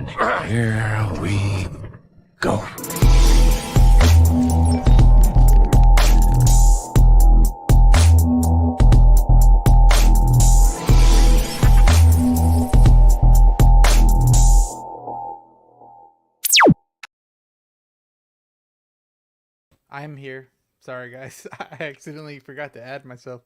Here we go. I'm here. Sorry, guys. I accidentally forgot to add myself.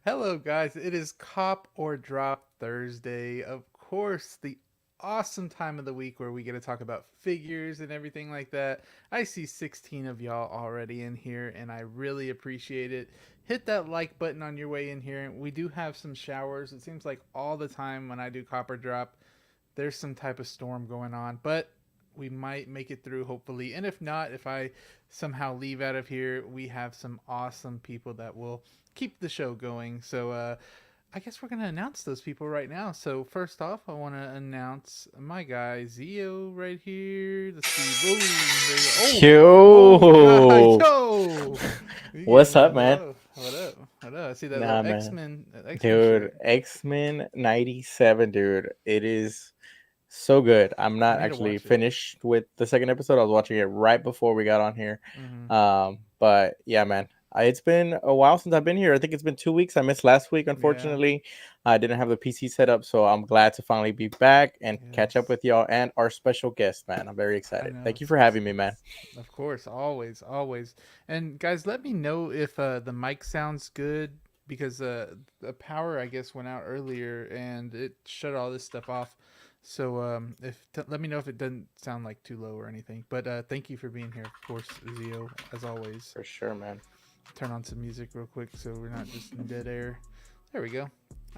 Hello, guys. It is Cop or Drop Thursday. Of course, the awesome time of the week where we get to talk about figures and everything like that. I see 16 of y'all already in here, and I really appreciate it. Hit that like button on your way in here. We do have some showers. It seems like all the time when I do Cop or Drop, there's some type of storm going on, but we might make it through hopefully. And if not, if I somehow leave out of here, we have some awesome people that will keep the show going. So I guess we're gonna announce those people right now. So first off, I want to announce my guy Zio right here. Let's see. Oh, Yo, yo, you what's getting up, some man? love. What up? What up? I see that Nah, little man, X-Men dude, shirt. X-Men 97, dude. It is so good. I'm I not need to actually watch it. finished with the second episode. I was watching it right before we got on here. Mm-hmm. But yeah, man, it's been a while since I've been here. I think it's been 2 weeks. I missed last week, Yeah. unfortunately. I didn't have the PC set up, so I'm glad to finally be back and catch up Yes. with y'all and our special guest, man. I'm very I excited. know. Thank you for having me, man. Of course, always, always. And guys, let me know if the mic sounds good because the power I guess went out earlier and it shut all this stuff off. So if let me know if it doesn't sound like too low or anything. But thank you for being here, of course, Zio, as always. For sure, man. Turn on some music real quick so we're not just in dead air. There we go.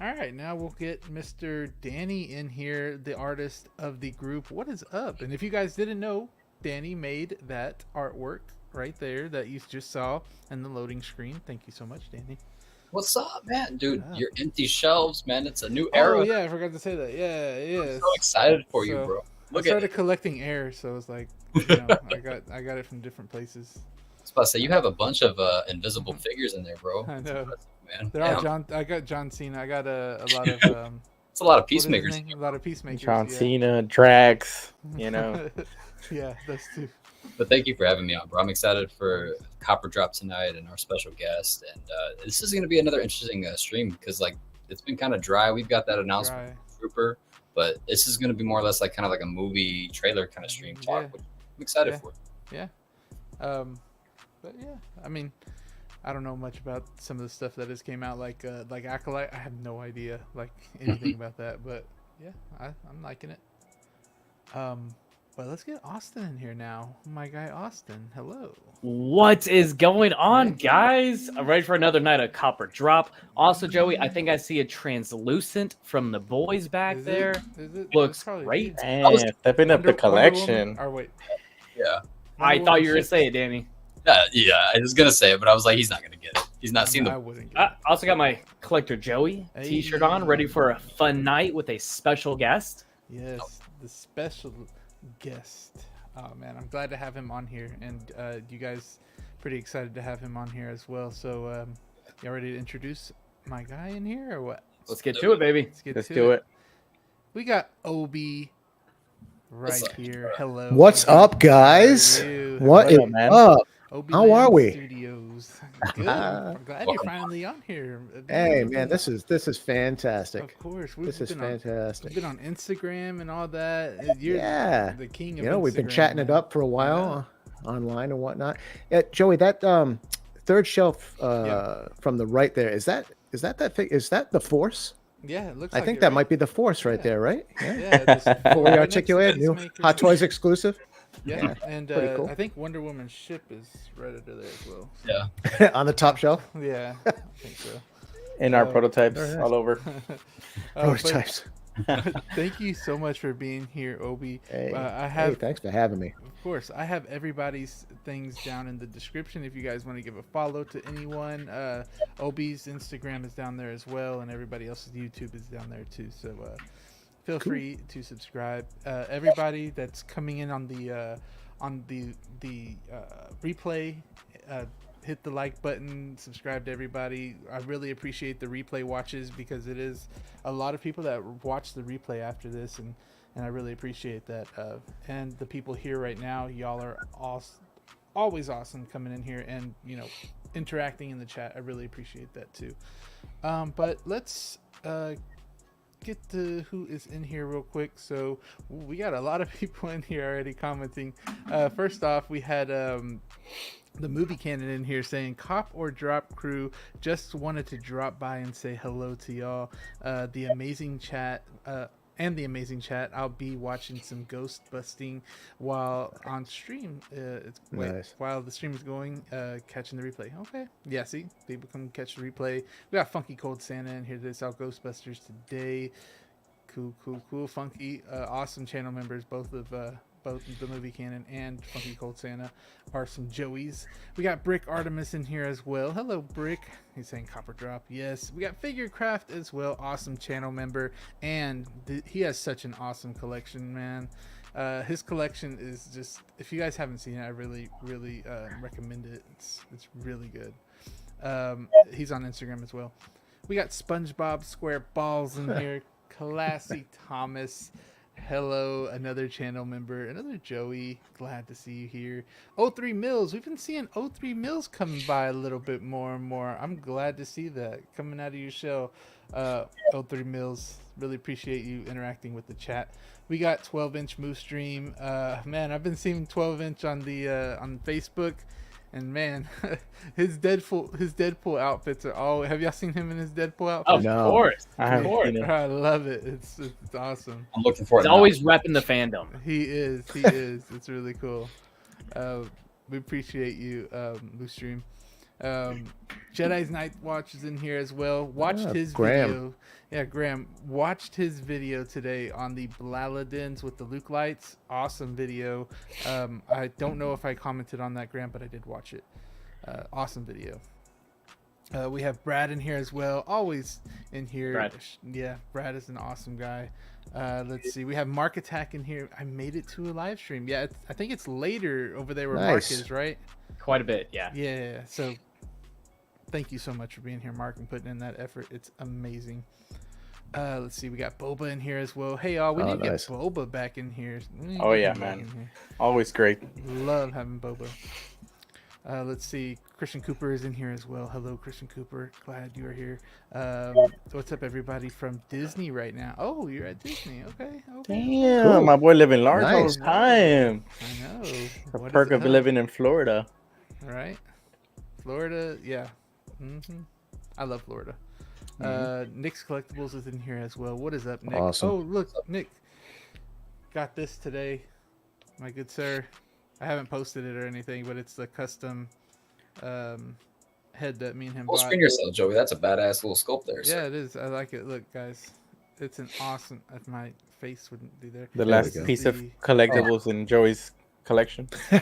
All right, now we'll get Mr. Danny in here, the artist of the group. What is up? And if you guys didn't know, Danny made that artwork right there that you just saw in the loading screen. Thank you so much, Danny. What's up, man? Dude, What up? your empty shelves, man. It's a new Oh era. yeah, I forgot to say that. Yeah, it I'm is. so excited for you, So, bro. I Look at started it. collecting air, so it's like, I got it from different places. I was about to say, you have a bunch of invisible figures in there, bro. I It's know. impressive, man. They're all Damn. John. I got John Cena. I got a lot of It's a lot of what is his peacemakers in name? here. A lot of peacemakers. John Yeah. Cena, Drax, you know. Yeah, those two. But thank you for having me on, bro. I'm excited for Copper Drop tonight and our special guest. And this is going to be another interesting stream because, like, it's been kind of dry. We've got that announcement from Trooper, but this is going to be more or less like kind of like a movie trailer kind of stream talk, Yeah. which I'm excited Yeah. for. Yeah. But yeah, I mean, I don't know much about some of the stuff that has came out, like Acolyte. I have no idea like anything about that, but yeah, I'm liking it. But let's get Austin in here now. My guy Austin, hello. What is going on, Hey. guys? I'm ready for another night of Copper Drop. Also, Joey, I think I see a translucent from the boys back Is there. it? Looks That's probably great. me. Man, stepping up the Wonder collection. Woman, or wait, Yeah. I Wonder thought Woman you were going to ships. say it, Danny. Yeah, I was going to say it, but I was like, he's not going to get it. He's not seen I the. wouldn't get I also got my Collector Joey t-shirt on, Hey. ready for a fun night with a special guest. Yes, the special guest. Oh man, I'm glad to have him on here, and you guys pretty excited to have him on here as well. So, y'all ready to introduce my guy in here, or what? Let's get to it, baby. Let's do it. We got Obi right What's up? here. Hello. What's Obi. up, guys? How are you? What is up, man? up? Obi How are we? Studios. Good. I'm glad you're Welcome. finally on here. Hey, man, this is fantastic. Of course, This is we've fantastic. been on Instagram and all that. You're Yeah. the king of You know, we've been Instagram, chatting it man. up for a while online and whatnot. Yeah, Joey, that third shelf from the right there, is that thing? Is that the Force? Yeah, it looks I like think it, that right? might be the Force right Yeah. there, right? Yeah, just Fully right next to articulated, new Peacemaker. Hot Toys exclusive. Yeah, and pretty cool. I think Wonder Woman's ship is right under there as well. Yeah. On the top shelf. Yeah, I think so. In our Oh, prototypes very nice. all over. But Prototypes. thank you so much for being here, Obi. Hey, I hey, have, thanks for having me. of course, I have everybody's things down in the description if you guys want to give a follow to anyone. Obi's Instagram is down there as well, and everybody else's YouTube is down there too. So feel free to subscribe. Everybody that's coming in on the replay, hit the like button, subscribe to everybody. I really appreciate the replay watches because it is a lot of people that watch the replay after this, and and I really appreciate that. And the people here right now, y'all are always awesome coming in here and interacting in the chat. I really appreciate that too. But let's get to who is in here real quick. So we got a lot of people in here already commenting. First off, we had the movie canon in here saying Cop or Drop crew, just wanted to drop by and say hello to y'all. The amazing chat and the amazing chat. I'll be watching some ghost busting while on stream. Nice. While the stream is going, catching the replay. Okay, yeah. See, people come catch the replay. We got Funky Cold Santa in here to sell Ghostbusters today. Cool. Funky, awesome channel members. Both of the movie canon and Funky Cold Santa are some Joeys. We got Brick Artemis in here as well. Hello, Brick. He's saying Copper Drop. Yes. We got Figure Craft as well. Awesome channel member. And he has such an awesome collection, man. His collection is just, if you guys haven't seen it, I really recommend it. It's really good. He's on Instagram as well. We got SpongeBob SquareBalls in here. Classy Thomas. Hello, another channel member, another Joey. Glad to see you here. 03 Mills. We've been seeing 03 Mills coming by a little bit more and more. I'm glad to see that coming out of your shell. 03 Mills. Really appreciate you interacting with the chat. We got 12-inch Moose Stream. Man, I've been seeing 12-inch on the on Facebook. And man, his Deadpool outfits are all. Have y'all seen him in his Deadpool outfit? Of course. I love it. It's awesome. I'm looking for it. He's always repping the fandom. He is. It's really cool. We appreciate you, Moostream. Jedi's Night Watch is in here as well. Watched his Graham. video. Yeah, Graham watched his video today on the Blaladins with the Luke lights. Awesome video. I don't know if I commented on that, Graham, but I did watch it. Awesome video. We have Brad in here as well. Always in here. Brad. Yeah, Brad is an awesome guy. Let's see. We have Mark Attack in here. I made it to a live stream. Yeah, I think it's later over there where Mark Nice. is, right? Quite a bit, yeah. Yeah. So thank you so much for being here, Mark, and putting in that effort. It's amazing. Let's see. We got Boba in here as well. Hey, y'all. We need to nice. get Boba back in here. Oh, yeah, man. Always great. Love having Boba. Let's see. Christian Cooper is in here as well. Hello, Christian Cooper. Glad you are here. What's up, everybody from Disney right now? Oh, you're at Disney. Okay. Damn, Cool. my boy living large all Nice. the time. I know. The What perk does it of have? living in Florida. Right. Florida. Yeah. I love Florida. Nick's Collectibles is in here as well. What is up, Nick? Awesome. Oh, look, Nick. Got this today, my good sir. I haven't posted it or anything, but it's the custom head that me and him Well, bought. screen yourself, Joey. That's a badass little sculpt there. Yeah, it is. I like it. Look, guys, it's an awesome. If my face wouldn't be there. The we last go. piece of collectibles in Joey's collection. All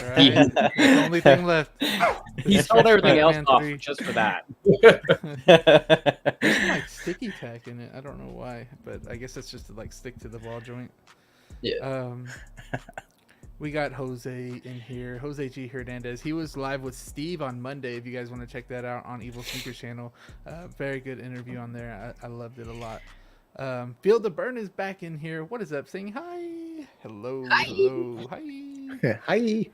right. The only thing left. He sold everything else Spider-Man off 3. just for that. There's some, like sticky tack in it. I don't know why, but I guess it's just to like stick to the ball joint. Yeah. We got Jose in here. Jose G. Hernandez. He was live with Steve on Monday. If you guys want to check that out on Evil Sneakers channel, very good interview on there. I loved it a lot. Feel the Burn is back in here. What is up? Saying hi. Hello. Hi. Hi.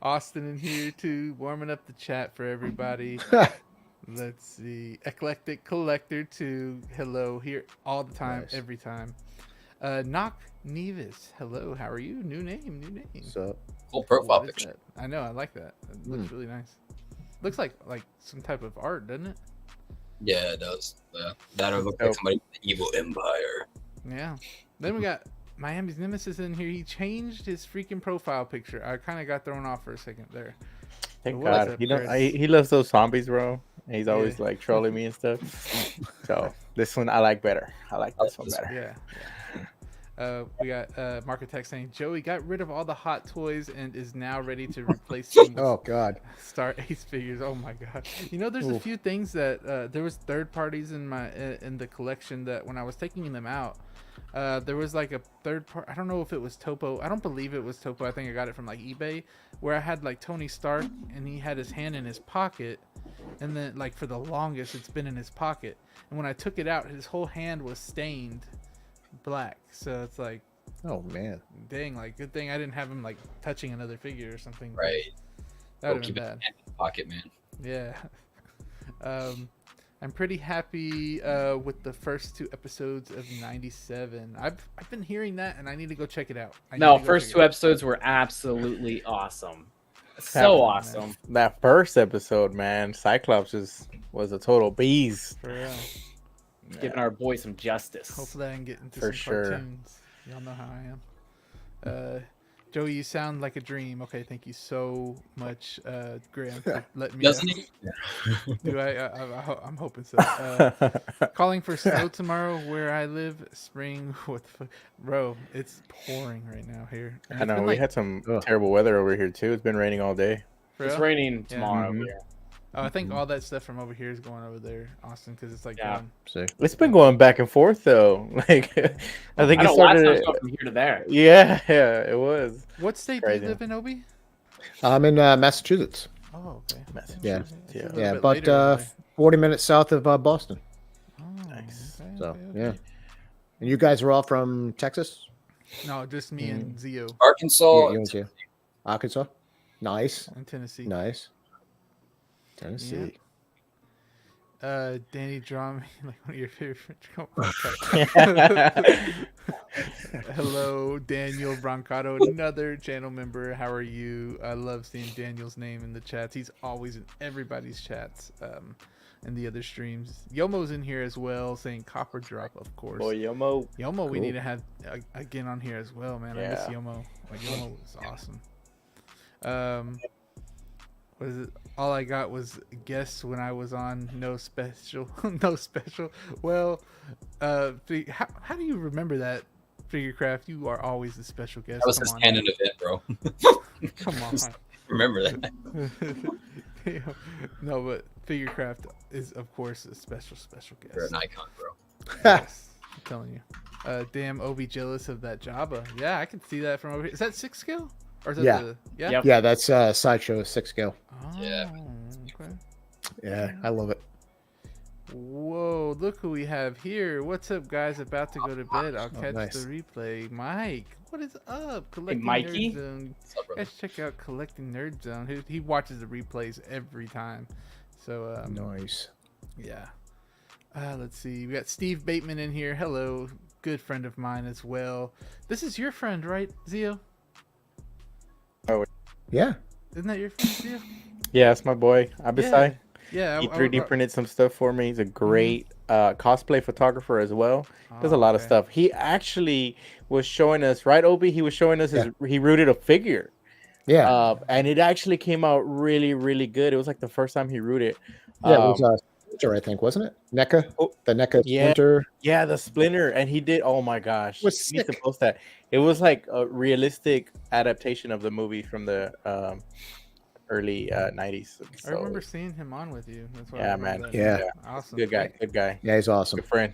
Austin in here too, warming up the chat for everybody. Let's see. Eclectic Collector too. Hello, here all the time, Nice. every time. Knock Nevis. Hello, how are you? New name. So Cool profile What is picture. that? I know, I like that. It looks really nice. Looks like some type of art, doesn't it? Yeah, it does. Yeah. That would look like somebody with the evil empire. Yeah. Then we got Miami's Nemesis in here. He changed his freaking profile picture. I kind of got thrown off for a second there. Thank What is God. up, You know, Chris? he loves those zombies, bro. And he's always Yeah. like trolling me and stuff. So this one I like better. I like this one better. Yeah. We got Marketech saying Joey got rid of all the hot toys and is now ready to replace them with oh god. Star Ace figures. Oh my god! You know, there's a few things that there was third parties in my in the collection that when I was taking them out, there was like a third part. I don't know if it was Topo. I don't believe it was Topo. I think I got it from like eBay, where I had like Tony Stark and he had his hand in his pocket, and then like for the longest it's been in his pocket. And when I took it out, his whole hand was stained black. So it's like, Oh man. dang, like good thing I didn't have him like touching another figure or something. Right. That would have Keep been it bad. in the pocket, man. Yeah. I'm pretty happy with the first 2 episodes of 97. I've been hearing that, and I need to go check it out. No, first 2 episodes were absolutely awesome. So awesome. That first episode, man, Cyclops was a total beast. For real. Giving our boy some justice. Hopefully I can get into For some sure. cartoons. Y'all know how I am. Joey, you sound like a dream. Okay, thank you so much, Graham, for letting me Doesn't know. he? Do I'm hoping so. Calling for snow tomorrow where I live. Spring with bro. It's pouring right now here. And I it's know been, we like, had some terrible weather over here too. It's been raining all day. for It's real? raining tomorrow Mhm. here. Oh, I think all that stuff from over here is going over there, Austin, because it's like Yeah. See. It's been going back and forth though. Like I think I it know last time started. it was from here to there. Yeah, it was. What state do Crazy. you live in, Obi? I'm in Massachusetts. Oh, okay. Massachusetts, It's a yeah. little Yeah, bit but later over there. 40 minutes south of Boston. Oh, Nice. okay, So okay, okay. yeah. And you guys are all from Texas? No, just me and Zio Arkansas. You and you? Arkansas? Nice. in Tennessee. Nice. Tennessee. Danny, draw me like one of your favorite. Hello, Daniel Brancato, another channel member. How are you? I love seeing Daniel's name in the chats. He's always in everybody's chats, and the other streams. Yomo's in here as well, saying copper drop, of course. Boy, Yomo. Yomo, we Cool. need to have again on here as well, man. I miss Yeah. Yomo. Like Yomo was awesome. What is it? All I got was guests when I was on No Special. No Special. Well, how do you remember that, Figurecraft? You are always the special guest. That was Come his on. canon event, bro. Come on. Remember that. Yeah. No, but Figurecraft is, of course, a special guest. You're an icon, bro. Yes, I'm telling you. Damn, Obi jealous of that Jabba. Yeah, I can see that from over here. Is that 6 scale? Or is that Yeah. yeah? Yep. Yeah, that's Sideshow 6 scale. Oh, Yeah. okay. Yeah, I love it. Whoa, look who we have here. What's up, guys? About to go to bed. I'll catch nice. the replay. Mike, what is up? Collecting Mikey? Nerd Zone. What's up, brother? Guys, check out Collecting Nerd Zone. He watches the replays every time. So, Nice. yeah. Let's see. We got Steve Bateman in here. Hello. Good friend of mine as well. This is your friend, right, Zio? Yeah. Isn't that your friend, Zio? Yeah, it's my boy. Abisai. Yeah. He 3D printed some stuff for me. He's a great cosplay photographer as well. Does a lot of stuff. He actually was showing us, right, Obi? He was showing us he rooted a figure. Yeah. And it actually came out really, really good. It was like the first time he rooted. Yeah, it was Splinter, I think, wasn't it? NECA? Oh, The NECA yeah. Splinter. Yeah, the Splinter, and he did. Oh my gosh, Was he needs to sick. post that. It was like a realistic adaptation of the movie from the early '90s. I remember seeing him on with you. That's why I Yeah, remember man. that. Yeah. Awesome. Good guy, good guy, Yeah, he's awesome. good friend.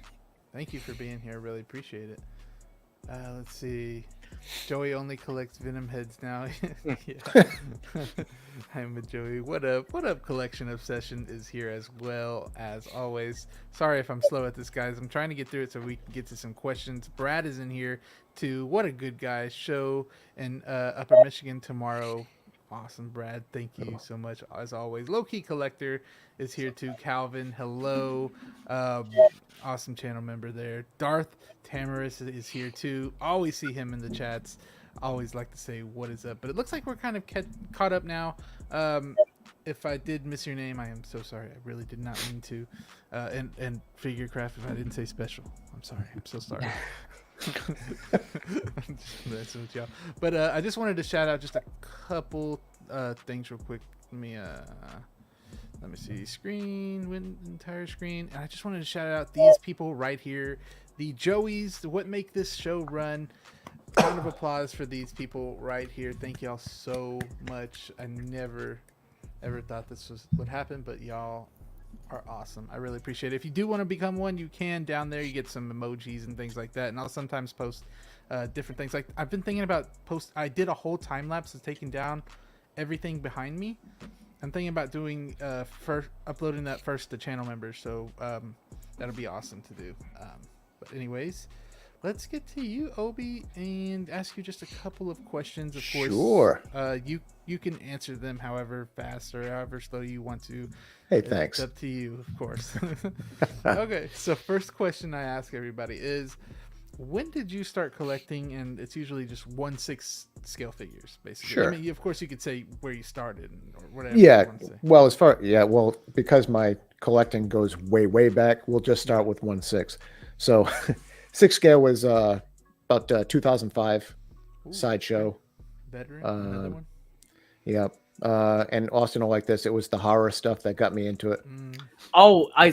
Thank you for being here. Really appreciate it. Let's see. Joey only collects Venom heads now. Yeah. I'm with Joey. What up? What up? Collection Obsession is here as well as always. Sorry if I'm slow at this, guys. I'm trying to get through it so we can get to some questions. Brad is in here too. What a good guy. Show in Upper Michigan tomorrow. Awesome, Brad. Thank you so much as always. Low Key Collector is here too. Calvin, hello. Awesome channel member there. Darth Tamaris is here too. Always see him in the chats. Always like to say what is up. But it looks like we're kind of caught up now. If I did miss your name, I am so sorry. I really did not mean to. And Figurecraft, if I didn't say special, I'm sorry. I'm so sorry. I'm just messing with y'all. But I just wanted to shout out just a couple things real quick. Let me see. Entire screen. And I just wanted to shout out these people right here. The Joeys, what make this show run. Round of applause for these people right here. Thank y'all so much. I never ever thought this would happen, but y'all are awesome. I really appreciate it. If you do want to become one, you can down there. You get some emojis and things like that. And I'll sometimes post different things. Like I've been thinking about I did a whole time lapse of taking down everything behind me. I'm thinking about doing uploading that first to channel members. So that'll be awesome to do. But anyways, let's get to you, Obi, and ask you just a couple of questions. Of course, Sure. You can answer them however fast or however slow you want to. Hey, thanks. It's up to you, of course. Okay, so first question I ask everybody is, when did you start collecting? And it's usually just 1/6 scale figures, basically. Sure. I mean, of course, you could say where you started or whatever. Yeah. You want to say. Well, because my collecting goes way, way back, we'll just start with 1/6. So 6 scale was about 2005 Ooh, Sideshow. Veteran, another Um, one. Yep. And Austin will like this. It was the horror stuff that got me into it. Oh, I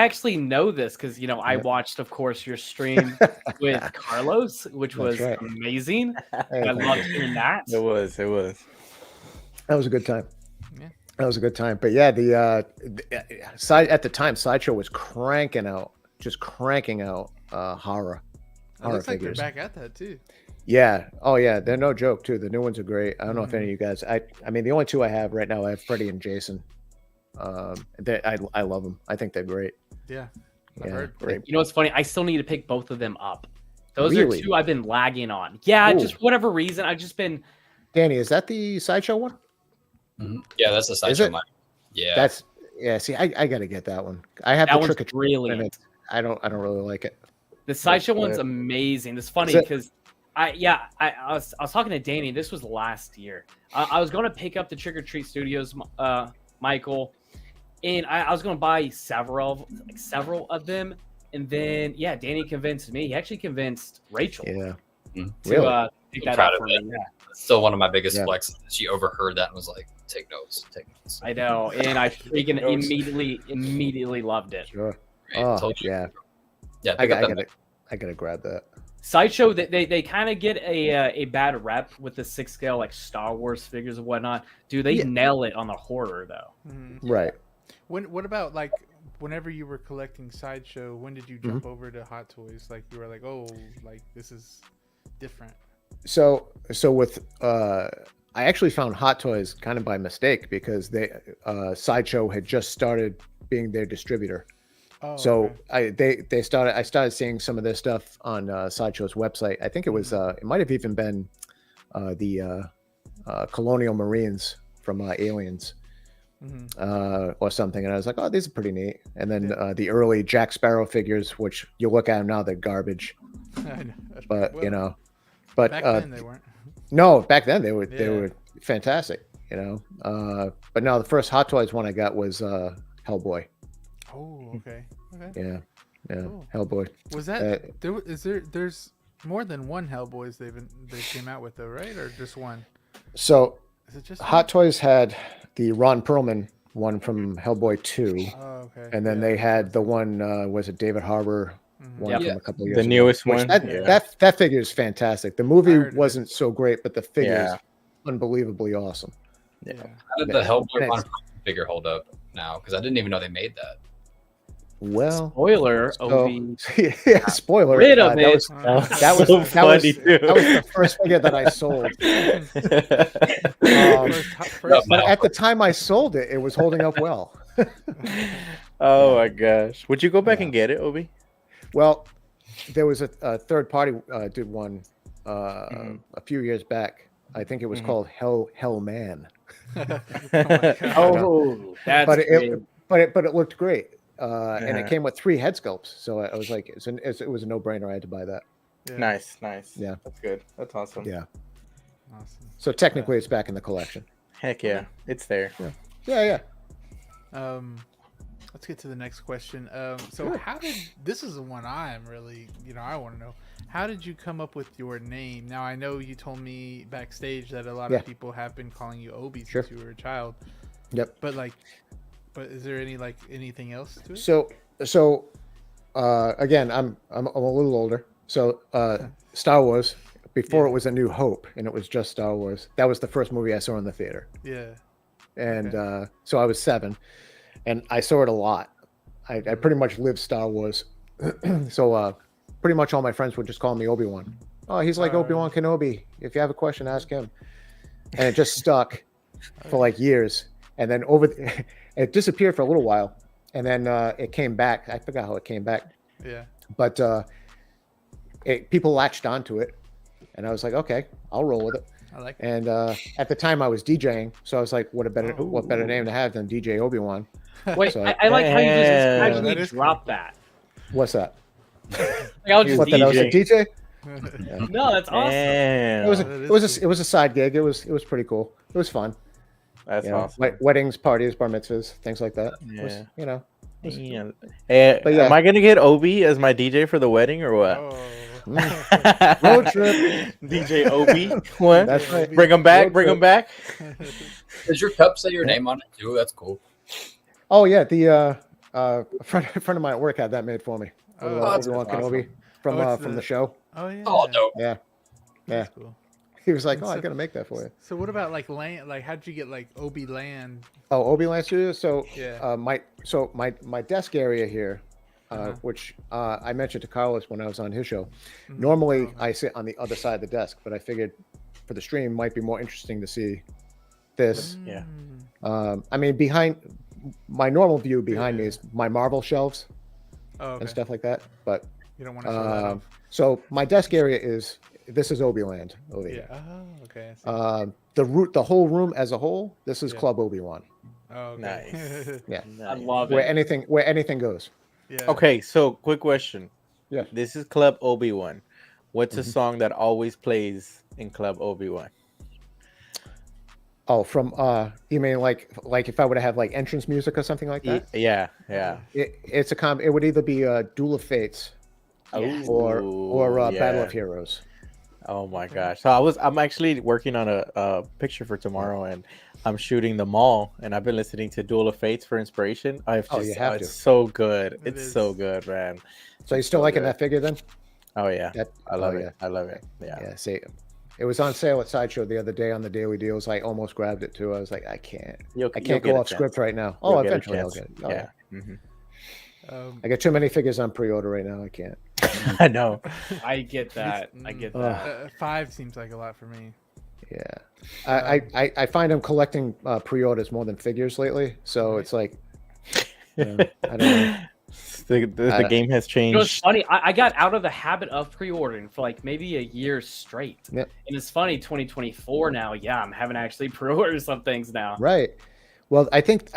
actually know this because I Yep. watched, of course, your stream with Carlos, which That's was right. amazing. Hey, I thank loved you. hearing that. It was. That was a good time. Yeah. That was a good time. But yeah, the side at the time, Sideshow was cranking out horror It looks like figures. they're back at that too. Yeah. Oh yeah, they're no joke too. The new ones are great. I don't know if Mm-hmm. any of you guys. I mean, the only two I have right now, I have Freddy and Jason. I love them. I think they're great. Yeah, I've Yeah, heard. great. You know what's funny? I still need to pick both of them up. Those Really? are two I've been lagging on. Yeah, Ooh. just whatever reason. I've just been. Danny, is that the Sideshow one? Yeah, that's the Sideshow it? mine. Yeah. That's See, I got to get that one. I have That the one's trick or treat, and brilliant. I don't really like it. The Sideshow but- one's amazing. It's funny Is it- because I was talking to Danny. This was last year. I was going to pick up the Trick or Treat Studios, Michael, and I was going to buy several of them. And then Danny convinced me. He actually convinced Rachel Yeah. to Really? pick I'm that proud up of for it. me. Yeah, Still one of my biggest Yeah. flexes. She overheard that and was like, take notes. I know, and I freaking Notes. immediately loved it. Sure. Great. Oh, Told you. yeah. Yeah, I pick up got that. I gotta grab that. Sideshow, they kind of get a bad rep with the 6 scale like Star Wars figures and whatnot. Do they Yeah. nail it on the horror though? Mhm. Right. What about like whenever you were collecting Sideshow? When did you Mm-hmm. jump over to Hot Toys? Like you were like, oh, like this is different. So with I actually found Hot Toys kind of by mistake because Sideshow had just started being their distributor. Oh, So okay. I started seeing some of their stuff on Sideshow's website. I think it was it might have even been the Colonial Marines from Aliens Mhm. or something, and I was like, oh, these are pretty neat. And then Yeah. the early Jack Sparrow figures, which you look at them now, they're garbage. I know. But Well, but back then they weren't. no, back then they were Yeah. fantastic. But no, the first Hot Toys one I got was Hellboy. Oh, okay. Okay. Yeah, Cool. Hellboy. Was that there's more than one Hellboys they came out with though, right? Or just one? So Is it just Hot Toys had the Ron Perlman one from Hellboy 2, one? Oh, okay. and then Yeah. they had the one was it David Harbour one Yep. from a couple of years The ago, newest which one. That, Yeah. that figure is fantastic. The movie heard of it. wasn't so great, but the figure is Yeah. unbelievably awesome. Yeah. How did the Yeah. Hellboy And Ron it's- Perlman figure hold up now? Because I didn't even know they made that. Well, Spoiler, so, Obi. yeah, spoiler. Rid of that it. was That was so funny, too. that was the first figure that I sold. First, But at the time I sold it, it was holding up well. Oh my gosh! Would you go back Yeah. and get it, Obi? Well, there was a third party did one Mhm. a few years back. I think it was Mhm. called Hellman, oh my God. Oh, that's but great. it looked great, and Yeah. it came with 3 head sculpts. So I was like, it was a no brainer. I had to buy that. Yeah. Nice. Yeah. That's good. That's awesome. Yeah. Awesome. So technically, it's back in the collection. Heck yeah, it's there. Yeah. Let's get to the next question. So Sure. how did this is the one I am really, I want to know. How did you come up with your name? Now I know you told me backstage that a lot Yeah. of people have been calling you Obi Sure. since you were a child. Yep. But is there anything else to it? So again, I'm a little older. So Star Wars, before Yeah. it was A New Hope, and it was just Star Wars. That was the first movie I saw in the theater, Yeah. and so I was 7, and I saw it a lot. I pretty much lived Star Wars. So pretty much all my friends would just call me Obi-Wan. Oh, he's like Obi-Wan Kenobi. If you have a question, ask him. And it just stuck for like years. And then it disappeared for a little while. And then it came back. I forgot how it came back. Yeah. But people latched onto it, and I was like, okay, I'll roll with it. I like it. And at the time I was DJing, so I was like, what better name to have than DJ Obi-Wan? Wait, So I like how you just Damn. casually That is dropped that. What's that? Like, I'll just What, that I was a DJ. DJ? No, that's awesome. Damn. It was a side gig. It was pretty cool. It was fun. That's You know, awesome. weddings, parties, bar mitzvahs, things like that. It was, Yeah. you know. Yeah. Hey, But yeah. am I gonna get Obi as my DJ for the wedding or what? Oh. Road trip. DJ Obi. What? That's right. Bring him back. Road Bring him trip. back. Does your cup say your name on it too? That's cool. Oh yeah, the a friend of mine at work had that made for me. Oh, that's Obi-Wan awesome. Kenobi from Oh, it's from the- the show. Oh yeah. Oh no. Yeah, That's cool. he was like, And "Oh, I so- gotta make that for you." So what about like land? Like, how'd you get like Obi Land? Oh, Obi-Wan Studio. So Yeah. my desk area here, Uh-huh. which I mentioned to Carlos when I was on his show. Mhm. Normally Oh, I sit on the other side of the desk, but I figured for the stream might be more interesting to see this. Yeah. Mm. I mean, behind my normal view behind me is my Marvel shelves Oh, okay. and stuff like that. But You don't want to show that off. so my desk area is Obi-Land over Yeah. here. Oh, okay. I see. The whole room as a whole, this is Yeah. Club Obi-Wan, Oh, okay. Nice. Yeah. I love where it. anything goes. Yeah. Okay, so quick question. Yeah. This is Club Obi-Wan. What's a Mhm. song that always plays in Club Obi-Wan? Oh, from you mean like if I were to have like entrance music or something like that? Yeah, yeah. It's a It would either be Duel of Fates Yes. or Ooh, Battle yeah. of Heroes. Oh my gosh. So I'm actually working on a picture for tomorrow, and I'm shooting the mall, and I've been listening to Duel of Fates for inspiration. You have it's to. so good. It It's so is. good, man. So you still so liking good. that figure then? Oh yeah. I love oh, it. yeah. I love it. Yeah. Yeah. See, it was on sale at Sideshow the other day on the daily deals. I almost grabbed it too. I was like, I can't You'll go get a off chance. script right now. You'll Oh, get a eventually I'll chance. get it. Oh, Yeah. Mhm. I got too many figures on pre-order right now. I can't. I know. I get that. I get Ugh. that. 5 seems like a lot for me. Yeah, I find I'm collecting pre-orders more than figures lately. So Right. it's like, I don't know. The game has You know, it's changed. funny. I got out of the habit of pre-ordering for like maybe a year straight. Yep. And it's funny, 2024 now. Yeah, I'm having to actually pre-order some things now. Right. Well, I think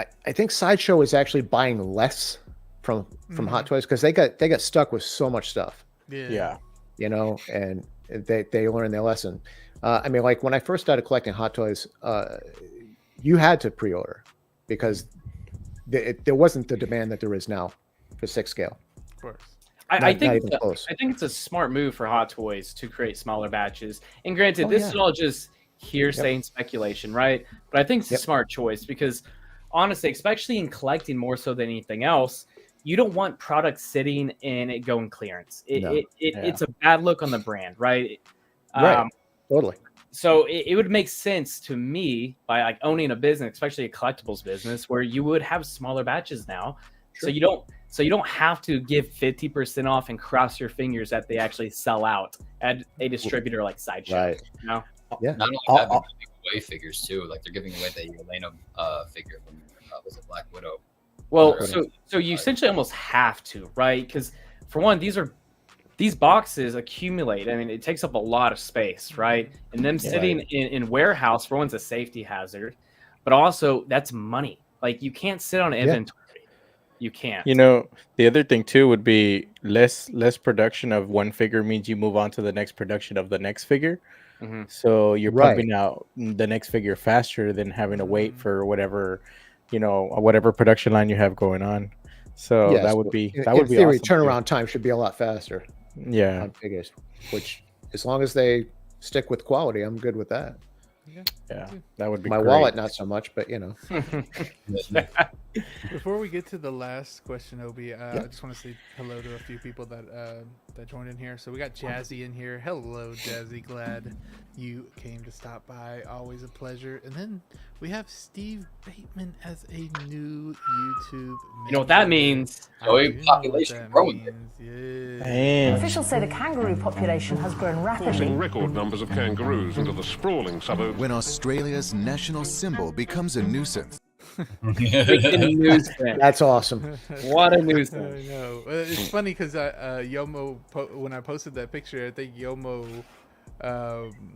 Sideshow is actually buying less from Mhm. Hot Toys because they got stuck with so much stuff, Yeah. Yeah. you know, and they learned their lesson. I mean, like when I first started collecting Hot Toys, you had to pre-order because there wasn't the demand that there is now for 6 scale. Of course. I Not think even close. I think it's a smart move for Hot Toys to create smaller batches. And granted, Oh, this yeah. is all just hearsay and speculation, right? But I think it's a Yep. smart choice because honestly, especially in collecting more so than anything else, you don't want products sitting and it going clearance. No. It's a bad look on the brand, right? Right. Totally. So it would make sense to me by like owning a business, especially a collectibles business, where you would have smaller batches now. Sure. So you don't have to give 50% off and cross your fingers that they actually sell out at a distributor like Sideshow. Right. You know? Yeah. Not only that, but they're giving away figures too. Like they're giving away the Elena figure from was it Black Widow? Well, Right. so you essentially almost have to, right? Because for one, these boxes accumulate. I mean, it takes up a lot of space, right? And them sitting in warehouse, for one's a safety hazard, but also that's money. Like you can't sit on inventory. You can't. You know, the other thing too would be less production of one figure means you move on to the next production of the next figure. Mhm. So you're Right. pumping out the next figure faster than having to wait for whatever, whatever production line you have going on. So Yes, that would but be in that would be theory, awesome, too. turnaround time should be a lot faster Yeah, on figures. Which, as long as they stick with quality, I'm good with that. yeah, that would be My great. wallet, not so much, but Before we get to the last question, Obi, I just want to say hello to a few people that joined in here. So we got Jazzy in here. Hello, Jazzy. Glad you came to stop by. Always a pleasure. And then we have Steve Bateman as a new YouTube member. You know what that means? Joey, I do know population what that growing. means. Yeah. Damn. Officials say the kangaroo population has grown rapidly. Forcing record numbers of kangaroos into the sprawling suburbs. When Australia's national symbol becomes a nuisance, Breaking news, man. That's awesome. What a news I thing. know. It's funny because Yomo, when I posted that picture, I think Yomo,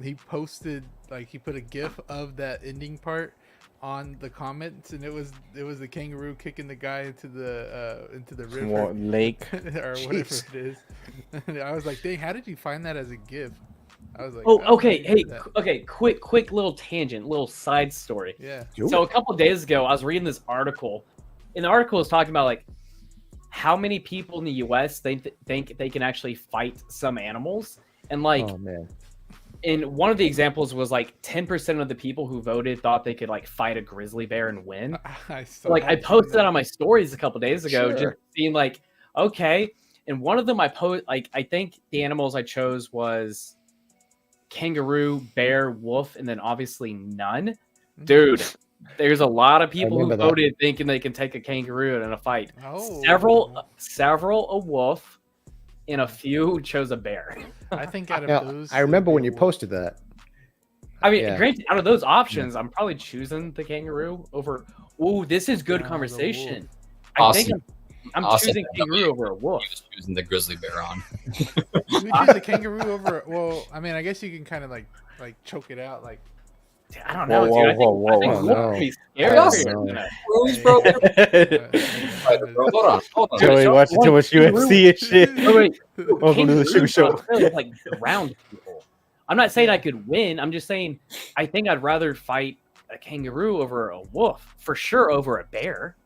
he posted, like, he put a GIF of that ending part on the comments, and it was the kangaroo kicking the guy into the river Lake. or whatever Jeez. it is. And I was like, dang, how did you find that as a GIF? I was like, Oh, how okay. did you Hey, do that? okay. Quick little tangent, little side story. Yeah. Do So it. a couple days ago, I was reading this article, and the article was talking about like how many people in the U.S. think they can actually fight some animals, and like, Oh man. and one of the examples was like 10% of the people who voted thought they could like fight a grizzly bear and win. I Like I posted that on my stories a couple days ago, Sure. just seeing like, okay. And one of them I think the animals I chose was kangaroo, bear, wolf, and then obviously none. Dude, there's a lot of people who remember that. voted thinking they can take a kangaroo in a fight. Oh. Several a wolf, and a few chose a bear. I think out of Now, those, I remember it'd when be you a wolf. posted that. I mean, Yeah. granted, out of those options, I'm probably choosing the kangaroo over. Ooh, this is good Yeah, the conversation. wolf. I think I'm Austin, choosing kangaroo over a wolf. He was choosing the grizzly bear on. You choose the kangaroo over. Well, I mean, I guess you can kind of like choke it out, like. I don't know, Whoa, dude. I think, whoa, I think whoa, wolf no. would be Oh, scary. no. Rose, bro. uh, Hold on. Joey so watching too much kangaroo- UFC and shit. Oh, wait. Welcome to the Sugar Kangaroos Show. are still, like ground people. I'm not saying I could win. I'm just saying I think I'd rather fight a kangaroo over a wolf for sure over a bear.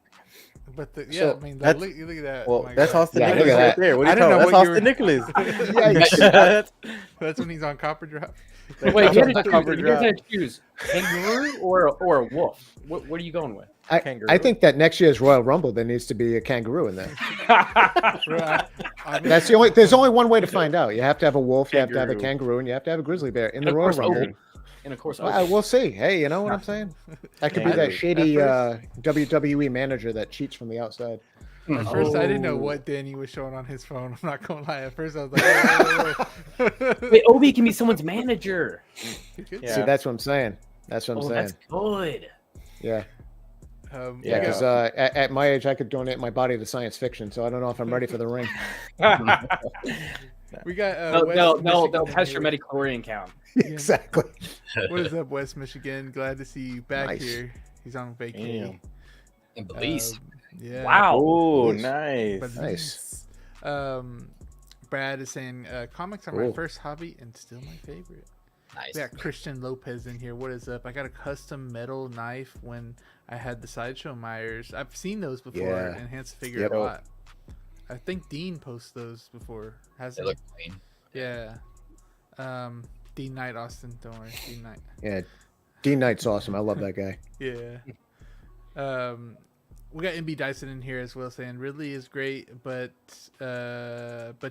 But the, yeah, So, I mean, that's- look at that. Well, my that's God. Austin Yeah, Nicholas look at right that. there. What I are you didn't know talking? what That's you Austin were- Nicholas. Yikes. That's when he's on copper drop. Wait, you That's guys cover have to choose kangaroo or a wolf. What are you going with? I think that next year's Royal Rumble there needs to be a kangaroo in there. Right. I mean, That's the only. There's only one way to find out. You have to have a wolf, you have to have a Kangaroo. kangaroo, and you have to have a grizzly bear in And the of Royal course, Rumble. Opie. And of course, Well, Opie. we'll see. Hey, you know what I'm saying? That could be Yeah, that dude. shady At WWE manager that cheats from the outside. At first, I didn't know Oh. what Danny was showing on his phone. I'm not gonna lie. At first, I was like, whoa. Wait, Obi can be someone's manager. Yeah. See, that's what I'm saying. That's what I'm Oh, saying. that's good. Yeah, Yeah, yeah. Because at my age, I could donate my body to science fiction. So I don't know if I'm ready for the ring. we got West They'll Michigan test your here. midichlorian count. Exactly. What is up, West Michigan? Glad to see you back Nice. here. He's on vacation. In Belize. Yeah. Wow. Oh, Nice. nice. But Nice. Brad is saying comics are my Cool. first hobby and still my favorite. Nice. We got Christian Lopez in here. What is up? I got a custom metal knife when I had the Sideshow Myers. I've seen those before. Yeah. Enhanced figure Yep. a lot. I think Dean posts those before. Has They he? look clean. Yeah. Dean Knight, Austin. Don't worry. Dean Knight. Yeah, Dean Knight's awesome. I love that guy. Yeah. We got MB Dyson in here as well, saying Ridley is great, but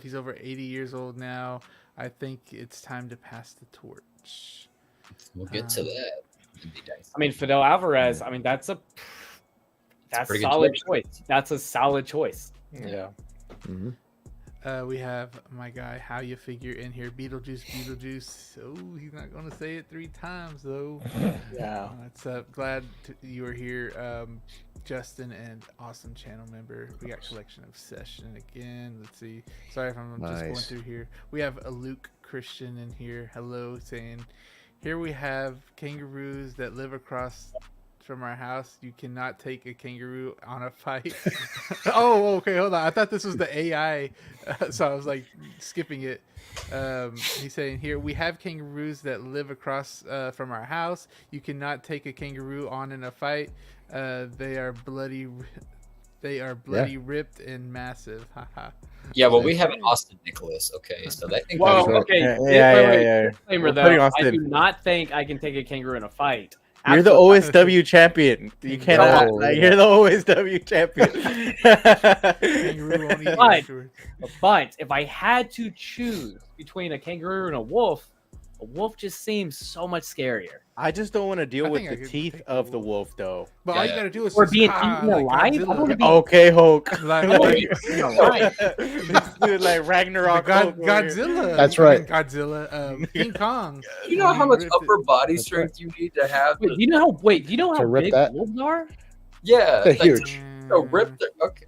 he's over 80 years old now. I think it's time to pass the torch. We'll get to that. It'd be nice. I mean, Fidel Alvarez. I mean, that's a pretty good solid choice. choice. That's a solid choice. Yeah. hmm We have my guy How You Figure in here, Beetlejuice. Oh, he's not gonna say it 3 times though. Yeah. What's up? Glad you were here, Justin and awesome channel member. We got Collection Obsession again. Let's see. Sorry if I'm just going Nice. through here. We have a Luke Christian in here. Hello, saying here we have kangaroos that live across from our house. You cannot take a kangaroo on a fight. Oh, okay, hold on. I thought this was the AI, so I was like skipping it. He's saying here we have kangaroos that live across from our house. You cannot take a kangaroo on in a fight. They are bloody. They are bloody, ripped, and massive. Haha. Yeah, well, we have an Austin Nicholas. Okay, so I think Whoa, right. okay. Yeah, wait, yeah, wait. yeah. Disclaimer, We're though, putting I Austin. do not think I can take a kangaroo in a fight. You're the Absolutely. OSW champion. You cannot. No. Like, you're the OSW champion. Kangaroo won't eat But- afterwards. But if I had to choose between a kangaroo and a wolf just seems so much scarier. I just don't want to deal I with think I the could teeth take of the the wolf. wolf, though. But all you Yeah. gotta do is Or just, being "Ha," eaten like alive? I Godzilla. wanna be- Okay, Hulk. Like, Right. Dude, like Ragnarok. Hulk over here. Godzilla. That's I mean, right. Godzilla. King Kong. you know how much Ripped it. upper body That's strength you need to have. Wait, do you know how To rip big that? wolves are? Yeah, They're like, huge. so ripped. Okay.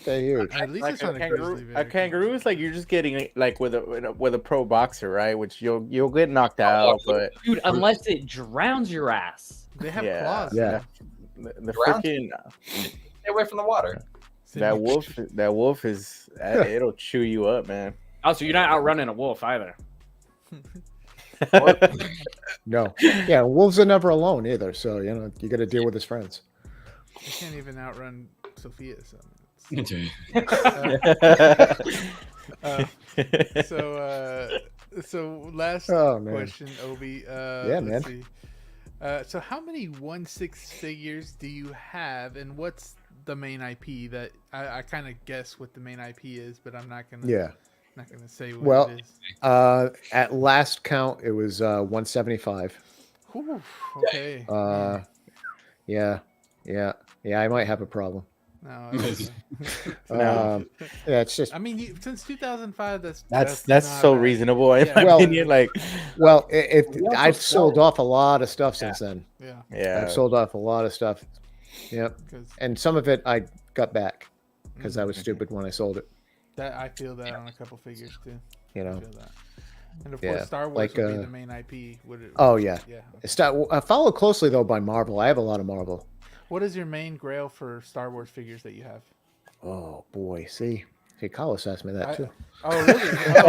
They're huge. At least Like it's not a grizzly bear. a kangaroo is like you're just getting like with a pro boxer, right? Which you'll get knocked out, but Dude, unless it drowns your ass. They have yeah, claws. Yeah. the Drown? freaking Stay away from the water. that wolf is it'll chew you up, man. Oh, so you're not outrunning a wolf either. No. Yeah, wolves are never alone either. So, you got to deal with his friends. You can't even outrun Sophia. So, so last Oh, man. question, Obi. Yeah, man. See. So how many 1/6 figures do you have, and what's the main IP that I kind of guess what the main IP is, but I'm not gonna. Yeah. Not gonna say what Well, it is. At last count, it was 175. Whew, okay. Yeah. I might have a problem. No. No. Yeah, it's just I mean, since 2005, That's not so bad. reasonable in my Well- opinion. Like, well, also I've sold sell- off a lot of stuff since then. Yeah, yeah, I've sold off a lot of stuff. Yep, because and some of it I got back because I was Mm-hmm. stupid when I sold it. that I feel that on a couple figures too. You I know. feel that. And of Yeah, course, Star Wars like, would be the main IP. Would it? Oh yeah. Yeah. Followed closely though by Marvel. I have a lot of Marvel. What is your main grail for Star Wars figures that you have? Oh boy, see, Carlos asked me that too. Oh, really? Oh,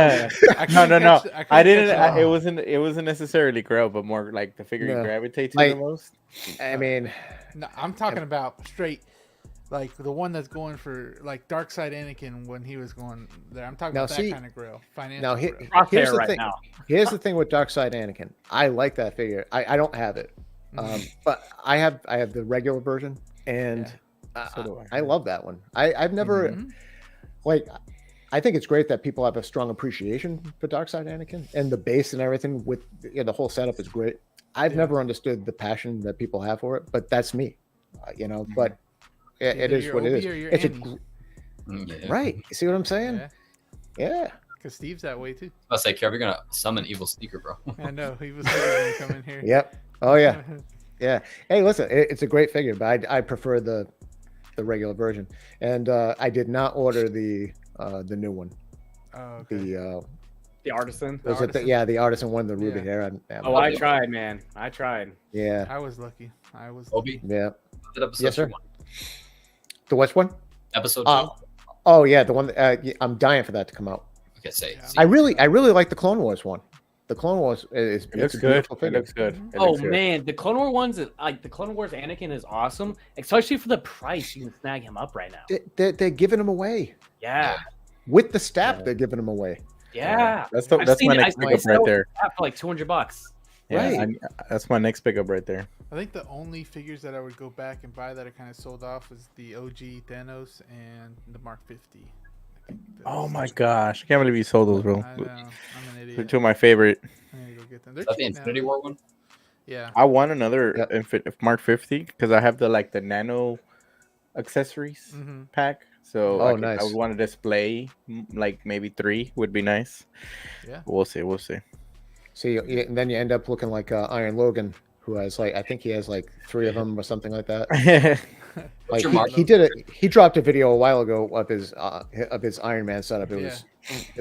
I no. couldn't catch- I couldn't didn't. catch It that. wasn't necessarily Grail, but more like the figure you No. gravitate to Like- the most. I mean, No, I'm talking about straight, like the one that's going for like Dark Side Anakin when he was going there. I'm talking Now, about that see- kind of grail. Financial now grail. here's Crosshair the right thing. now. Here's the thing with Darkside Anakin. I like that figure. I don't have it, but I have the regular version, and So do I love that one. I've never like. I think it's great that people have a strong appreciation for Darkside Anakin, and the base and everything with the whole setup is great. I've never understood the passion that people have for it, but that's me, But it Either is you're what it Obi is. or you're It's Andy. Yeah. right. You see what I'm saying? Yeah, Yeah. because Steve's that way too. I was like, Kev, you're gonna summon evil sneaker, bro. I know he was going to come in here. Yep. Oh yeah. Yeah. Hey, listen, it's a great figure, but I prefer the regular version, and I did not order the new one. Oh, okay. The artisan. The Was it artisan? the artisan one, the ruby Yeah. hair? Oh, I tried, man. I tried. Yeah. I was lucky. I was. Obi, Yeah. did episode Yes, sir. 2 one? The which one? Episode 2? Oh yeah, the one. I'm dying for that to come out. Okay, say. Yeah. see. I really like the Clone Wars one. The Clone Wars is It looks it's a good. beautiful It figure. looks good. It Oh looks good. man, the Clone Wars ones, like the Clone Wars Anakin is awesome, especially for the price. You can snag him up right now. They're giving them away Yeah, with the staff. They're giving them away. yeah. That's I've that's seen my it. next I pickup saw right it there. for like $200. Yeah, Right. that's my next pickup right there. I think the only figures that I would go back and buy that are kind of sold off is the OG Thanos and the Mark 50. I think Oh those- my gosh, I can't believe you sold those, bro. I know. I'm an They're idiot. two of my favorite. I need to go get them. They're Is that the cheap now. Infinity War one? Yeah. I want another Yep. Mark 50 because I have the nano accessories Mm-hmm. pack. So Oh, I nice. would want to display like maybe 3 would be nice. Yeah. We'll see. We'll see. See, and then you end up looking like Iron Logan, who has I think he has 3 of them or something like that. Like your mark? he did it. He dropped a video a while ago of his Iron Man setup. It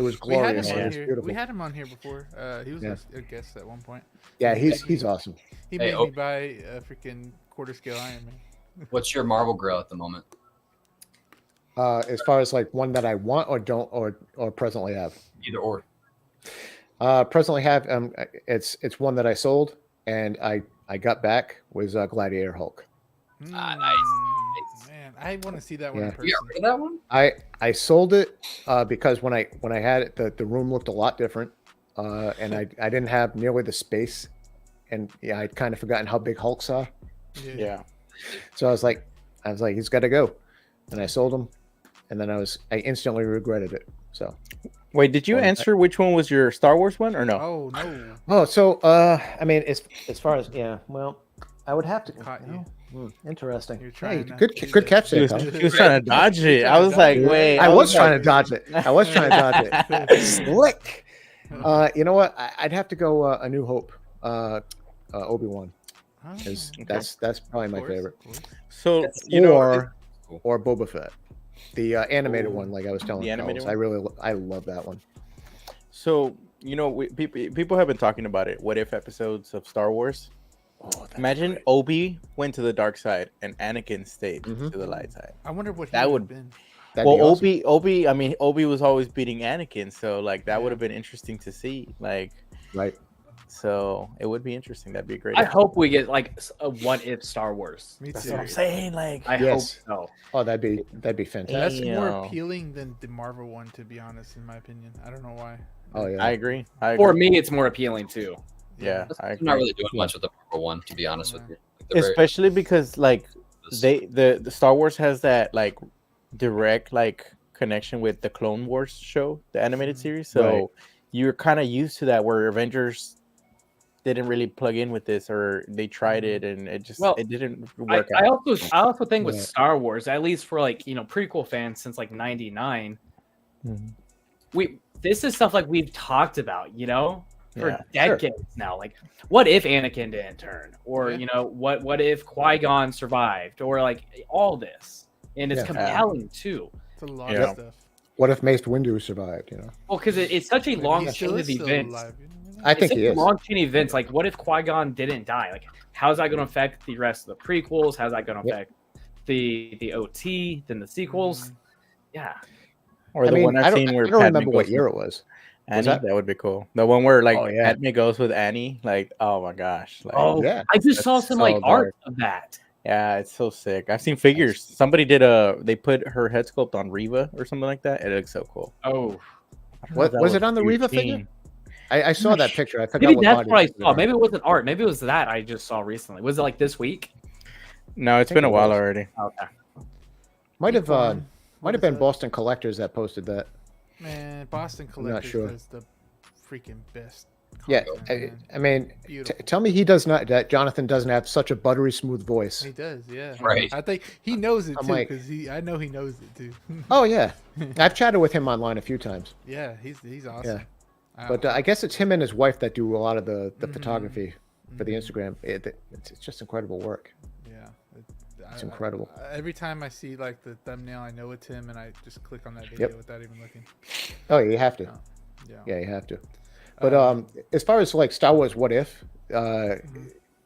was We had him glorious. It on was here. beautiful. We had him on here before. He was Yeah. a guest at one point. Yeah, he's awesome. He Hey, made oh. me buy a freaking quarter scale Iron Man. What's your Marvel Grail at the moment? As far as one that I want or don't or presently have. Either or. Presently have it's one that I sold and I got back was Gladiator Hulk. Ah, Mm, nice. Man, I want to see that one Yeah. in You person. got rid of that one? I sold it because when I had it, the room looked a lot different, and I didn't have nearly the space, and yeah, I'd kind of forgotten how big Hulks are. Yeah. So I was like, he's got to go, and I sold him, and then I instantly regretted it. So Wait, did you Well, answer which one was your Star Wars one or no? Oh no! so I mean, as far as well, I would have to. Caught you. Interesting. You're Hey, trying to good do catch He there, was, Tom. he was trying to dodge it. I trying to was like, dodge it. wait. I was trying like- to dodge it. I was trying to dodge it. Slick. You know what? I'd have to go A New Hope, Obi-Wan. 'cause okay. that's probably Of my course, favorite. of course. So That's- you know, Or Boba Fett, the animated Ooh, one. Like I was telling the animated Carlos, one? I love that one. so you know, people have been talking about it. What if episodes of Star Wars? Oh, that's Imagine great. Obi went to the dark side and Anakin stayed Mhm. to the light side. I wonder what he That would would- have been. That'd Well, be awesome. Obi, I mean, Obi was always beating Anakin, so like that would Yeah. have been interesting to see. Like, Right. so it would be interesting. That'd be a great. I episode. hope we get like a what if Star Wars. Me That's too. what I'm saying. Like, I Yes. hope so. Oh, that'd be fantastic. That's more Damn. appealing than the Marvel one, to be honest, in my opinion. I don't know why. Oh yeah. I agree. For me, it's more appealing too. Yeah, I I'm agree. not really doing much with the Marvel one, to be honest with you. Like, they're very- Especially because like this- the Star Wars has that like direct like connection with the Clone Wars show, the animated series. So Right. you're kind of used to that, where Avengers didn't really plug in with this, or they tried it and it just Well, it didn't I, work I out. also think with Yeah. Star Wars, at least for like prequel fans since like '99, Mhm. this is stuff like we've talked about, for Yeah, sure. decades now. Like, what if Anakin didn't turn, or Yeah. what if Qui-Gon survived, or like all this, and it's Yeah. compelling too. It's a lot Yeah. of stuff. What if Mace Windu survived? Well, because it's such a Maybe long he still chain is of still events. alive, you know? I It's think such he a is. long chain of events. Like, what if Qui-Gon didn't die? Like, how's that going to affect the rest of the prequels? How's that going to Yep. affect the OT, then the sequels? Mhm. Yeah. Or the I mean, one I I've don't, seen where I don't Padme remember what goes year with it was. Annie. that? That would be cool. The one where like Oh, yeah. Padme goes with Annie. Like, oh my gosh. Like, Oh, yeah. I just saw That's some so like art dark. of that. yeah, it's so sick. I've seen figures. Somebody they put her head sculpt on Riva or something like that. It looks so cool. Oh, I don't know What if that was it on the Riva figure? Eugene. I saw that picture. I forgot maybe what that's body what I it was saw. on. Maybe it wasn't art. Maybe it was that I just saw recently. Was it like this week? No, it's think been a it while was. already. Okay. Might have Equine. What might have is been that? Boston Collectors that posted that. Man, Boston not Collectors sure. does the freaking best. Yeah, content, I, man. I mean, Beautiful. tell me that Jonathan doesn't have such a buttery smooth voice. He does, yeah. Right. I think he knows it I'm too, like- because I know he knows it too. Oh yeah, I've chatted with him online a few times. Yeah, he's awesome. But I guess it's him and his wife that do a lot of the Mhm. photography for the Mhm. Instagram. It's just incredible work. Yeah, It's incredible. Every time I see like the thumbnail, I know it's him, and I just click on that video without even looking. Oh, you have to. Oh, yeah. Yeah, you have to. But as far as like Star Wars What If,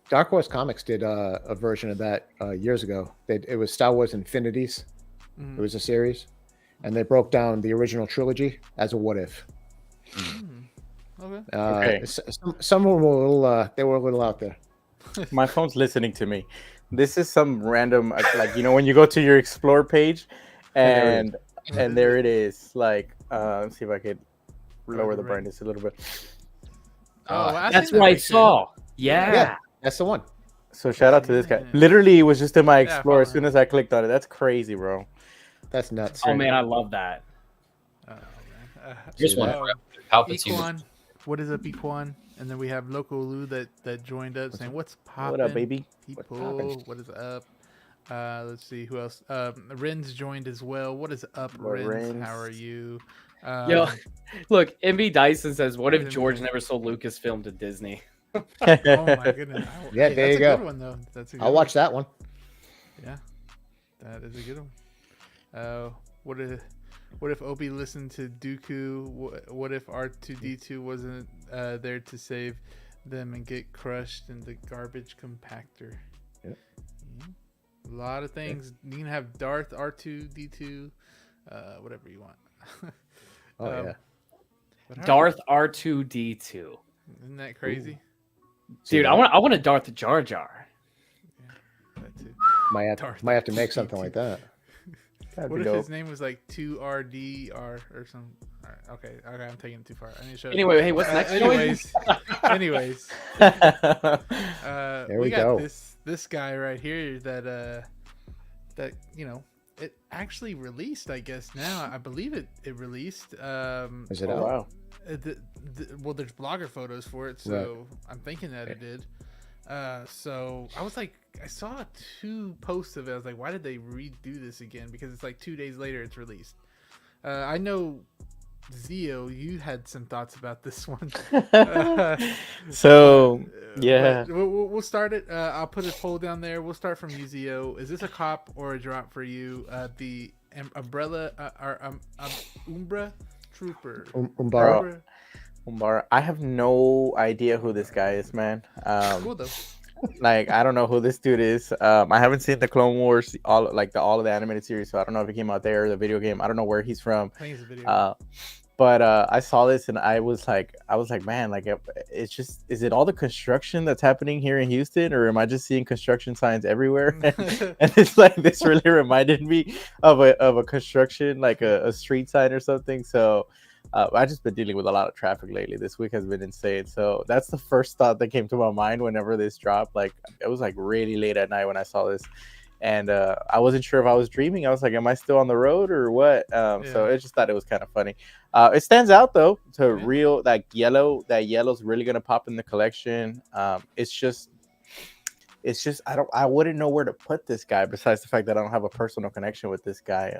Dark Horse Comics did a version of that years ago. It was Star Wars Infinities. Mhm. It was a series, and they broke down the original trilogy as a what if. Mm. Okay. Okay. Some were a little. They were a little out there. My phone's listening to me. This is some random like when you go to your explore page, and there it is. Like let's see if I could lower the brightness a little bit. That's what I saw. Yeah. Yeah, that's the one. So shout out to this guy. Yeah. Literally, it was just in my Yeah, Explorer as follow soon as I clicked on it. That's crazy, bro. That's nuts. Oh man, I love that. Oh, man. Just one. Oh, Palpatine. Equan, what is up, Equan? And then we have Loco Lu that joined up saying, "What's poppin'? What up, baby? People, what is up?" Let's see who else. Ren's joined as well. What is up, What, Renz? Renz? How are you? Yo, look, MB Dyson says, "What if Wait a George minute. never sold Lucasfilm to Disney?" Oh my goodness. Yeah, Hey, there that's you a go. Good one though. That's a good I'll watch that one. One. Yeah, that is a good one. What if Obi listened to Dooku? What if R2D2 wasn't there to save them and get crushed in the garbage compactor? Yep. A lot of things. You can have Darth R2D2, whatever you want. Oh Um, yeah. but all right. Darth R2D2. Isn't that crazy? Dude, I want a Darth Jar Jar. That too. Darth Might have to make R2D2. something like that. That'd What be if dope. his name was like 2RDR or something? All right, okay, I'm taking it too far. I need to shut up. Anyway, hey, what's next? Anyways, There we we got go. this guy right here that it actually released. I guess now I believe it released. Is it Oh, out? wow. Well, there's blogger photos for it, so I'm thinking that it did. So I was like, I saw 2 posts of it. I was like, why did they redo this again? Because it's like 2 days later it's released. I know Zio, you had some thoughts about this one. So yeah, But we'll start it. I'll put a poll down there. We'll start from you, Zio. Is this a cop or a drop for you? The umbrella Umbra Trooper. Umbra. Umbra. I have no idea who this guy is, man. Cool though. Like I don't know who this dude is. I haven't seen the Clone Wars, all of the animated series, so I don't know if it came out there or the video game. I don't know where he's from. I think it's a video. But I saw this and I was like, man, like it's just, is it all the construction that's happening here in Houston, or am I just seeing construction signs everywhere? And it's like this really reminded me of a construction, like a street sign or something. So I've just been dealing with a lot of traffic lately. This week has been insane. So that's the first thought that came to my mind whenever this dropped. Like it was like really late at night when I saw this. And I wasn't sure if I was dreaming. I was like, am I still on the road or what? So I just thought it was kind of funny. It stands out though, to real, that yellow's really going to pop in the collection. It's just, I wouldn't know where to put this guy besides the fact that I don't have a personal connection with this guy.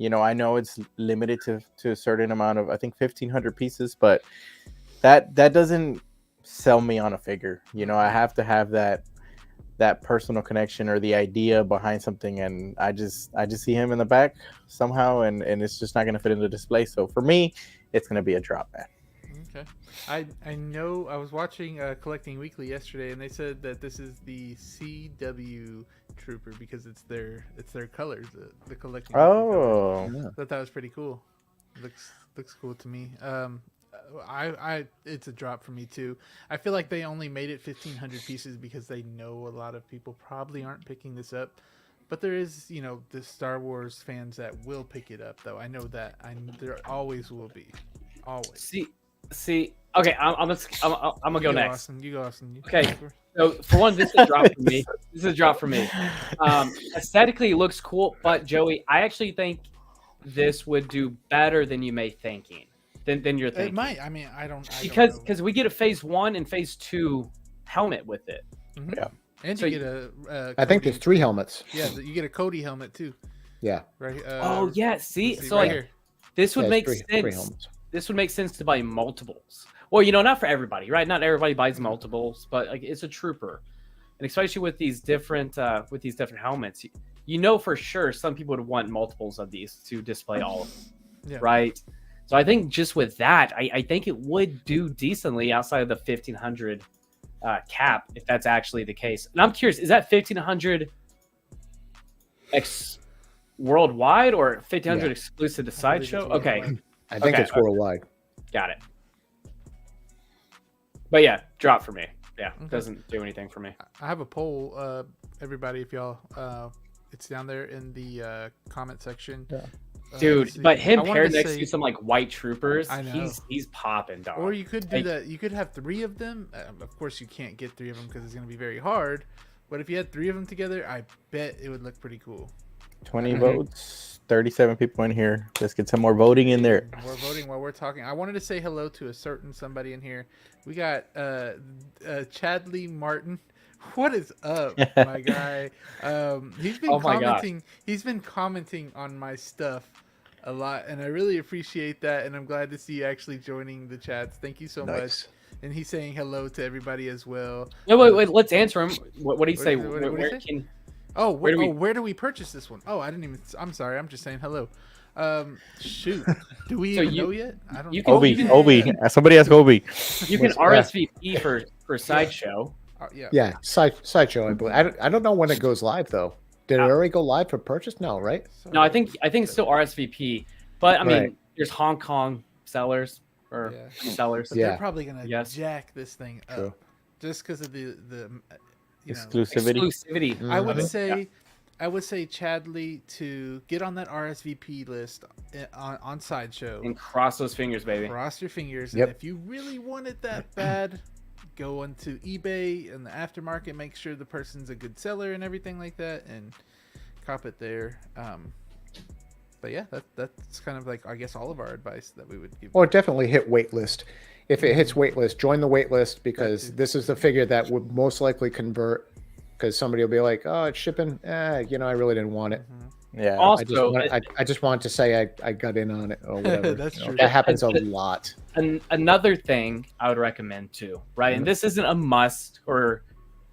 You know, I know it's limited to a certain amount of, I think 1,500 pieces, but that doesn't sell me on a figure. You know, I have to have that personal connection or the idea behind something, and I just see him in the back somehow, and it's just not going to fit in the display. So for me, it's going to be a drop, man. Okay. I know I was watching Collecting Weekly yesterday, and they said that this is the CW Trooper because it's their colors, the Collecting Weekly colors. Yeah. I thought that was pretty cool. Looks cool to me. It's a drop for me too. I feel like they only made it 1,500 pieces because they know a lot of people probably aren't picking this up. But there is, you know, the Star Wars fans that will pick it up, though. I know that. There always will be. Always. See. Okay, I'm gonna go next. Austin. You go, Austin. Okay. So for one, this is a drop for me. This is a drop for me. Aesthetically, it looks cool, but Joey, I actually think this would do better than you may thinking. Than you're thinking. It might. I mean, I don't because we get a phase 1 and phase 2 helmet with it. Mm-hmm. Yeah. And So you get a. I think there's 3 helmets. Yeah, you get a Cody helmet too. Yeah. Right. Oh yeah. See, let's so right like here. this would Yeah, make three sense. helmets. This would make sense to buy multiples. Well, you know, not for everybody, right? Not everybody buys multiples, but like it's a trooper, and especially with these different helmets, you know for sure some people would want multiples of these to display all of them, Yeah. right? So I think just with that, I think it would do decently outside of the 1,500 cap, if that's actually the case. And I'm curious, is that 1,500 worldwide or 1,500 exclusive to Sideshow? Okay, I think Okay. it's worldwide. got it. But yeah, drop for me. Yeah, Okay. doesn't do anything for me. I have a poll. Everybody, if y'all, it's down there in the comment section. Yeah. Dude, let's see. but him I wanted paired to next say- to some like white troopers, I know. he's popping, dog. Or you could do Like- that. You could have 3 of them. Of course, you can't get 3 of them because it's going to be very hard. But if you had 3 of them together, I bet it would look pretty cool. 20 votes, 37 people in here. Let's get some more voting in there. We're voting while we're talking. I wanted to say hello to a certain somebody in here. We got Chadley Martin. What is up, my guy? He's been Oh my gosh. commenting. He's been commenting on my stuff a lot, and I really appreciate that. And I'm glad to see you actually joining the chats. Thank you so much. Nice. And he's saying hello to everybody as well. Wait, let's answer him. What do you say? What do you Where say? can Oh, Where do we- where do we purchase this one? Oh, I didn't even. I'm sorry. I'm just saying hello. Shoot. Do we So even you- know yet? I don't. you can- Obi. Somebody ask Obi. you can What's- RSVP for Sideshow? Yeah. Yeah, Sideshow. I believe. I don't know when it goes live though. Did it already go live for purchase? No, right? No, I think it's still RSVP. But I mean, Right. there's Hong Kong sellers or Yeah. sellers. But Yeah. they're probably gonna Yes. jack this thing True. up just because of the you know. Exclusivity. Exclusivity. I would Mhm. say. I would say Chadley to get on that RSVP list on Sideshow. And cross those fingers, baby. Cross your fingers. Yep. And if you really want it that bad, go onto eBay and the aftermarket. Make sure the person's a good seller and everything like that, and cop it there. But yeah, that's kind of like, I guess, all of our advice that we would give. Or definitely hit waitlist. If it hits waitlist, join the waitlist because this is the figure that would most likely convert. Because somebody will be like, "Oh, it's shipping. I really didn't want it." Yeah. Also, I just wanted to say I got in on it or whatever. That's true. That happens a lot. another thing I would recommend too, right? And this isn't a must or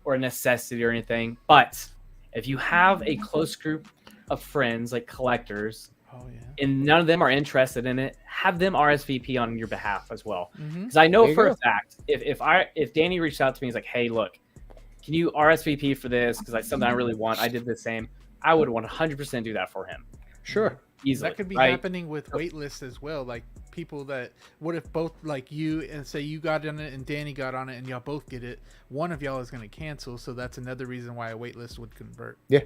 a necessity or anything, but if you have a close group of friends, like collectors, Oh yeah. and none of them are interested in it, have them RSVP on your behalf as well. Mm-hmm. Because I know There you for go. a fact, if Danny reached out to me, he's like, "Hey, look, can you RSVP for this? Because that's something I really want. I did the same." I would 100% do that for him. Sure. Easily. That could be right? happening with waitlists as well. Like people that, what if both like you and say you got on it and Danny got on it and y'all both get it, one of y'all is going to cancel. So that's another reason why a waitlist would convert. Yeah,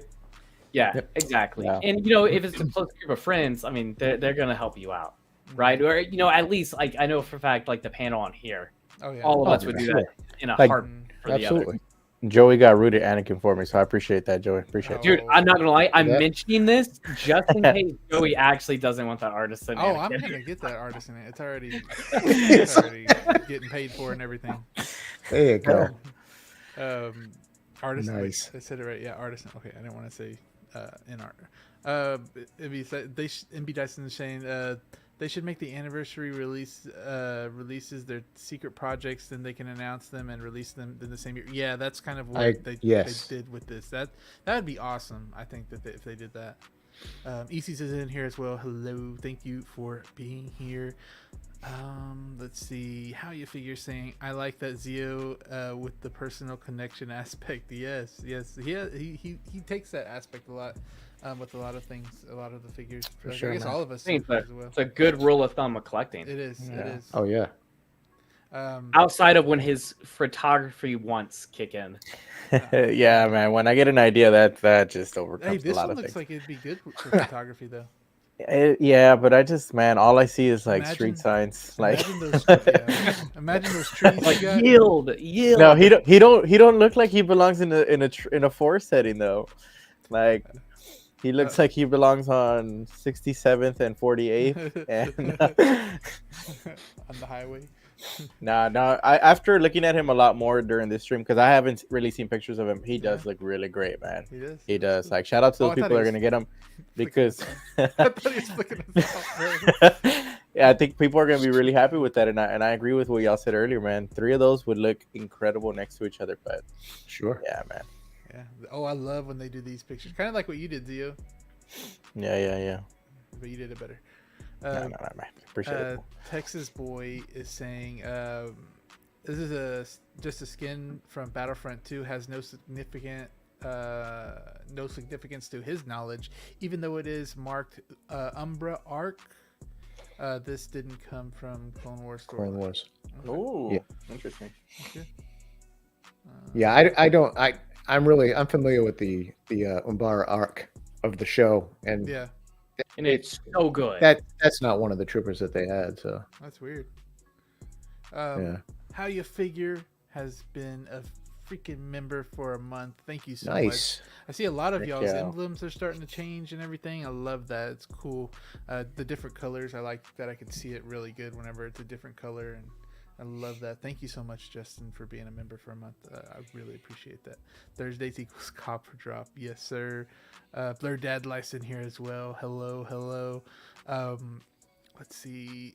Yep. exactly. Yeah. And if it's a close group of friends, I mean, they're gonna help you out, right? Or at least like I know for a fact, like the panel on here, Oh yeah. all of Oh, us would do sure. that in a Like- heart for the other. Absolutely. Joey got rooted Anakin for me, so I appreciate that, Joey. Appreciate it. Dude, I'm not gonna lie. I'm Yeah. mentioning this just in case Joey actually doesn't want that artist in Oh, Anakin. I'm gonna get that artist in it. It's already getting paid for and everything. There you go. Artisan. wait, Nice. I said it right. Yeah, artisan. Okay, I didn't want to say in art. MB Dyson is saying they should make the anniversary releases their secret projects, then they can announce them and release them in the same year. Yeah, that's kind of what they did with this. That would be awesome. I think that if they did that. EC's is in here as well. Hello, thank you for being here. Let's see how you figure saying I like that Zio with the personal connection aspect. Yes, he takes that aspect a lot with a lot of things, a lot of the figures. For I sure, guess man. all of us I think do as well. it's a good rule of thumb of collecting. It is. It Yeah. is. Oh yeah. Outside of when his photography wants kick in. Yeah, man. When I get an idea, that just Hey, overcomes a this lot one of looks things. like it'd be good for photography though. Yeah, but I just, man, all I see is like Imagine- street signs. Like, Imagine those trees. Like you got. yield. no, he don't look like he belongs in a forest setting though. Like, he looks like he belongs on 67th and 48th. And On the highway. no. After looking at him a lot more during this stream, because I haven't really seen pictures of him, he does look really great, man. He does. He does. Like, shout out to Oh, those I people thought that are he gonna get him, because I thought he was flicking us off, bro. yeah, I think people are gonna be really happy with that, and I agree with what y'all said earlier, man. 3 of those would look incredible next to each other, but Sure. yeah, man. Yeah. Oh, I love when they do these pictures. Kind of like what you did, Zio, Yeah. but you did it better. No, man. Appreciate it. Texas Boy is saying this is just a skin from Battlefront 2, has no significance to his knowledge, even though it is marked Umbra Arc. This didn't come from Clone Wars store. Clone Wars. Ooh, Yeah. interesting. Okay. Yeah, I'm familiar with the Umbra arc of the show, and Yeah, And it's so good. that's not one of the troopers that they had. So that's weird. yeah, How You Figure has been a freaking member for a month. Thank you so nice. much. I see a lot of Heck y'all's yeah. emblems are starting to change and everything. I love that. It's cool. The different colors, I like that. I can see it really good whenever it's a different color, and I love that. Thank you so much, Justin, for being a member for a month. I really appreciate that. Thursdays equals copper drop. Yes, sir. Blur Dad Life's in here as well. Hello. Let's see.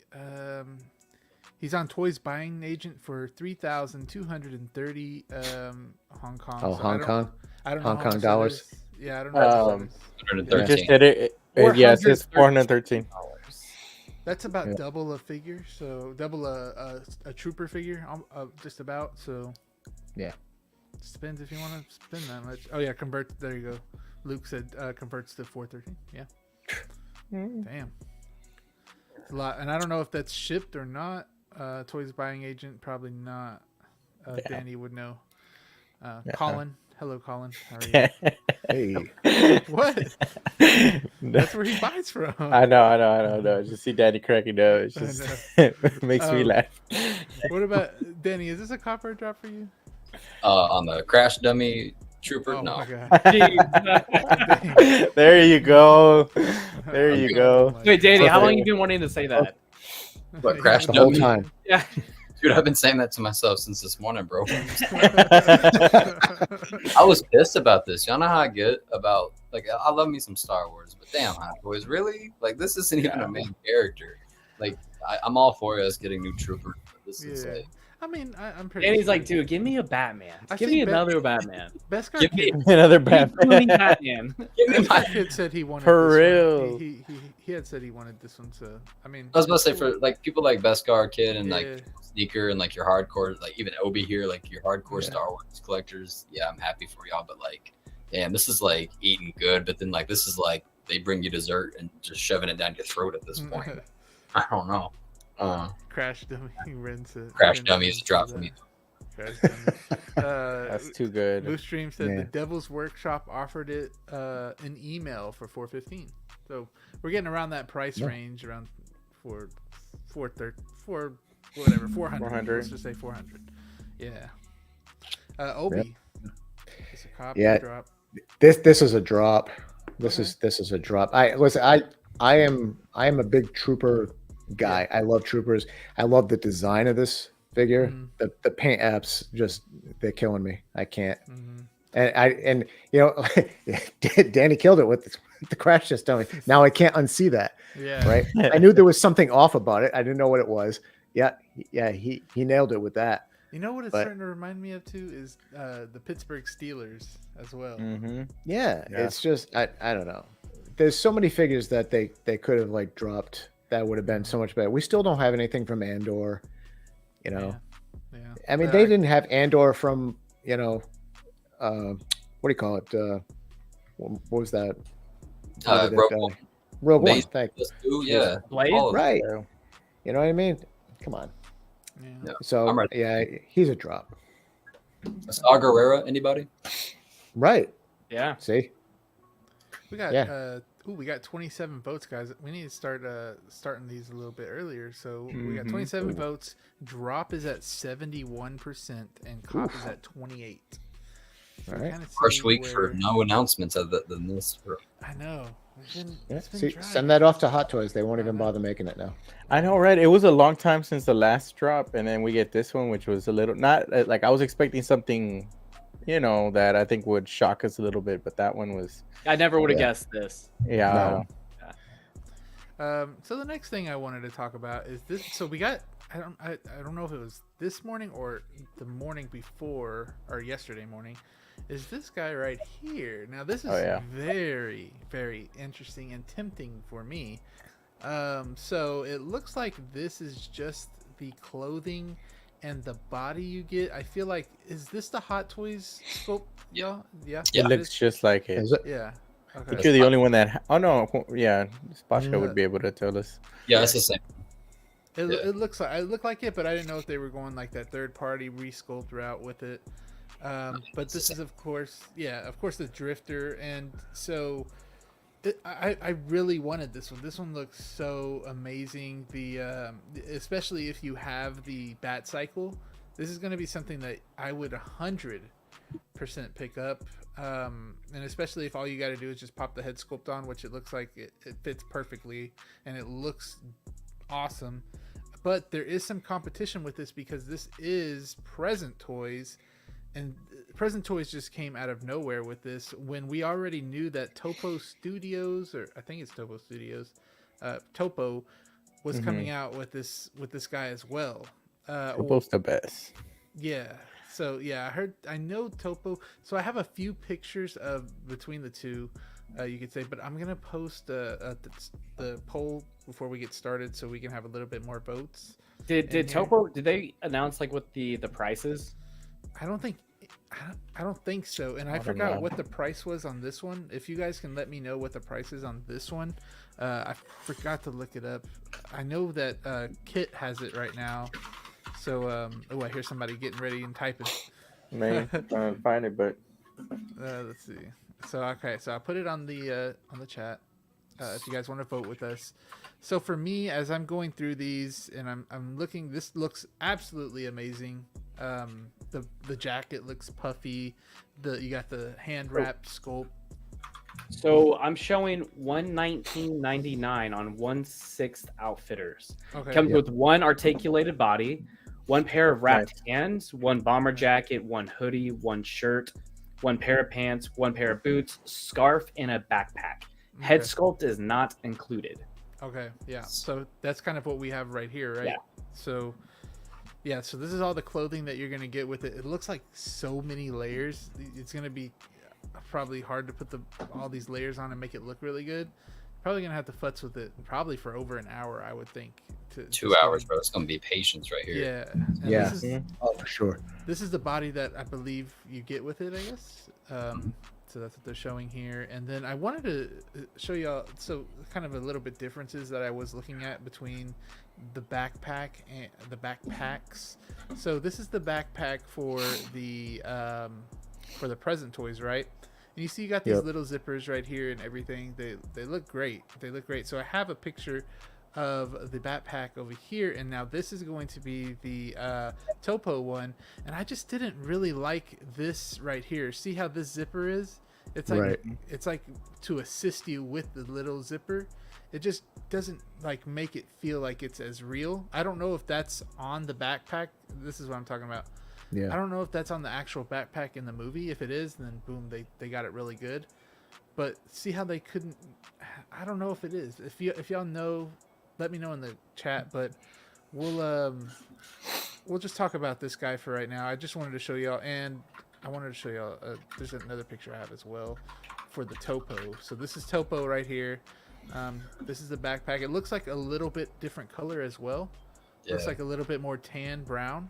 He's on Toys Buying Agent for 3,230 Hong Kong. Oh, So Hong Kong. I don't know Hong how Kong much that dollars? is. Yeah, I don't know. How much that is. You 113. just did it. Yeah, it says 413. That's about Yeah. double a figure, so double a trooper figure, just about. So Yeah. just depends if you want to spend that much. Oh yeah, convert. There you go. Luke said converts to 413. Yeah. Damn. It's a lot, and I don't know if that's shipped or not. Toys Buying Agent probably not. Yeah. Danny would know. Yeah. Colin, hello, Colin. How are you? Hey, What? That's where he buys from. I know. Just see Daddy cracking up. It's just it makes me laugh. What about Danny? Is this a copper drop for you? On the crash dummy trooper, Oh no. my god. Jeez. There you go. There you Oh go. my Wait, Danny, how Okay. long you been wanting to say that? What, crash the whole dummy? time. Yeah. Dude, I've been saying that to myself since this morning, bro. I was pissed about this. Y'all know how I get about Like I love me some Star Wars, but damn, Hot Toys, really? Like this isn't even a main character. Like I'm all for us getting new troopers, but this is like. I mean, I'm pretty. And he's sure. like, dude, give me a Batman. I Give see me another Batman. Beskar Give me Kid, Another Including Batman. Batman. give me Beskar my Kid said he wanted For this real. One. He had said he wanted this one. So I mean, I was about to say for like people like Beskar Kid and Yeah. like Sneaker and like your hardcore, like even Obi here, like your hardcore Yeah. Star Wars collectors. Yeah, I'm happy for y'all, but like, damn, this is like eating good, but then like this is like they bring you dessert and just shoving it down your throat at this point. I don't know. Crash Dummy rents it. Crash Dummy is a drop for me. Crash Dummy. That's too good. Moose Stream said Yeah. the Devil's Workshop offered it an email for $4.15. So we're getting around that price range, around four whatever, 400. 400. Let's just say 400. Yeah. Obi. It's a copy Yeah. drop. This is a drop. This Okay. is a drop. I am a big trooper guy. I love troopers. I love the design of this figure. Mhm. The paint apps just they're killing me. I can't. Hmm. And you know, Danny killed it with the crash test dummy. Now I can't unsee that. Yeah. Right? I knew there was something off about it. I didn't know what it was. Yeah, he nailed it with that. You know what it's But- starting to remind me of too is the Pittsburgh Steelers as well. Mm-hmm. Yeah, Yeah. it's just I don't know. There's so many figures that they Mm-hmm. could have like dropped that would have been so much better. We still don't have anything from Andor. You know, Yeah. I mean, But they didn't have Andor from, you know, what do you call it? What was that? What did Rogue that One. guy- Rogue One. Base- Thank you. Let's do, yeah. Blade? all of it. Right. You know what I mean? Come on. Yeah. Yeah. So I'm ready. yeah, he's a drop. Saw Gerrera, anybody? Right. Yeah. See? We got Yeah. we got 27 votes, guys. We need to start starting these a little bit earlier. So we got Mhm. 27 votes. Drop is at 71% and cop is at 28. All right. Kinda see First week for where- no announcements other than this. I know. It's been, Yeah. it's been See, dry. send that off to Hot Toys. They won't even bother making it now. I know, right? It was a long time since the last drop, and then we get this one, which was a little not like I was expecting something, you know, that I think would shock us a little bit, but that one was, I never would have Yeah. guessed this. yeah. So the next thing I wanted to talk about is this. So we got I don't know if it was this morning or the morning before or yesterday morning. Is this guy right here? Now this is Oh, yeah. very, very interesting and tempting for me. So it looks like this is just the clothing and the body you get. I feel like, is this the Hot Toys sculpt? Yeah, yeah. It looks just like it. Is it? Yeah. But Okay. you're the only one that. Oh no, yeah, Spashka Yeah. would be able to tell us. Yeah, it's the same. It, Yeah. it looks like it, but I didn't know if they were going like that third party resculpt route with it. But this is of course the Drifter, and so I really wanted this one. This one looks so amazing. The especially if you have the Bat Cycle, this is going to be something that I would 100% pick up. And especially if all you got to do is just pop the head sculpt on, which it looks like it fits perfectly and it looks awesome. But there is some competition with this because this is Present Toys, and Present Toys just came out of nowhere with this when we already knew that Topo Studios, or I think it's Topo Studios, Topo was coming out with this guy as well. Topo's the best. Yeah. So yeah, I know Topo. So I have a few pictures of between the two, you could say, but I'm gonna post the poll before we get started so we can have a little bit more votes. Did here. Topo? Did they announce like what the prices? I don't think so, and I don't forgot know. what the price was on this one. If you guys can let me know what the price is on this one, I forgot to look it up. I know that Kit has it right now. So I hear somebody getting ready and typing. Man, trying to find it, but Let's see. So I put it on the chat. If you guys want to vote with us. So for me, as I'm going through these and I'm looking, this looks absolutely amazing. The jacket looks puffy. You got the hand wrapped sculpt. So I'm showing $119.99 on 1/6 Outfitters. Okay. Comes with one articulated body, one pair of wrapped Nice. hands, one bomber jacket, one hoodie, one shirt, one pair of pants, one pair of boots, scarf, and a backpack. Head Okay. sculpt is not included. Okay, yeah. So that's kind of what we have right here, right? Yeah. So, yeah. So this is all the clothing that you're gonna get with it. It looks like so many layers. It's gonna be probably hard to put all these layers on and make it look really good. Probably gonna have to futz with it probably for over an hour, I would think. 2 hours, bro. It's gonna be patience right here. Yeah. And Yeah. This is, Oh, for sure. this is the body that I believe you get with it, I guess. So that's what they're showing here. And then I wanted to show y'all, so kind of a little bit differences that I was looking at between the backpack and the backpacks. So this is the backpack for the present toys, right? And you see you got these Yep. little zippers right here and everything. They look great. They look great. So I have a picture of the backpack over here, and now this is going to be the Topo one, and I just didn't really like this right here. See how this zipper is? It's like Right. it's like to assist you with the little zipper. It just doesn't like make it feel like it's as real. I don't know if that's on the backpack. This is what I'm talking about. I Yeah. don't know if that's on the actual backpack in the movie. If it is, then boom, they got it really good. But see how they couldn't? I don't know if it is. If y'all know, let me know in the chat. But we'll just talk about this guy for right now. I just wanted to show y'all, and I wanted to show y'all. There's another picture I have as well for the Topo. So this is Topo right here. This is the backpack. It looks like a little bit different color as well. Looks Yeah. like a little bit more tan brown.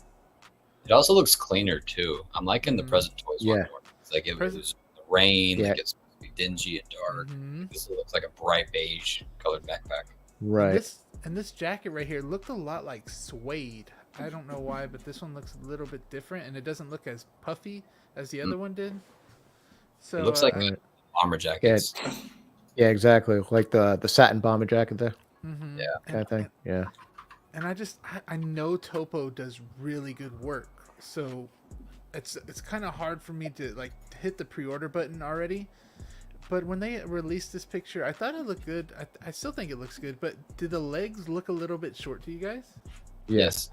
It also looks cleaner too. I'm liking the present toys one Yeah. more. It's like it Present- was the rain, Yeah. like it's supposed to be dingy and dark. Mhm. This looks like a bright beige colored backpack. Right. And this jacket right here looked a lot like suede. I don't know why, but this one looks a little bit different, and it doesn't look as puffy as the other one did. So It looks like Right. bomber jackets. Yeah, exactly. Like the satin bomber jacket there, mhm. Yeah. kind of thing. Yeah. And I know Topo does really good work, so it's kind of hard for me to like hit the pre-order button already. But when they released this picture, I thought it looked good. I still think it looks good, but did the legs look a little bit short to you guys? Yes.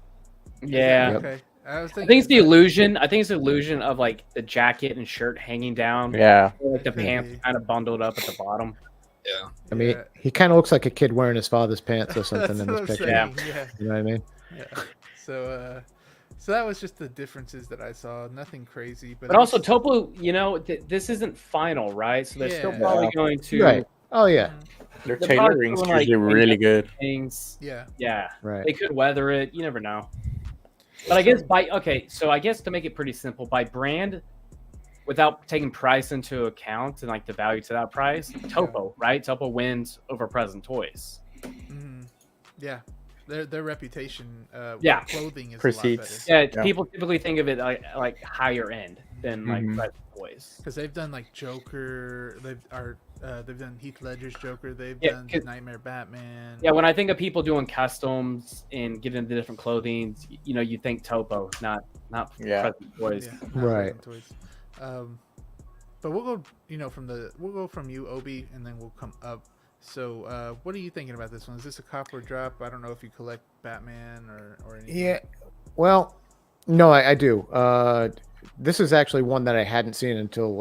Yeah. Yep. Okay. I was I thinking think it's the illusion. I think it's the illusion of like the jacket and shirt hanging down. Yeah. Like the Could pants be. kind of bundled up at the bottom. Yeah. I mean, Yeah. he kind of looks like a kid wearing his father's pants or something That's in what this I'm picture. saying. Yeah. You know what I mean? Yeah. So that was just the differences that I saw. Nothing crazy, but But also Topo, this isn't final, right? So they're still Yeah. probably going to Right. Oh yeah. Their They're probably tailoring's doing, like, usually really good. things. yeah. Yeah, Right. they could weather it. You never know. But I guess so I guess to make it pretty simple, by brand, without taking price into account and like the value to that price, Topo, right? Topo wins over Present Toys. Mhm. Yeah. Their reputation, Yeah. with clothing is Precedes. a lot better Yeah, Yeah. people typically think of it like higher end than like Mhm. Present Toys. because they've done like Joker. They've done Heath Ledger's Joker. They've Yeah, done 'cause- Nightmare Batman. Yeah, when I think of people doing customs and getting into different clothing, you think Topo, not Yeah. Present Toys. Yeah, not Right. Present Toys. But we'll go. We'll go from you, Obi, and then we'll come up. So, what are you thinking about this one? Is this a cop or drop? I don't know if you collect Batman or anything. Yeah. Well, no, I do. This is actually one that I hadn't seen until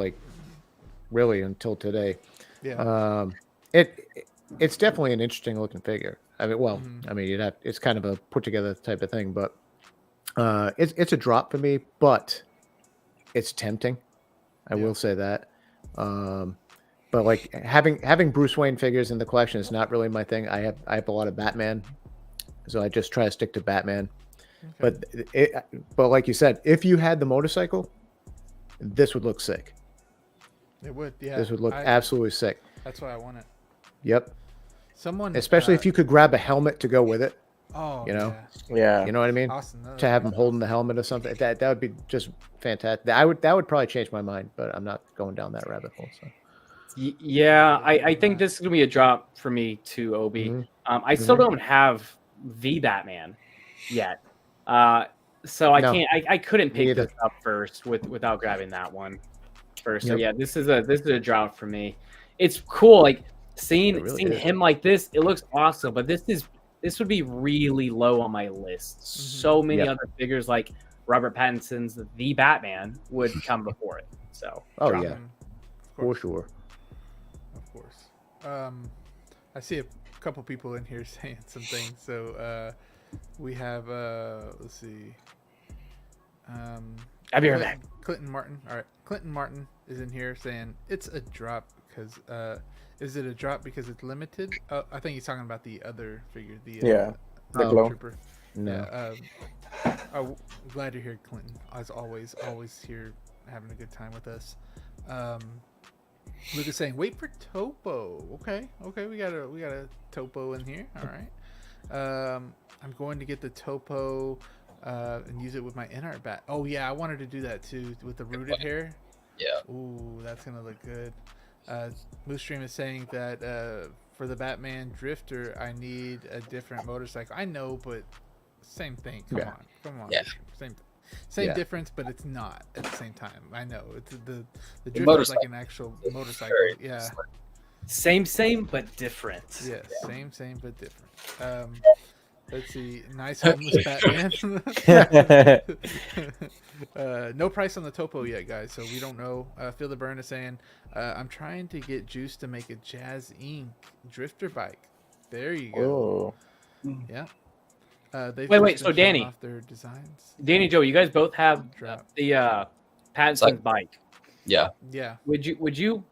until today. Yeah. It's definitely an interesting looking figure. I mean, well, Mhm. I mean, it's kind of a put together type of thing, but it's a drop for me, but it's tempting. I Yeah. will say that. But like having Bruce Wayne figures in the collection is not really my thing. I have a lot of Batman, so I just try to stick to Batman. Okay. But like you said, if you had the motorcycle, this would look sick. It would. Yeah. This would look absolutely sick. That's why I want it. Yep. Someone, Especially if you could grab a helmet to go with it. Oh, you know, yeah. Yeah. You know what I mean? Awesome. To have him holding the helmet or something. That would be just fantastic. That would probably change my mind, but I'm not going down that rabbit hole. So Yeah, I think this is gonna be a drop for me too, Obi. Mhm. I still don't have the Batman yet, so No. I couldn't Me pick either. this up first without grabbing that one first. So Yep. yeah, this is a drop for me. It's cool, like seeing It really is. him like this. It looks awesome, but this would be really low on my list. So many Yep. other figures like Robert Pattinson's The Batman would come before it. So Oh drop yeah, it. Of for course. sure. Of course. I see a couple people in here saying some things. So we have let's see. I'll be right back. Clinton Martin. All right, Clinton Martin is in here saying it's a drop because is it a drop because it's limited? I think he's talking about the other figure, the Yeah, the Oh. glow. Trooper. No. Yeah. I'm glad you're here, Clinton. As always here having a good time with us. Luke is saying, wait for Topo. Okay, we got a Topo in here. All right. I'm going to get the Topo and use it with my inart bat. Oh yeah, I wanted to do that too with the rooted hair. Yeah. Ooh, that's gonna look good. Moose Stream is saying that for the Batman Drifter, I need a different motorcycle. I know, but same thing. Come on. Yeah. Same difference, but it's not at the same time. I know it's the The Drifter is like an actual motorcycle. Yeah. Same, but different. Yeah. Same, but different. Let's see. Nice homeless Batman. No price on the Topo yet, guys, so we don't know. Feel the Burn is saying, I'm trying to get Juice to make a Jazz Inc. Drifter bike. There you go. Oh, Yeah. Wait, so Danny. off their designs. Danny, Joe, you guys both have Drop. the Pattinson's bike. Yeah. Yeah. Would you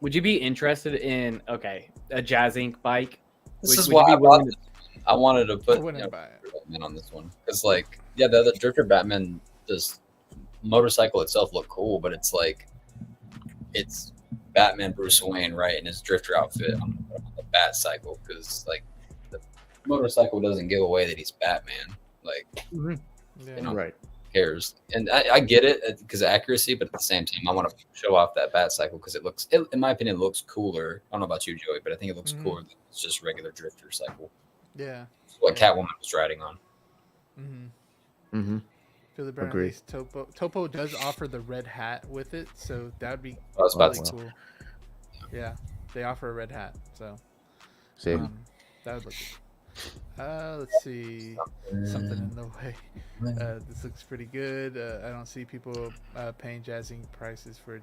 be interested in a Jazz Inc. bike? This is Would why you I be willing bought this. I wanted to I put wouldn't buy it. Batman on this one because, like, yeah, the other Drifter Batman, just motorcycle itself looked cool, but it's like it's Batman Bruce Wayne, right, in his Drifter outfit on the Bat Cycle because, like, the motorcycle doesn't give away that he's Batman. Like, Yeah. you know, Right. cares? And I get it because of accuracy, but at the same time, I want to show off that Bat Cycle because in my opinion, it looks cooler. I don't know about you, Joey, but I think it looks cooler than it's just regular Drifter cycle. Yeah. It's what Catwoman was riding on. Mm-hmm. Mm-hmm. Feel the Burn. Agreed. Topo. Topo does offer the red hat with it, so that'd be I was about to really cool. Yeah, they offer a red hat, so See. that would look good. Let's see. Something in the way. This looks pretty good. I don't see people paying jazzing prices for a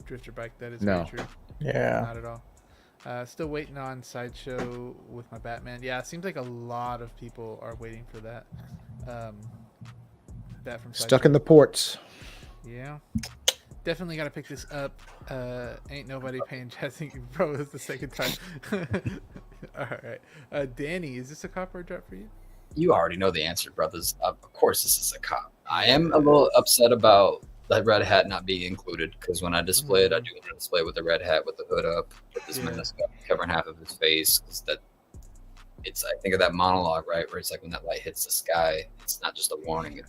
drifter bike. That is No. very true. yeah. Not at all. Still waiting on Sideshow with my Batman. Yeah, it seems like a lot of people are waiting for that. That from Stuck in the ports. Yeah. Definitely got to pick this up. Ain't nobody paying jazzing. Bro, this is the second time. All right. Danny, is this a copper drop for you? You already know the answer, brothers. Of course, this is a cop. I am a little upset about the red hat not being included because when I display it, I do want to display with the red hat with the hood up, with this meniscus covering half of his face. Because I think of that monologue, right, where it's like when that light hits the sky, it's not just a warning.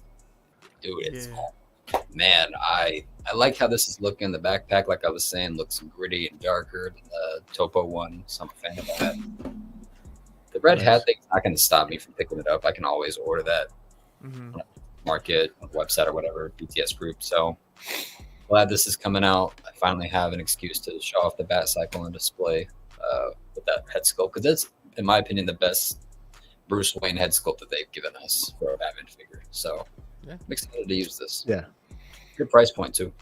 Dude, it's man, I like how this is looking. The backpack, like I was saying, looks gritty and darker than the Topo one, so I'm a fan of that. The red hat thing's not going to stop me from picking it up. I can always order that, market, website, or whatever, BTS group. So glad this is coming out. I finally have an excuse to show off the Bat Cycle and display with that head sculpt because that's, in my opinion, the best Bruce Wayne head sculpt that they've given us for a Batman figure. So I'm excited to use this. Yeah. Good price point too.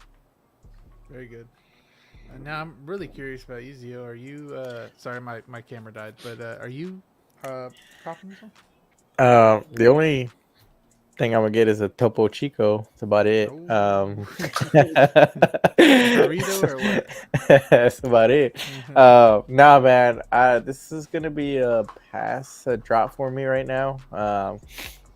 Very good. Now I'm really curious about you, Zio. Are you sorry my camera died, but are you copping this one? The only thing I'm gonna get is a Topo Chico. That's about it. Burrito or what? That's about it. Nah, man. This is gonna be a drop for me right now.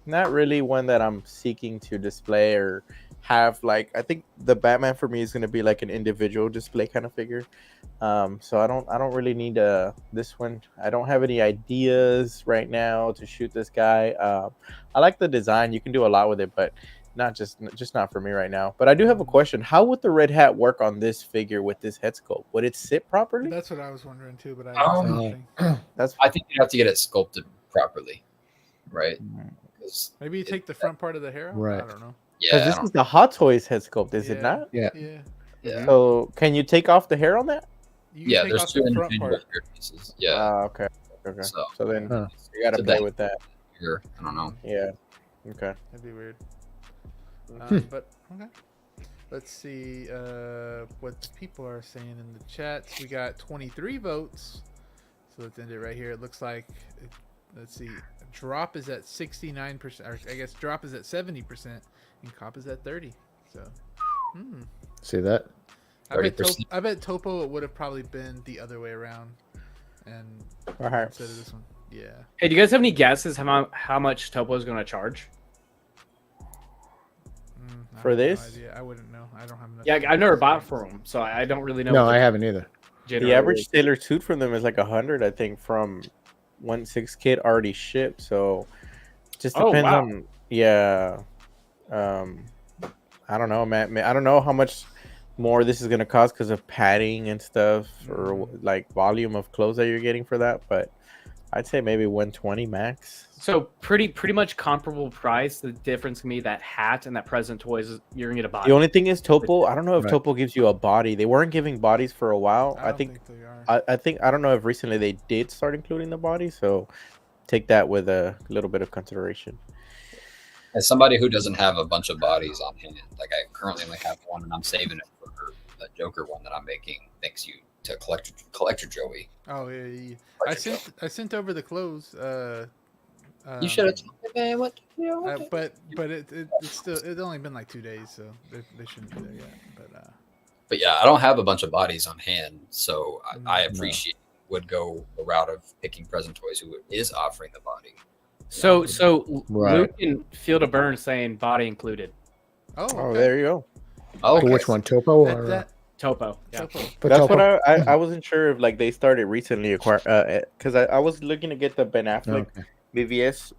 Not really one that I'm seeking to display or have. Like, I think the Batman for me is gonna be like an individual display kind of figure. So I don't really need this one. I don't have any ideas right now to shoot this guy. I like the design. You can do a lot with it, but just not for me right now. But I do have a question. How would the red hat work on this figure with this head sculpt? Would it sit properly? That's what I was wondering too, but I think you'd have to get it sculpted properly, right? Maybe you take the front part of the hair off? Right. I don't know. Yeah, this is the Hot Toys head sculpt, is it not? Yeah. Yeah. So can you take off the hair on that? You can take there's off two the front individual part. hair pieces. Yeah. Okay. So then Huh. you gotta So play that- with that. Here, I don't know. Yeah. Okay. That'd be weird. But okay. Let's see what the people are saying in the chats. We got 23 votes. So let's end it right here. It looks like, let's see, drop is at 69%, or I guess drop is at 70%, and cop is at 30. So, See that? I bet Topo it would have probably been the other way around, and instead of this one. Yeah. Hey, do you guys have any guesses how much Topo is going to charge? For this? No idea. I wouldn't know. I don't have enough. Yeah, I've never bought from them, so I don't really know. No, I haven't either. The average Sailor suit from them is like 100, I think, from 1/6 kit already shipped. So just depends on. Yeah. I don't know, man. I don't know how much more this is gonna cost because of padding and stuff, or like volume of clothes that you're getting for that. But I'd say maybe 120 max. So pretty much comparable price. The difference can be that hat and that present toys. You're gonna get a body. The only thing is Topo. I don't know if Topo gives you a body. They weren't giving bodies for a while. I think they are. I don't know if recently they did start including the body. So take that with a little bit of consideration. As somebody who doesn't have a bunch of bodies on hand, like I currently only have one, and I'm saving it for the Joker one that I'm making. Thanks you to collector Joey. Oh yeah. I sent over the clothes. You should have told me, man. What? But it's still, it's only been like 2 days, so they shouldn't be there yet. But yeah, I don't have a bunch of bodies on hand, so I appreciate would go the route of picking Present Toys, who is offering the body. So Luke in Field of Burn saying body included. Oh, okay. There you go. Oh, okay. Which one, Topo or Topo? Yeah. Topo. That's what I wasn't sure if like they started recently because I was looking to get the Ben Affleck BVS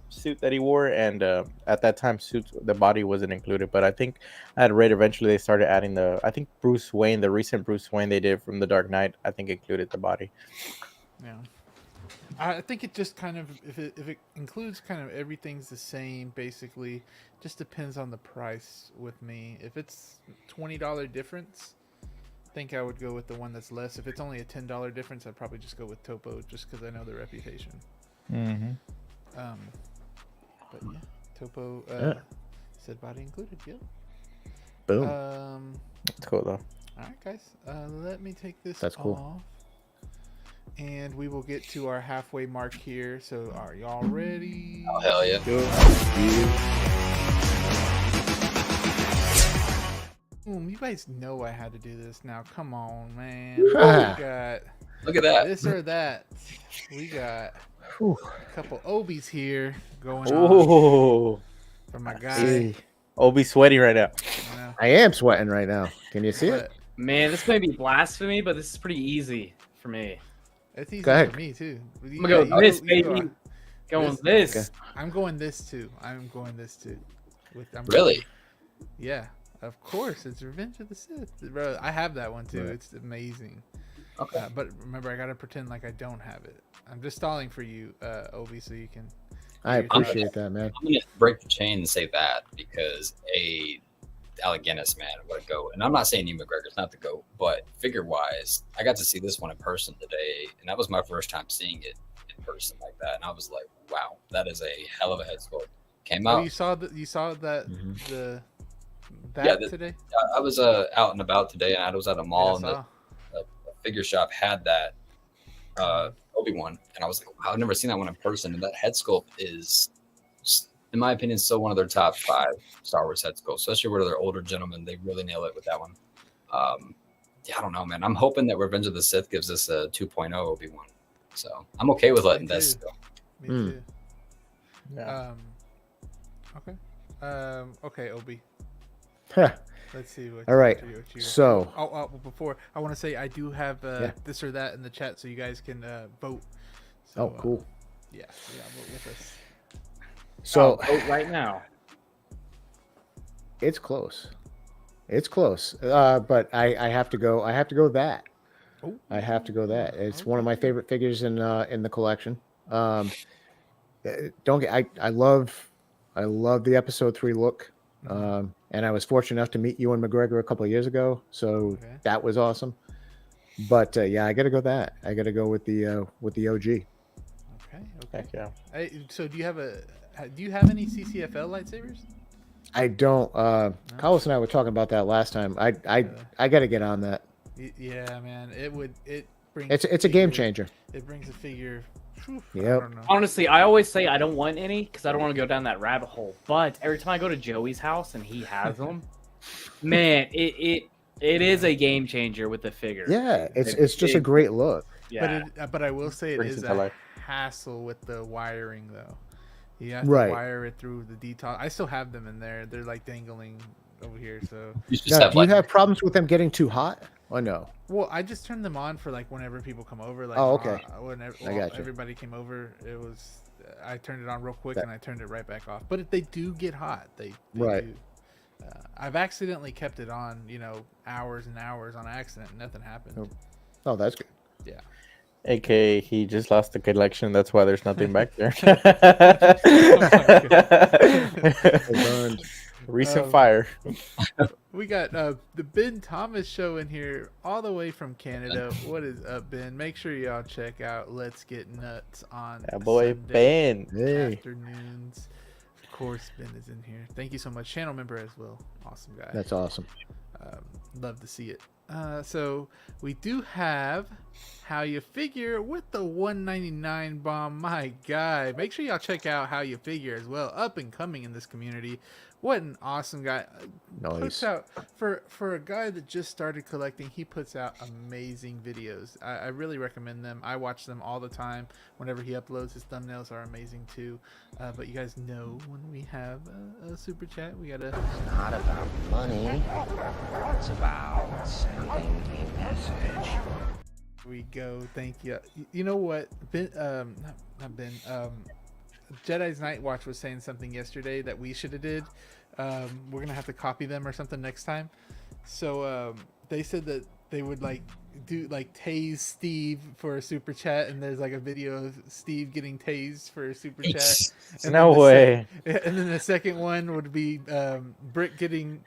suit that he wore, and at that time the body wasn't included. But I think I had read eventually they started adding I think Bruce Wayne, the recent Bruce Wayne they did from The Dark Knight, I think included the body. Yeah. I think it just kind of, if it includes kind of everything's the same, basically, just depends on the price with me. If it's $20 difference, I think I would go with the one that's less. If it's only a $10 difference, I'd probably just go with Topo, just because I know the reputation. Mm-hmm. But yeah, Topo said body included. Yep. Boom. That's cool though. All right, guys. Let me take this. That's cool. off. And we will get to our halfway mark here. So are y'all ready? Oh, hell yeah. You guys know I had to do this now. Come on, man. We got Look at that. this or that. We got a couple Obies here going on. For my guy. Obi sweating right now. I am sweating right now. Can you see it? Man, this may be blasphemy, but this is pretty easy for me. It's easy for me too. I'm gonna go this, baby. Going this. Okay. I'm going this too. Really? Yeah, of course. It's Revenge of the Sith. Bro, I have that one too. Right. It's amazing. Okay. But remember, I gotta pretend like I don't have it. I'm just stalling for you, Obi, so you can. I appreciate that, man. I'm gonna break the chain and say that because Alec Guinness, man, what a goat. And I'm not saying Ian McGregor's not the goat, but figure-wise, I got to see this one in person today, and that was my first time seeing it in person like that. And I was like, wow, that is a hell of a head sculpt. Came out. You saw that today? I was out and about today, and I was at a mall, and the figure shop had that Obi-Wan, and I was like, wow, I've never seen that one in person. And that head sculpt is, in my opinion, still one of their top 5 Star Wars head sculpts, especially where they're older gentlemen. They really nail it with that one. Yeah, I don't know, man. I'm hoping that Revenge of the Sith gives us a 2.0 Obi-Wan. So I'm okay with letting this go. Me too. Yeah. Okay. Okay, Obi. Let's see. All right. So. Before I want to say I do have this or that in the chat, so you guys can vote. So, cool. Yeah, vote with us. So vote right now. It's close. But I have to go. I have to go that. Ooh. I have to go that. It's one of my favorite figures in the collection. I love the episode 3 look. And I was fortunate enough to meet Ewan McGregor a couple of years ago, so that was awesome. But yeah, I got to go that. I got to go with the OG. Okay. Yeah. Hey, so do you have any CCFL lightsabers? I don't. Carlos and I were talking about that last time. I got to get on that. Yeah, man. It brings. It's a game changer. It brings a figure. Whew, I Yep. don't know. Honestly, I always say I don't want any because I don't want to go down that rabbit hole. But every time I go to Joey's house and he has them, man, it is a game changer with the figure. Yeah, it's just a great look. Yeah. But I will say it Brings is it to a life. hassle with the wiring though. You have to Right. wire it through the detox. I still have them in there. They're like dangling over here. So You just Now, have do you like have problems with them getting too hot? Or no? well, I just turned them on for like whenever people come over. Like Oh, okay. Whenever I got you. everybody came over, it was I turned it on real quick That- and I turned it right back off. But they do get hot. They Right. do. I've accidentally kept it on, hours and hours on accident. And nothing happened. Oh, that's good. Yeah. AKA, he just lost the collection. That's why there's nothing back there. They burned. Recent fire. We got the Ben Thomas show in here, all the way from Canada. What is up, Ben? Make sure y'all check out Let's Get Nuts on Yeah, boy, Sunday Ben. Hey. afternoons. Of course, Ben is in here. Thank you so much. Channel member as well. Awesome guy. That's awesome. Love to see it. So we do have How You Figure with the 199 bomb. My guy. Make sure y'all check out How You Figure as well. Up and coming in this community. What an awesome guy. Puts Nice. out for a guy that just started collecting, he puts out amazing videos. I really recommend them. I watch them all the time. Whenever he uploads, his thumbnails are amazing too. But you guys know when we have a super chat, we gotta Not about money. It's about sending a message. we go. Thank you. You know what? Ben, not Ben. Jedi's Night Watch was saying something yesterday that we should have did. We're gonna have to copy them or something next time. So they said that they would do tase Steve for a super chat, and there's like a video of Steve getting tased for a super chat. And No then the way. and then the second one would be Brick getting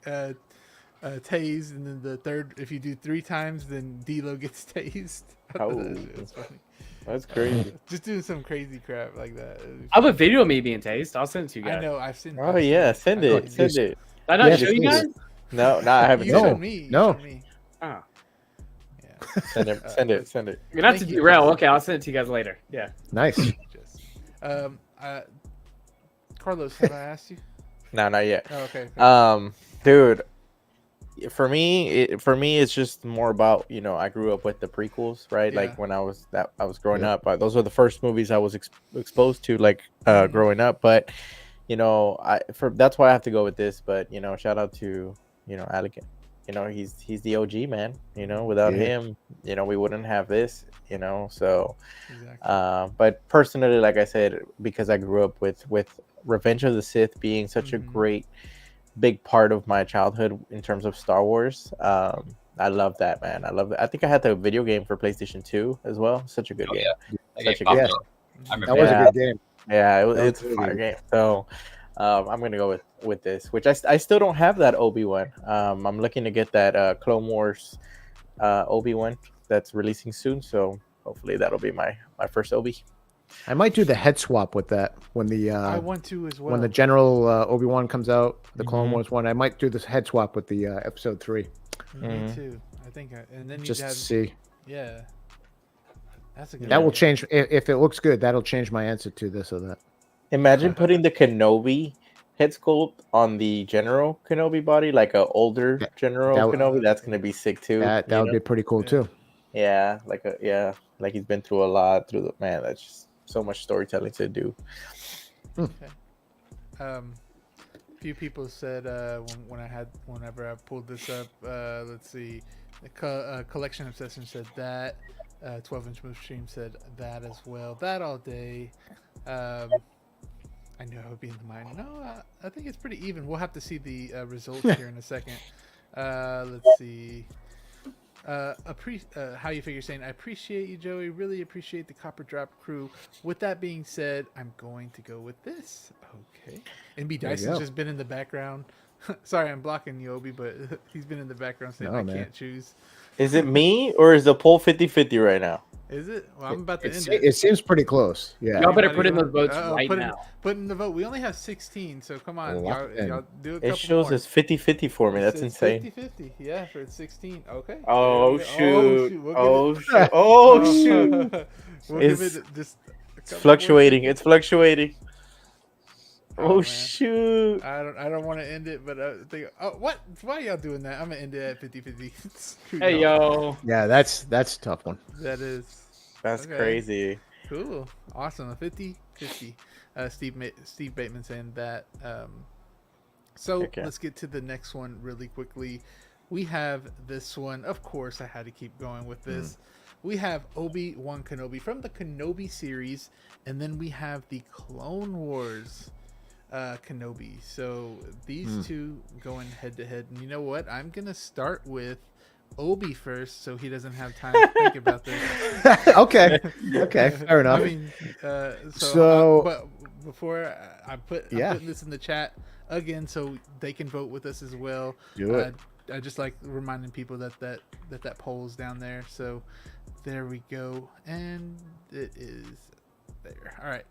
tased, and then the third, if you do 3 times, then D'Lo gets tased. I thought that shit was funny. That's crazy. Just doing some crazy crap like that. I have a video of me being tased. I'll send it to you guys. I know. I've seen. Oh yeah, send it. Send it. Did I not Yes, show you please. guys? No, I haven't You seen showed it. me. You No. showed me. Oh. Yeah. Send it. Send it. Send it. You're not to Thank you. derail. Okay, I'll send it to you guys later. Yeah. Nice. Just, Carlos, have I asked you? No, not yet. Oh, okay. Dude, for me, it's just more about I grew up with the prequels, right? Yeah. Like when I was growing up, those were the first movies I was exposed to, growing up. But that's why I have to go with this. But shout out to Alec. He's the OG man. Without him, we wouldn't have this. So. Exactly. But personally, like I said, because I grew up with Revenge of the Sith being such a great big part of my childhood in terms of Star Wars. I love that, man. I love that. I think I had the video game for PlayStation 2 as well. Such a good game. Yeah. Such a Game good Yeah. popped up. I remember That was Yeah. a good game. Yeah, That it's a was fire really game. So I'm gonna go with this, which I still don't have that Obi-Wan. I'm looking to get that Clone Wars Obi-Wan that's releasing soon. So hopefully that'll be my first Obi. I might do the head swap with that when I the want to as well. when the General Obi-Wan comes out, the Clone Mhm. Wars one. I might do this head swap with the Episode 3 Me Mhm. too. I think. And then you just have. to see. Yeah. That's a good. That will idea. change if it looks good. That'll change my answer to this or that. Imagine putting the Kenobi head sculpt on the General Kenobi body, like a older Yeah, General that would- Kenobi. That's gonna be sick too. That you would know? be pretty cool Yeah. too. Yeah, like he's been through a lot through the man. That's just so much storytelling to do. Few people said whenever I pulled this up, let's see, the collection obsession said that, 12-inch move stream said that as well. That all day. I knew I would be in the mind. No, I think it's pretty even. We'll have to see the results here in a second. Let's see. How You Figure saying, I appreciate you, Joey. Really appreciate the Copper Drop crew. With that being said, I'm going to go with this. Okay. NB There you Dyson's go. just been in the background. Sorry, I'm blocking you, Obi, but he's been in the background saying No, I man. can't choose. Is it me or is the poll 50-50 right now? Is it? Well, I'm about to end It seems pretty close. Yeah. Y'all better Anybody put in want- those votes uh-oh, right put now. put in the vote. We only have 16, so come on, Lock it in. y'all do a It couple shows more. as 50-50 for me. That's It's insane. 50-50. Yeah, for 16. Okay. Oh There we go. shoot! We'll Oh give shoot! it, Oh shoot! we'll It's- give it just a It's couple more fluctuating. seconds. It's fluctuating. Oh, Oh, man. shoot! I don't want to end it, but what? Why y'all doing that? I'm gonna end it at 50-50. Screw Hey y'all. yo. Yeah, that's a tough one. That is That's okay. crazy. Cool. Awesome. A 50-50. Steve Bateman saying that. So Heck yeah. let's get to the next one really quickly. We have this one. Of course, I had to keep going with this. We have Obi-Wan Kenobi from the Kenobi series, and then we have the Clone Wars Kenobi. So these two going head to head. And you know what? I'm gonna start with Obi first, so he doesn't have time to think about this. Okay, fair enough. I mean, So- but before I'm Yeah. putting this in the chat again, so they can vote with us as well. Do it. I just like reminding people that poll's down there. So there we go, and it is there. All right,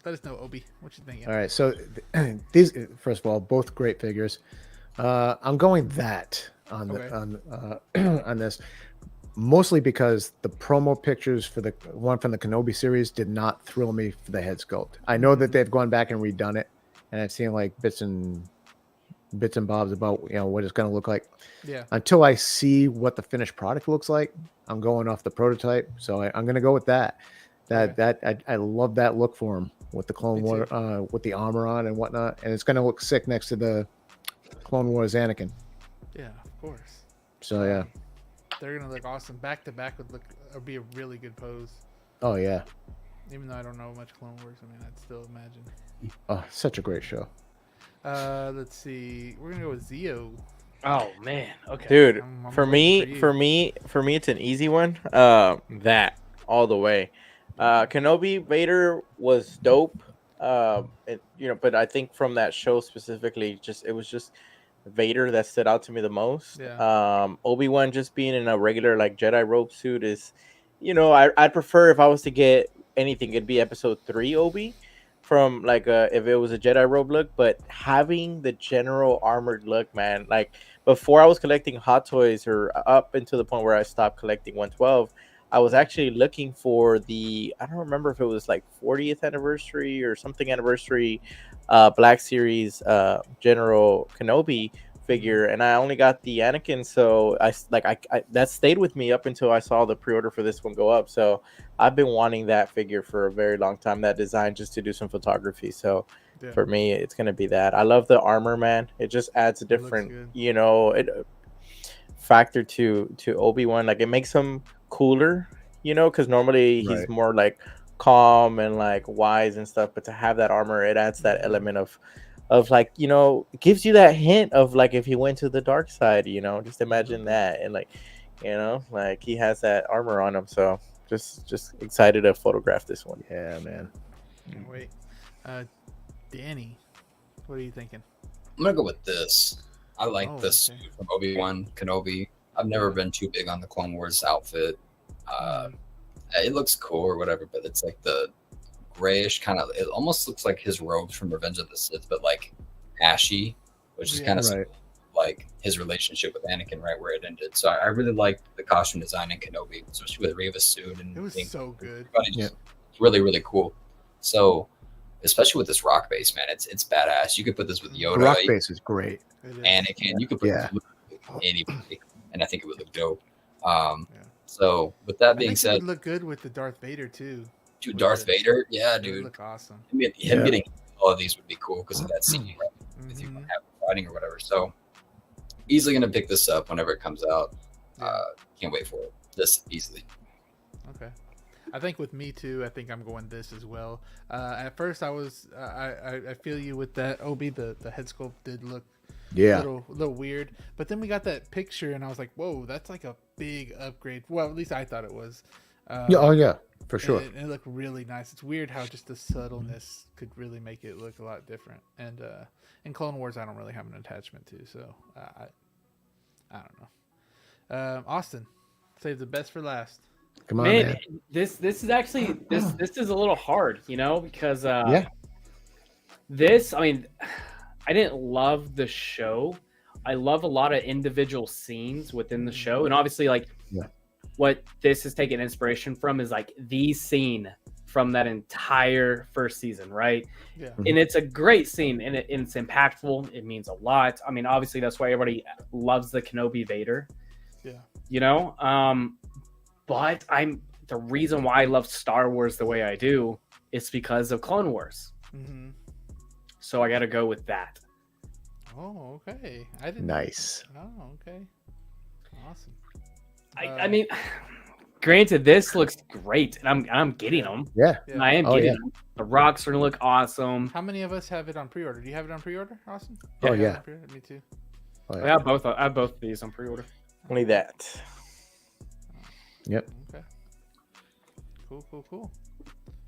let us know, Obi, what you thinking? All right, so these, first of all, both great figures. I'm going that on the Okay. on this, mostly because the promo pictures for the one from the Kenobi series did not thrill me for the head sculpt. I know that they've gone back and redone it, and I've seen like bits and bobs about what it's going to look like. Yeah. Until I see what the finished product looks like, I'm going off the prototype. So I'm going to go with that. I love that look for him with the Clone Me War, too. with the armor on and whatnot, and it's going to look sick next to the Clone Wars Anakin. Yeah, of course. So yeah. They're gonna look awesome. Back to back would be a really good pose. Oh yeah. Even though I don't know much Clone Wars, I mean, I'd still imagine. Oh, such a great show. Let's see. We're gonna go with Zio. Oh man. Okay. Dude, I'm for waiting me, for for me, it's an easy one. That all the way. Kenobi Vader was dope. But I think from that show specifically, it was just Vader that stood out to me the most. Yeah. Obi-Wan just being in a regular like Jedi robe suit is, I'd prefer if I was to get anything, it'd be Episode 3 Obi, from like if it was a Jedi robe look, but having the general armored look, man. Like before I was collecting Hot Toys, or up until the point where I stopped collecting 112, I was actually looking for I don't remember if it was like 40th anniversary or something anniversary, Black Series General Kenobi figure, and I only got the Anakin, so I that stayed with me up until I saw the pre-order for this one go up. So I've been wanting that figure for a very long time, that design, just to do some photography. So Yeah. for me, it's gonna be that. I love the armor, man. It just adds a It looks different, good. factor to Obi-Wan. Like it makes him cooler, because normally he's Right. more like calm and like wise and stuff, but to have that armor, it adds that element of like, it gives you that hint of like if he went to the dark side, just imagine that. And like, like he has that armor on him. So just excited to photograph this one. Yeah, man. Can't wait. Danny, what are you thinking? I'm gonna go with this. I like Oh, this okay. suit from Obi-Wan Kenobi. I've never been too big on the Clone Wars outfit. It looks cool or whatever, but it's like the grayish kind of. It almost looks like his robes from Revenge of the Sith, but like ashy, which is Yeah. kind of Right. like his relationship with Anakin, right where it ended. So I really like the costume design in Kenobi, especially with Reva's suit and It was being so good. everybody just really, really cool. So, especially with this rock base, man, it's badass. You could put this with The Yoda, rock base is great. It is. Anakin. You could put Yeah. this with anybody, and I think it would look dope. Yeah. So with that I being think it said, would look good with the Darth Vader too. dude, with Darth it. Vader, yeah, It would dude, look awesome. him Yeah. getting all of these would be cool because of that scene right, with you Mhm. having fighting or whatever. So easily gonna pick this up whenever it comes out. Yeah. Can't wait for it. This easily. Okay. I think with me too. I think I'm going this as well. At first, I was I feel you with that. Obi, the head sculpt did look Yeah. a little weird, but then we got that picture, and I was like, whoa, that's like a big upgrade. Well, at least I thought it was. Yeah. Oh yeah, for sure. And it looked really nice. It's weird how just the subtleness could really make it look a lot different. And in Clone Wars, I don't really have an attachment to, so I don't know. Austin, save the best for last. Come on, Man, man. this is actually this is a little hard, because Yeah. I mean, I didn't love the show. I love a lot of individual scenes within the show, and obviously, like, Yeah. what this is taking inspiration from is like the scene from that entire first season, right? Yeah. And it's a great scene, and it's impactful. It means a lot. I mean, obviously, that's why everybody loves the Kenobi Vader. Yeah. But the reason why I love Star Wars the way I do is because of Clone Wars. Mm-hmm. So I got to go with that. Oh, okay. I didn't. Nice. Oh, okay. Awesome. I mean, granted, this looks great, and I'm getting them. Yeah. Yeah. I am Oh, getting yeah. them. The rocks are gonna look awesome. How many of us have it on pre-order? Do you have it on pre-order, Austin? Oh, You have it yeah. on pre-order? Me too. Oh, I yeah. have both. I have both of these on pre-order. Only that. Yep. Okay. Cool.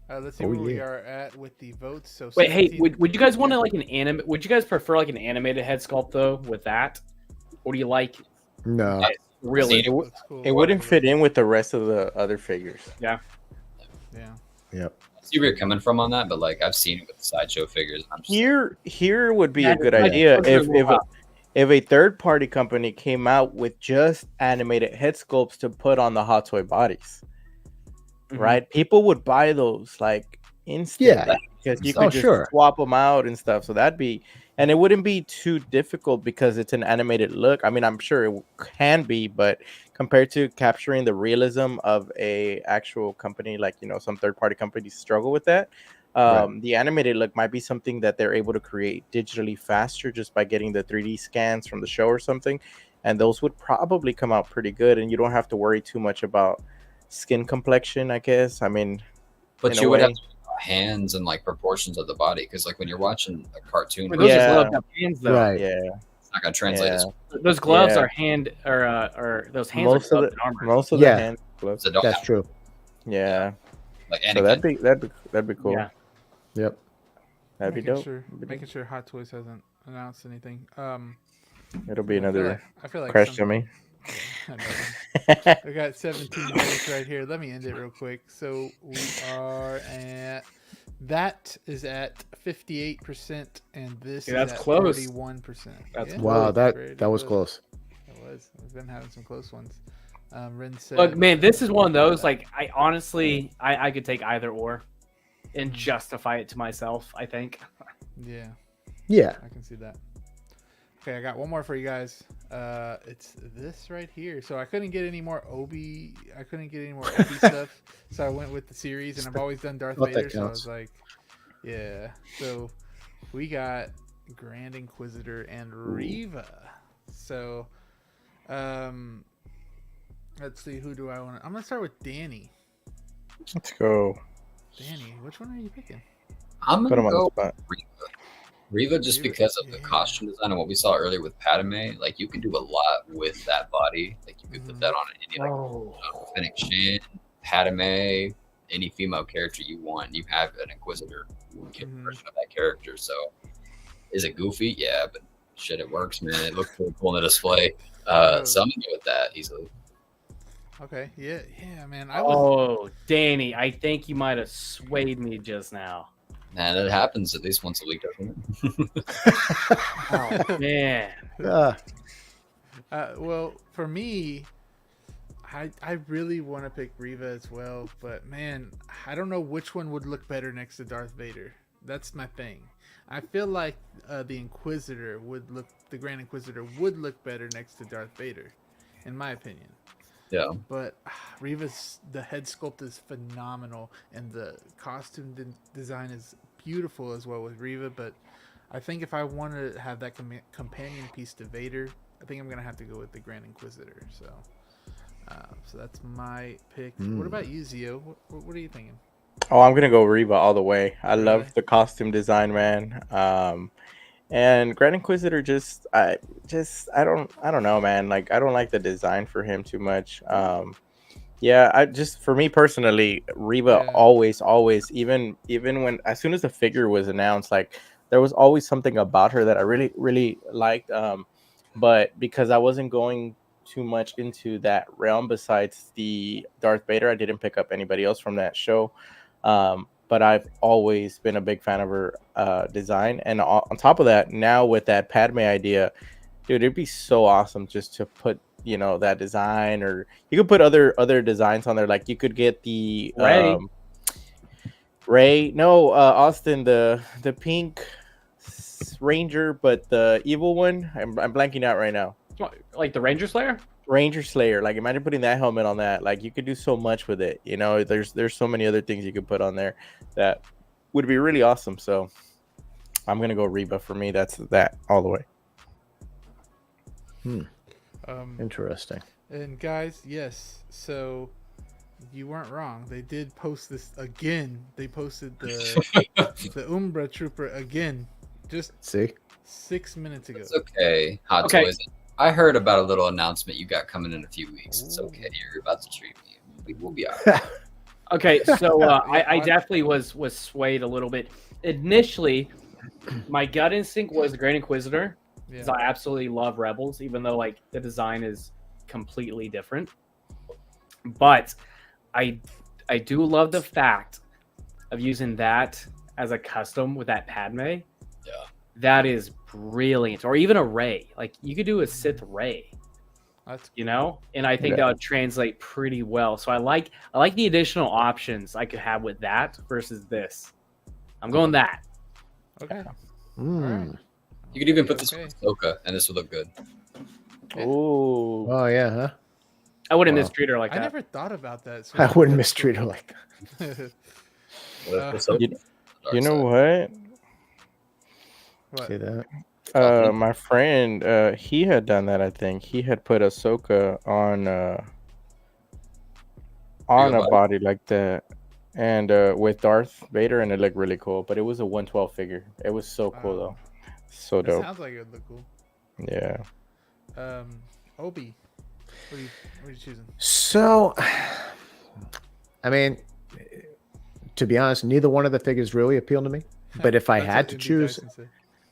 Let's see Oh, where we yeah. are at with the votes. So Wait, hey, 17 would you guys want to like an anime? Would you guys prefer like an animated head sculpt though with that, or do you like No. really? looks cool. It wouldn't fit in with the rest of the other figures. Yeah. Yep. I see where you're coming from on that, but like I've seen it with the sideshow figures. I'm just Here would be Yeah, a good like, idea those are if a third party company came out with just animated head sculpts to put on the hot toy bodies. Mhm. Right? People would buy those like instantly. Yeah. Because you Oh, could just sure. swap them out and stuff. So and it wouldn't be too difficult because it's an animated look. I mean, I'm sure it can be, but compared to capturing the realism of a actual company, like, some third party companies struggle with that. The animated look might be something that they're able to create digitally faster just by getting the 3D scans from the show or something. And those would probably come out pretty good. And you don't have to worry too much about skin complexion, I guess. I mean, but in a you would way. have hands and like proportions of the body because like when you're watching a cartoon, Those Yeah. gloves have hands though. Right. Yeah. it's not gonna translate as Those gloves Yeah. are hand or those hands Most are of gloves the and armor. most of Yeah. the hand gloves. so don't That's have, true. Yeah. like So Anakin. that'd be cool. Yeah. Yep. That'd be dope. Making sure Hot Toys hasn't announced anything. It'll be another I feel like crash some- dummy. I know. I got 17 minutes right here. Let me end it real quick. So we are at that is at 58%, and this Yeah, that's is at close. 41%. That's Wow, very that was close. It was. We've been having some close ones. Ren said, Look, man, this is one of those. Like, I honestly, I could take either or, and justify it to myself. I think. Yeah, Yeah. I can see that. Okay, I got one more for you guys. It's this right here. So I couldn't get any more Obi. I couldn't get any more Obi stuff. So I went with the series, and I've always done Darth Thought that Vader. So I counts. was like, yeah. So we got Grand Inquisitor and Reva. So, let's see. Who do I want? I'm gonna start with Danny. Let's go. Danny, which one are you picking? I'm Put him gonna on the go spot. Reva just Reva, because of the yeah. costume design and what we saw earlier with Padme. Like you can do a lot with that body. Like you could put that on any like Oh, Fennec Shan, Padme, any female character you want. You have an Inquisitor version of that character. So is it goofy? Yeah, but shit, it works, man. It looks really cool in the display. So I'm gonna go with that easily. Okay, yeah, man. I was. oh, Danny, I think you might have swayed me just now. Man, it happens at least once a week, doesn't it? Oh man, Well, for me, I really want to pick Reva as well, but man, I don't know which one would look better next to Darth Vader. That's my thing. I feel like the Grand Inquisitor would look better next to Darth Vader, in my opinion. Yeah. But the head sculpt is phenomenal, and the costume design is beautiful as well with Reva. But I think if I want to have that companion piece to Vader, I think I'm gonna have to go with the Grand Inquisitor. So that's my pick. What about you, Zio? What are you thinking? Oh, I'm gonna go Reva all the way. I Really? love the costume design, man. And Grand Inquisitor I don't know, man. Like I don't like the design for him too much. Yeah, for me personally, Reva Yeah. always, even when as soon as the figure was announced, like there was always something about her that I really liked. But because I wasn't going too much into that realm besides the Darth Vader. I didn't pick up anybody else from that show. But I've always been a big fan of her design. And on top of that, now with that Padme idea, dude, it'd be so awesome just to put, that design, or you could put other designs on there. Like you could get the Ray, no, Austin, the pink Ranger, but the evil one. I'm blanking out right now. Like the Ranger Slayer? Ranger Slayer. Like imagine putting that helmet on that. Like you could do so much with it. There's so many other things you could put on there that would be really awesome. So I'm gonna go Reba for me. That's that all the way. Interesting. And guys, yes, so you weren't wrong. They did post this again. They posted the Umbra Trooper again. Just See? 6 minutes ago. It's okay, Hot Okay. Toys. I heard about a little announcement you got coming in a few weeks. It's okay. You're about to treat me. We'll be all right. Okay, so I definitely was swayed a little bit. Initially, my gut instinct was the Grand Inquisitor, because I absolutely love Rebels, even though like the design is completely different. But I do love the fact of using that as a custom with that Padme. Yeah. That is brilliant. Or even a Rey. Like you could do a Sith Rey. That's And I think that would translate pretty well. So I like the additional options I could have with that versus this. I'm going that. okay. Mm. You could even put this Okay. with Ahsoka, and this would look good. Oh, Oh yeah, huh? I wouldn't Wow. mistreat her like I that. never thought about that. So I wouldn't mistreat her like that. you know what? What? See that? My friend, he had done that. I think he had put Ahsoka on a body like that, and with Darth Vader, and it looked really cool. But it was a 112 figure. It was so cool though, so That dope. sounds like it would look cool. Yeah. Obi, what are you choosing? So, I mean, to be honest, neither one of the figures really appealed to me. But if I That's had what to Indy choose, Dyson said.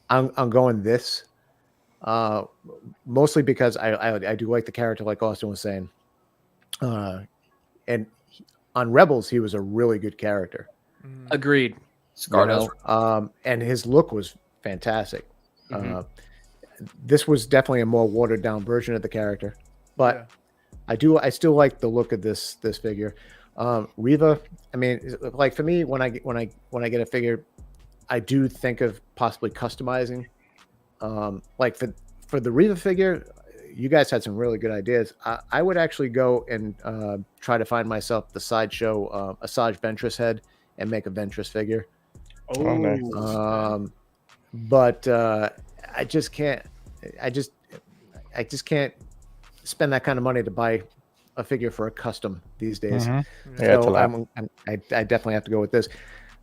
I'm going this. Mostly because I do like the character, like Austin was saying. And on Rebels, he was a really good character. Mhm. Agreed. Scar you does. know? And his look was fantastic. Mhm. This was definitely a more watered down version of the character, but Yeah. I still like the look of this figure. Reva, I mean, like for me, when I get a figure, I do think of possibly customizing. Like for the Reva figure, you guys had some really good ideas. I would actually go and try to find myself the Sideshow Asajj Ventress head and make a Ventress figure. Oh, nice. But I just can't. I just can't spend that kind of money to buy a figure for a custom these days. Mhm. Yeah, it's a So lot. I definitely have to go with this.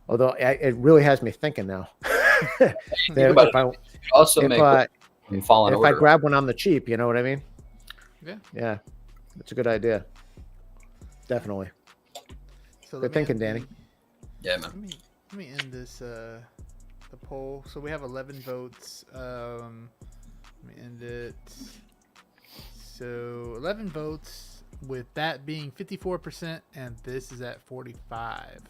Although it really has me thinking now. Think about if I, it. You could also if make I, them fall in if order. I grab one on the cheap, you know what I mean? Yeah. Yeah, that's a good idea. Definitely. So Good thinking, Danny. Yeah, man. Let me end this the poll. So we have 11 votes. Let me end it. So 11 votes, with that being 54%, and this is at 45.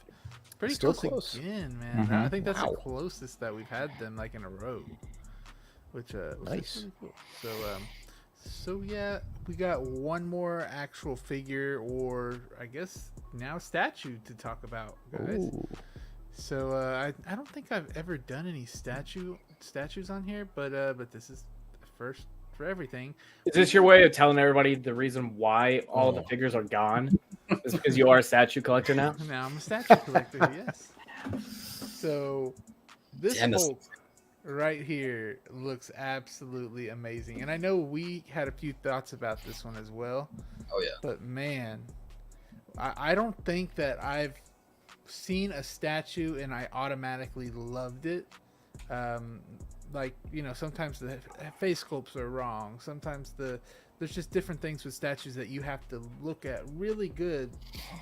Pretty Still close, close. again, man. I think that's the closest that we've had them like in a row, which was Nice. really cool. So yeah, we got one more actual figure, or I guess now statue to talk about, guys. Ooh. So I don't think I've ever done any statues on here, but this is the first for everything. Is this your way of telling everybody the reason why all the figures are gone? Is because you are a statue collector now? Now I'm a statue collector, yes. So this Damn, this Hulk right here looks absolutely amazing, and I know we had a few thoughts about this one as well. Oh yeah. But man, I don't think that I've seen a statue and I automatically loved it. Like, you know, sometimes the face sculpts are wrong. Sometimes there's just different things with statues that you have to look at really good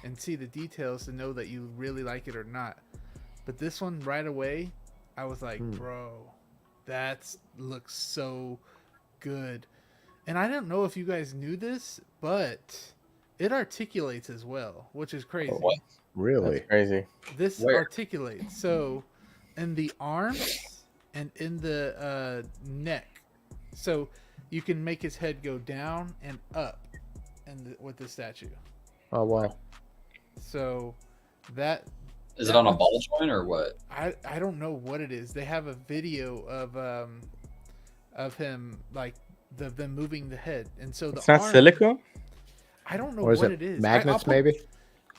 and see the details to know that you really like it or not. But this one right away, I was like, bro, that looks so good. And I don't know if you guys knew this, but it articulates as well, which is crazy. What? Really? That's crazy. This Where? articulates. So, in the arms and in the neck. So, you can make his head go down and up with the statue. Oh wow. So, that Is it on a ball joint or what? I don't know what it is. They have a video of him like them moving the head, and so the It's not arm, silicone. I don't know Or is what it it is. magnets? I'll Maybe.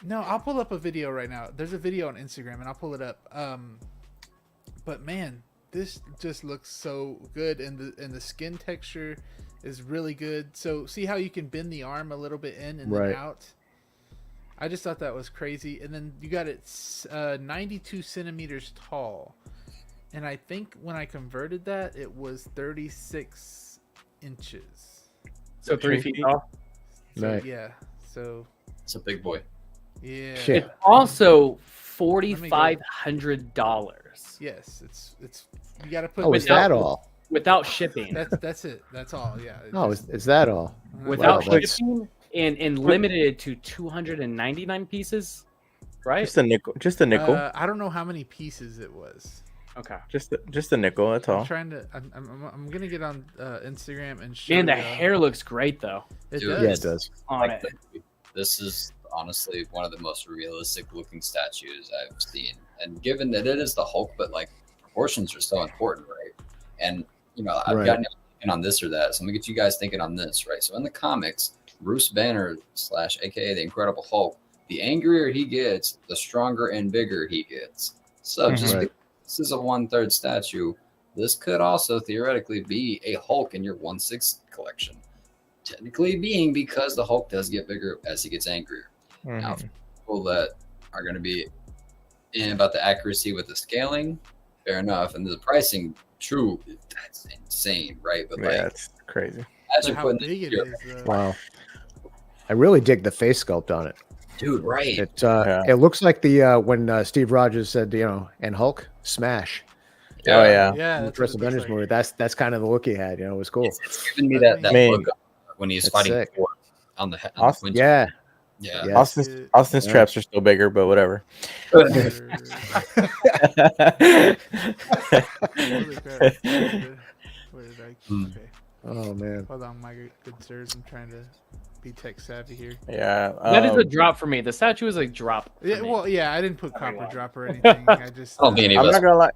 No, I'll pull up a video right now. There's a video on Instagram, and I'll pull it up. But man, this just looks so good, and the skin texture is really good. So see how you can bend the arm a little bit in and Right. then out. I just thought that was crazy. And then you got it 92 centimeters tall, and I think when I converted that, it was 36 inches. So 3 feet tall. So, Right. yeah. So It's a big boy. yeah. Yeah. It's also $4,500 Yes, it's you got to put. Oh, is that all? without shipping. That's it. That's all. Yeah. It's Oh, just- is that all? Without Wow, that's- shipping and limited to 299 pieces, right? Just a nickel. Just a nickel. I don't know how many pieces it was. Okay. Just a nickel. That's I'm all. trying to. I'm gonna get on Instagram and show. Man, the you. hair looks great though It Dude, does. Yeah, it does. on Like, it. this is honestly one of the most realistic looking statues I've seen. And given that it is the Hulk, but like proportions are so important, right? And I've Right. gotten you thinking on this or that. So I'm gonna get you guys thinking on this, right? So in the comics, Bruce Banner / AKA the Incredible Hulk, the angrier he gets, the stronger and bigger he gets. So just Right. because this is a 1/3 statue, this could also theoretically be a Hulk in your 1/6 collection. Technically being because the Hulk does get bigger as he gets angrier. Now, Mhm. people that are going to be in about the accuracy with the scaling, fair enough. And the pricing, true, that's insane, right? But Yeah, like, it's crazy. But imagine how putting big it your- is, though. Wow. I really dig the face sculpt on it. dude, right? It Yeah. it looks like the when Steve Rogers said, and Hulk smash. Oh yeah. Yeah, In the that's First what it looks Avengers like. movie. That's kind of the look he had. It was cool. It's giving me That's that me. look when he's That's fighting sick. Thor on the Awesome. windshield. Yeah. Yeah. Yeah. Austin's Yeah. traps are still bigger, but whatever. Holy crap. Where did I? Hmm. Okay. Oh man. Hold on, my good sirs. I'm trying to be tech savvy here. Yeah. That is a drop for me. The statue is a drop. For Yeah, me. well, yeah, I didn't put Oh, copper yeah. drop or anything. I just. I don't think any of I'm us. not gonna lie.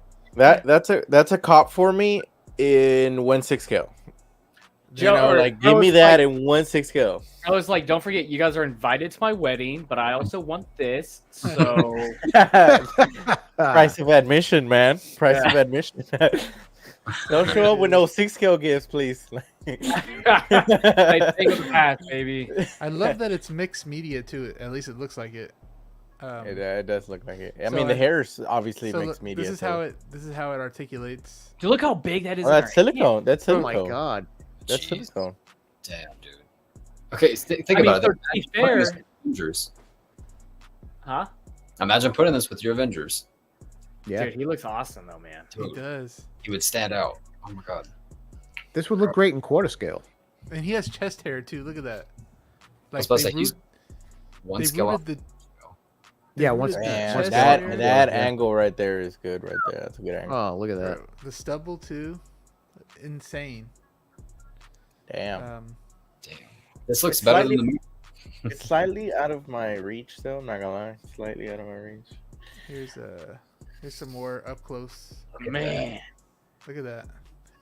That's a cop for me in 1/6 scale. Joe, You know, or- like I give me was that like- in 1/6 scale. I was like, don't forget, you guys are invited to my wedding, but I also want this. So Price of admission, man. Price of admission. Don't show up with no 6 scale gifts, please. I take the path, baby. I love that it's mixed media too. At least it looks like it. It does look like it. I So mean, the I- hair's obviously so mixed media. This is how it articulates. Do you look how big that is? Oh, in that's our hand? silicone. That's Oh silicone. my god. That's Jeez. silicone. Damn, dude. Okay, think I mean, about so it. to be Imagine putting this fair- with Avengers. Huh? Imagine putting this with your Avengers. Yeah. Dude, he looks awesome though, man. He Dude, does, he would stand out. Oh my god. This would look great in quarter scale. and he has chest hair too. Look at that. I was about to they say, he's one they scale off. rooted the. Yeah, rooted once the Damn, chest that hair. that Yeah. angle right there is good right there. That's a good angle. Oh, look at that. Bro, the stubble too, insane. Damn. Damn. This looks It's better slightly- than the movie. It's slightly out of my reach, though. I'm not gonna lie. Slightly out of my reach. Here's some more up close. Man, Look at that,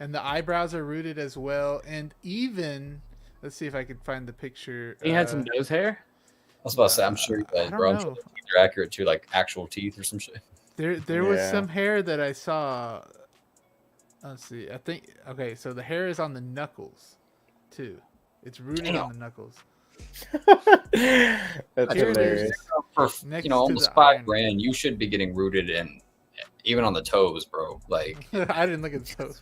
and the eyebrows are rooted as well, and even let's see if I can find the picture. he had some nose hair. I was about to say, I'm sure he I does, don't bro. I'm know. sure the teeth are accurate to like actual teeth or some shit. There was Yeah. some hair that I saw. Let's see. I think okay. So the hair is on the knuckles, too. It's rooted Damn. on the knuckles. That's Here it hilarious. is. For Next to almost the $5 iron. grand, you should be getting rooted in, even on the toes, bro. Like, I didn't look at the toes.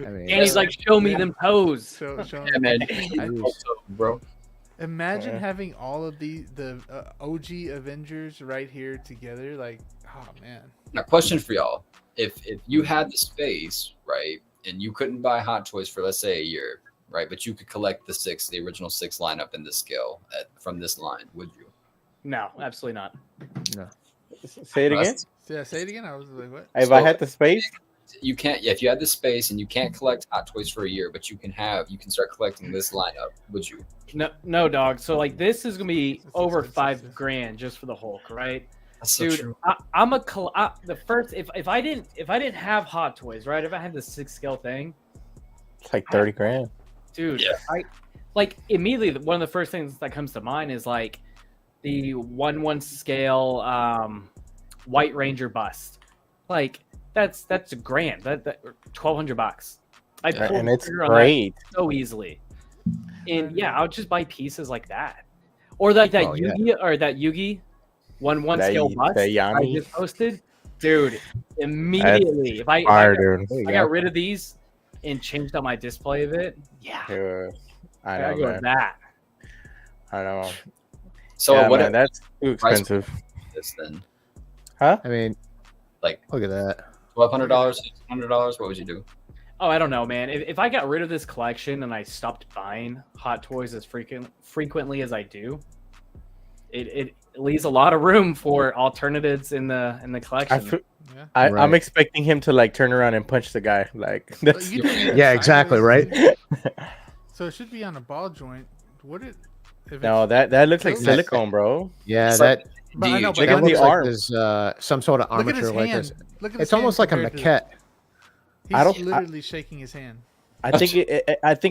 I mean, Danny's like, show me them toes. Show yeah, man, Jeez. bro. Imagine Yeah. having all of the OG Avengers right here together. Like, oh man. Now, question for y'all: If you had the space, right, and you couldn't buy Hot Toys for, let's say, a year, right? But you could collect the original 6 lineup in this scale from this line, would you? No, absolutely not. No. Say it again. Yeah, say it again. I was like, what? If I had the space, You can't. Yeah, if you had the space and you can't collect Hot Toys for a year, but you can start collecting this lineup. Would you? No, dog. So like this is gonna be That's over expensive. $5,000 just for the Hulk, right? That's so Dude, true. I'm the first. If I didn't have Hot Toys, right? If I had the 6 scale thing, it's like 30 grand. dude, Yeah. I like immediately one of the first things that comes to mind is like the 1/1 scale White Ranger bust. Like that's a grand. That $1,200. I Yeah, pulled And the it's trigger on that great. so easily. And yeah, I'll just buy pieces like that, or like that Oh, yeah. Yugi or that Yugi 1/1 That scale y- bust that I Yanni. just posted, dude. Immediately, if I Fire, got, dude. I got rid of these and changed out my display of it, yeah, Yeah, I I know, gotta go man. with that. I know. So Yeah, what man, that's too price- expensive. if this then? I mean, Like look at that. $1,200, $1,600? What would you do? Oh, I don't know, man. If I got rid of this collection and I stopped buying Hot Toys as frequently as I do, it leaves a lot of room for alternatives in the I collection. feel, Yeah. I'm Right. expecting him to like turn around and punch the guy. Like But that's you can do it Yeah, exactly, sideways, right? too. So it should be on a ball joint. Would it? If no, it's- that looks like That- silicone, bro. Yeah, It's that like- But I know, Do but you Look that at the looks like arm. there's some sort of look at his armature like hand. this. Look at his It's almost hand like a compared to- maquette. He's I don't- literally shaking his hand. I think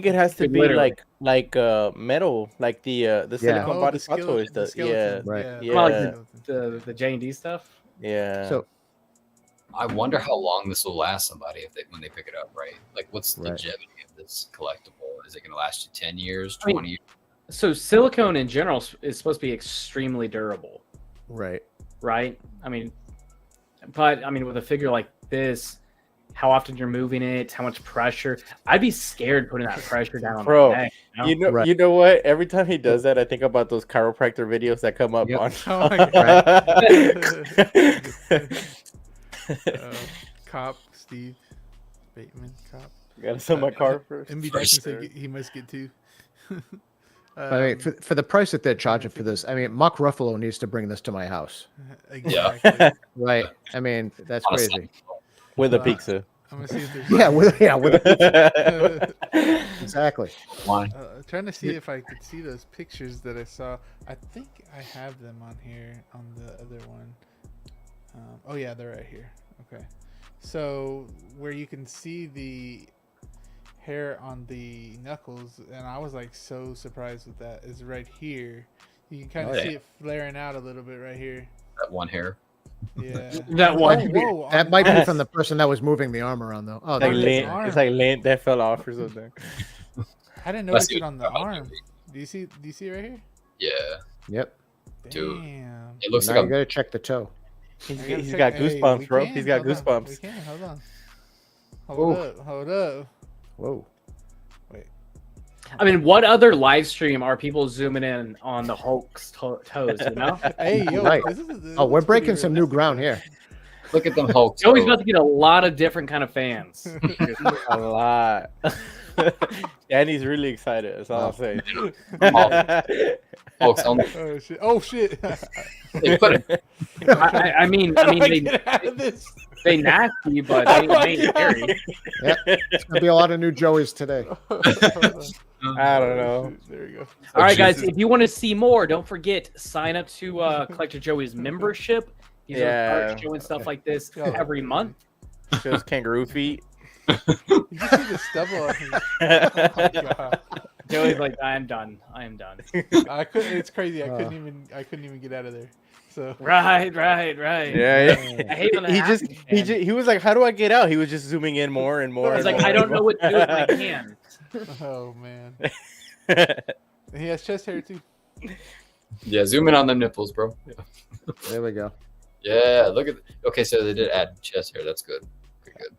it has to be Literally. like metal, like the silicone Oh, body the Hot Toys. skeleton, the Yeah, skeleton, right. yeah, Yeah. Well, the like skeleton. the J&D stuff. yeah. So I wonder how long this will last somebody when they pick it up, right? Like, what's the Right. longevity of this collectible? Is it going to last you 10 years, I mean, 20 years? So silicone in general is supposed to be extremely durable, right. right? I mean, but I mean, with a figure like this, how often you're moving it, how much pressure? I'd be scared putting that pressure down on Bro, my neck. Right. You know what? Every time he does that, I think about those chiropractor videos that come up Yep. on. Oh my Cop Steve Bateman. Cop. Gotta sell my car first. MB First. Jackson said he must get two. I mean, for the price that they're charging for this, I mean, Mark Ruffalo needs to bring this to my house. Exactly. Right. I mean, that's Honestly. crazy. With a Uh, pizza. I'm gonna see if there's. Yeah, with exactly. Why? Trying to see if I could see those pictures that I saw. I think I have them on here on the other one. Oh yeah, they're right here. Okay, so where you can see the hair on the knuckles, and I was like so surprised with that, is right here. You can kind of Oh, see yeah. it flaring out a little bit right here. That one hair. Yeah. That one. Whoa, That on- might be from the person that was moving the arm around, though. Oh, It's like on his lint. arm. It's like lint that fell off or something. I didn't Let's notice see it what on the you're talking arm. about. Do you see it right here? Yeah. yep. Dude. Damn. It looks Now like you gotta check the toe. I gotta He's check- got hey, goosebumps, we bro. can, He's got hold on, goosebumps. We can, hold on. Ooh. Hold up. Whoa. I mean, what other live stream are people zooming in on the Hulk's toes? You know, Hey, yo, Right. this Oh, we're looks pretty breaking some new realistic, ground though. here. Look at them Hulk. Joey's toes. about to get a lot of different kind of fans. A lot. Danny's really excited. That's all I'm saying. Hulk's on Oh shit! Oh shit! they put it. I mean, How do I they get out of this? they nasty, but How they do I ain't get out of scary. Yep. It's gonna be a lot of new Joeys today. I don't know. There we go. All right, guys. Jesus. If you want to see more, don't forget sign up to Collector Joey's membership. He's Yeah. showing stuff like this Yo. every month. Shows kangaroo feet. You can see the stubble on his. Oh my god! Joey's like, I am done. I am done. I couldn't. It's crazy. I couldn't even get out of there. So Right. Yeah, I hate when that happens, man. he was like, "How do I get out?" He was just zooming in more and more. He's and like, more I don't and know more. what to do with my hand. oh man, he has chest hair too. Yeah, zoom in on them nipples, bro. There we go. Yeah, look at. Okay, so they did add chest hair. That's good. Good.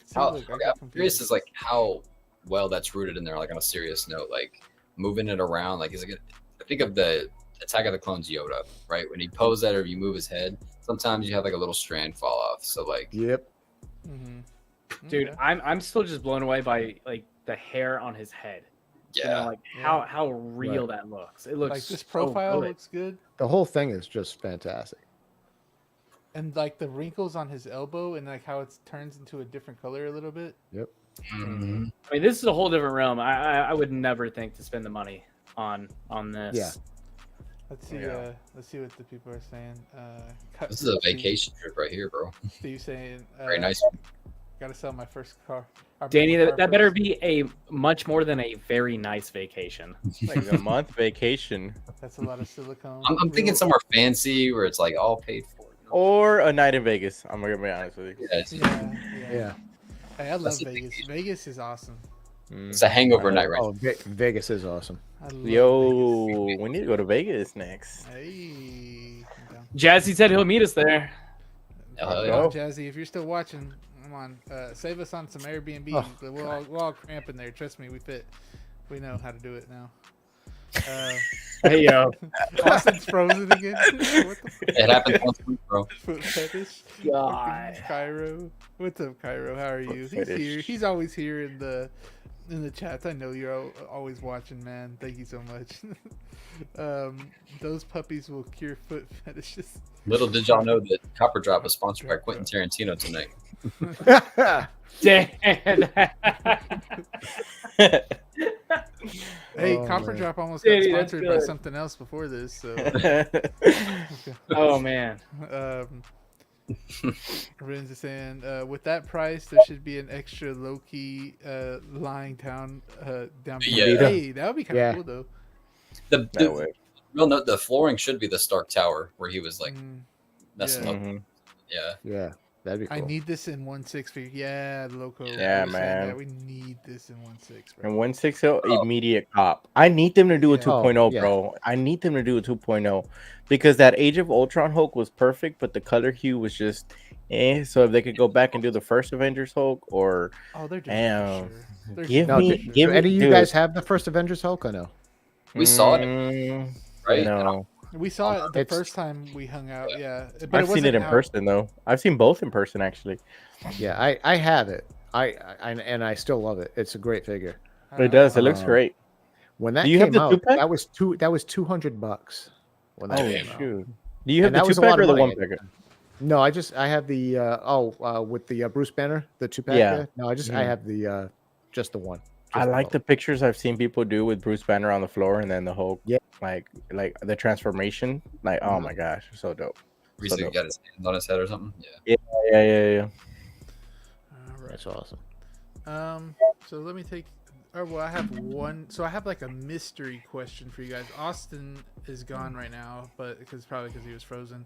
See, How, look, I okay, got I'm curious confused. is like how well that's rooted in there. Like on a serious note, like moving it around. Like is it? Good? I think of the Attack of the Clones Yoda, right? When he poses that or you move his head, sometimes you have like a little strand fall off. So like, Yep. Mhm. Dude, Okay. I'm still just blown away by like the hair on his head. You know, Yeah. like Yeah. how real that looks. It looks Like this so profile good. looks good, The whole thing is just fantastic. and like the wrinkles on his elbow, and like how it turns into a different color a little bit. Yep. Mhm. I mean, this is a whole different realm. I would never think to spend the money on this. Yeah. Let's see. Yeah. Let's see what the people are saying. This is a vacation trip right here, bro. Steve saying, Very nice. Gotta sell my first car. Or Danny, car that better first. be a much more than a very nice vacation. Like a month vacation That's a lot of silicone. I'm thinking Real- somewhere fancy where it's like all paid for. or a night in Vegas. I'm gonna be honest with you. Yeah, it's, Yeah. Yeah. Hey, I love That's a Vegas. vacation. Vegas is awesome. it's a hangover night, right? Oh, Vegas is awesome. I love Vegas. Yo, we need to go to Vegas next. Hey. I'm down. Jazzy said he'll meet us there. Hell Come yeah. on, Jazzy, if you're still watching, come on, save us on some Airbnb. Oh, we're all cramping there. Trust me, we fit. We know how to do it now. Hey yo, Austin's frozen again. What the It happens once a week, bro. foot fetish? God. Fucking Cairo. What's up, Cairo? How are you? He's fetish. here. He's always here in the chats. I know you're always watching, man. Thank you so much. Those puppies will cure foot fetishes. Little did y'all know that Copper Drop is sponsored by Quentin Tarantino tonight. damn. Hey, Oh, Copper man. Drop almost got Danny, that's sponsored by good. something else before this. So, Oh man. Ren's is saying, with that price, there should be an extra low key lying down down. Yeah. Hey, that would be kind of Yeah. cool though. The, That way. real note, the flooring should be the Stark Tower where he was like Mm, messing yeah. up. Mhm. Yeah. Yeah. That'd be cool. I need this in 1/6 figure. Yeah, Loco. Yeah, was saying man. that. We need this in 1/6, bro. And 160 immediate cop. I need them to do a Yeah. 2.0, Oh, yeah. bro. I need them to do a 2.0 because that Age of Ultron Hulk was perfect, but the color hue was just So if they could go back and do the first Avengers Hulk, or Oh, they're doing damn, it for sure. They're give doing me- it for sure. give Do me- any of you dude. guys have the first Avengers Hulk or no? We saw it, Mm, right? No, We saw it the It's- first time we hung out. Yeah, but I've seen wasn't it in out- person though. I've seen both in person actually. Yeah, I have it. And I still love it. It's a great figure. It does. It looks Um, great. When that Do you have came the out, two-pack? that was $200 when that Oh came out. shoot! Do you have And the that was a 2-pack lot or of the money. 1-pack? No, I have the with the Bruce Banner, the 2-pack. Yeah. there. No, I Mhm. have the just the one. I Just like the pictures I've seen people do with Bruce Banner on the floor and then the Hulk. Yeah. Like the transformation. Like, oh Mhm. my gosh, so dope. Recently dope. got his hand on his head or something. Yeah. Yeah. All right. That's awesome. So let me take. Oh well, I have one. So I have like a mystery question for you guys. Austin is gone right now, but probably because he was frozen.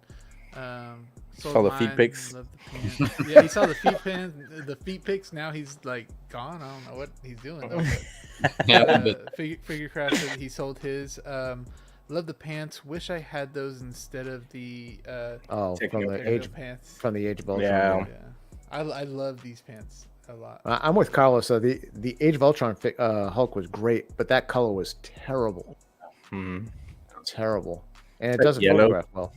Sold Saw the feet mine, pics. loved the pants. Yeah, he saw the feet pics. Now he's like gone. I don't know what he's doing. Though, but, Yeah, but Figure Craft said he sold his. Love the pants. Wish I had those instead of the Oh, Taking from a the Daredevil age pants. from the Age of Ultron. Yeah. Yeah, I love these pants a lot. I'm with Carlos. So the Age of Ultron Hulk was great, but that color was terrible, Mhm. terrible, and it Like doesn't yellow. photograph well.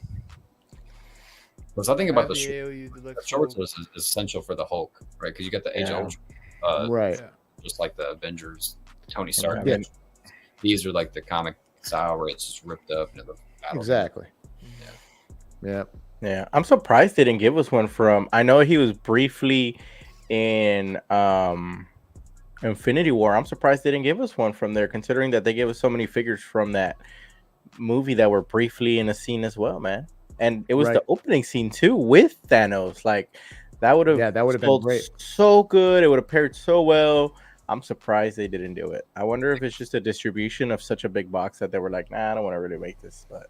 what's I think about Have the AOU deluxe shorts Hulk. is essential for the Hulk, right? Because you got the Age Yeah. of Ultron, Right. Yeah. just like the Avengers, Tony Stark. Yeah. Avengers. These are like the comic style where it's just ripped up into the battle. Exactly. Yeah. Yeah, I'm surprised they didn't give us one from. I know he was briefly in Infinity War. I'm surprised they didn't give us one from there, considering that they gave us so many figures from that movie that were briefly in a scene as well, man. And it was Right. the opening scene too with Thanos. Like that would have, Yeah, that would have been sold great. so good. It would have paired so well. I'm surprised they didn't do it. I wonder if it's just a distribution of such a big box that they were like, nah, I don't want to really make this, but.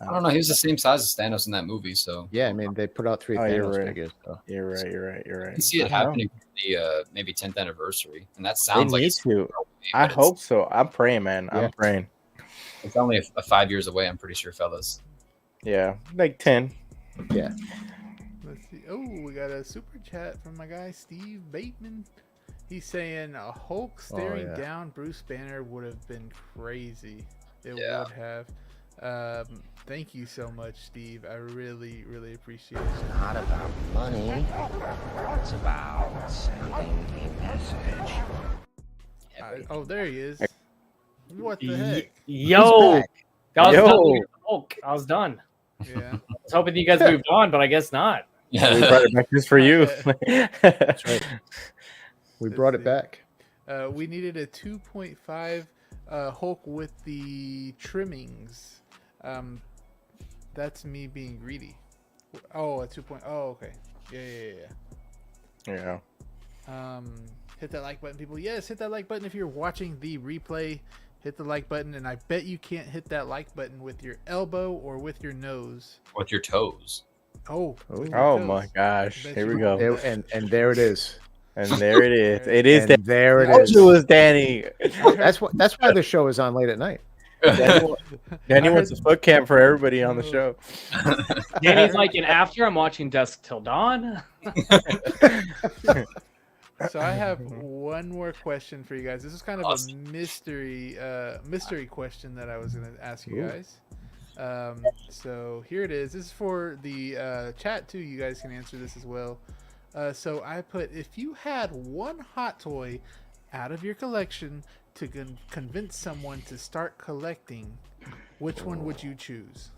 I don't know. He was the same size as Thanos in that movie, so Yeah, I mean they put out 3 Oh, you're Thanos right. figures. So. You're right. I can see it I don't know. happening for the maybe 10th anniversary, and that They sounds like need it's, to. but I it's- hope so. I'm praying, man. Yeah. I'm praying. it's only a 5 years away. I'm pretty sure, fellas. Yeah, like 10. Yeah. Let's see. Oh, we got a super chat from my guy Steve Bateman. He's saying a Hulk staring yeah. down Bruce Banner would have been crazy. It Yeah. would have. Thank you so much, Steve. I really, really appreciate it. It's not about money. It's about sending a message. Oh, there he is. What the heck? Yo, back. I was Yo. done with your smoke. I was done. Yeah. I was hoping you guys moved on, but I guess not. We brought it back just for you. That's right. We brought it back. We needed a 2.5 Hulk with the trimmings. That's me being greedy. Oh, a 2. Oh, okay. Yeah. Yeah. Hit that like button, people. Yes, hit that like button if you're watching the replay. Hit the like button, and I bet you can't hit that like button with your elbow or with your nose. With your toes. Oh. with your Oh toes. my gosh. Bet Here you we go. There, and there it is. And there it is. It is. And there it Told is. you it was Danny. That's why the show is on late at night. Danny wants a foot cam for everybody on the show. Danny's like, and after I'm watching Dusk Till Dawn. So I have one more question for you guys. This is kind of Awesome. a mystery question that I was going to ask you Ooh. guys. So here it is. This is for the chat too. You guys can answer this as well. So I put, if you had one hot toy out of your collection to convince someone to start collecting, which one would you choose?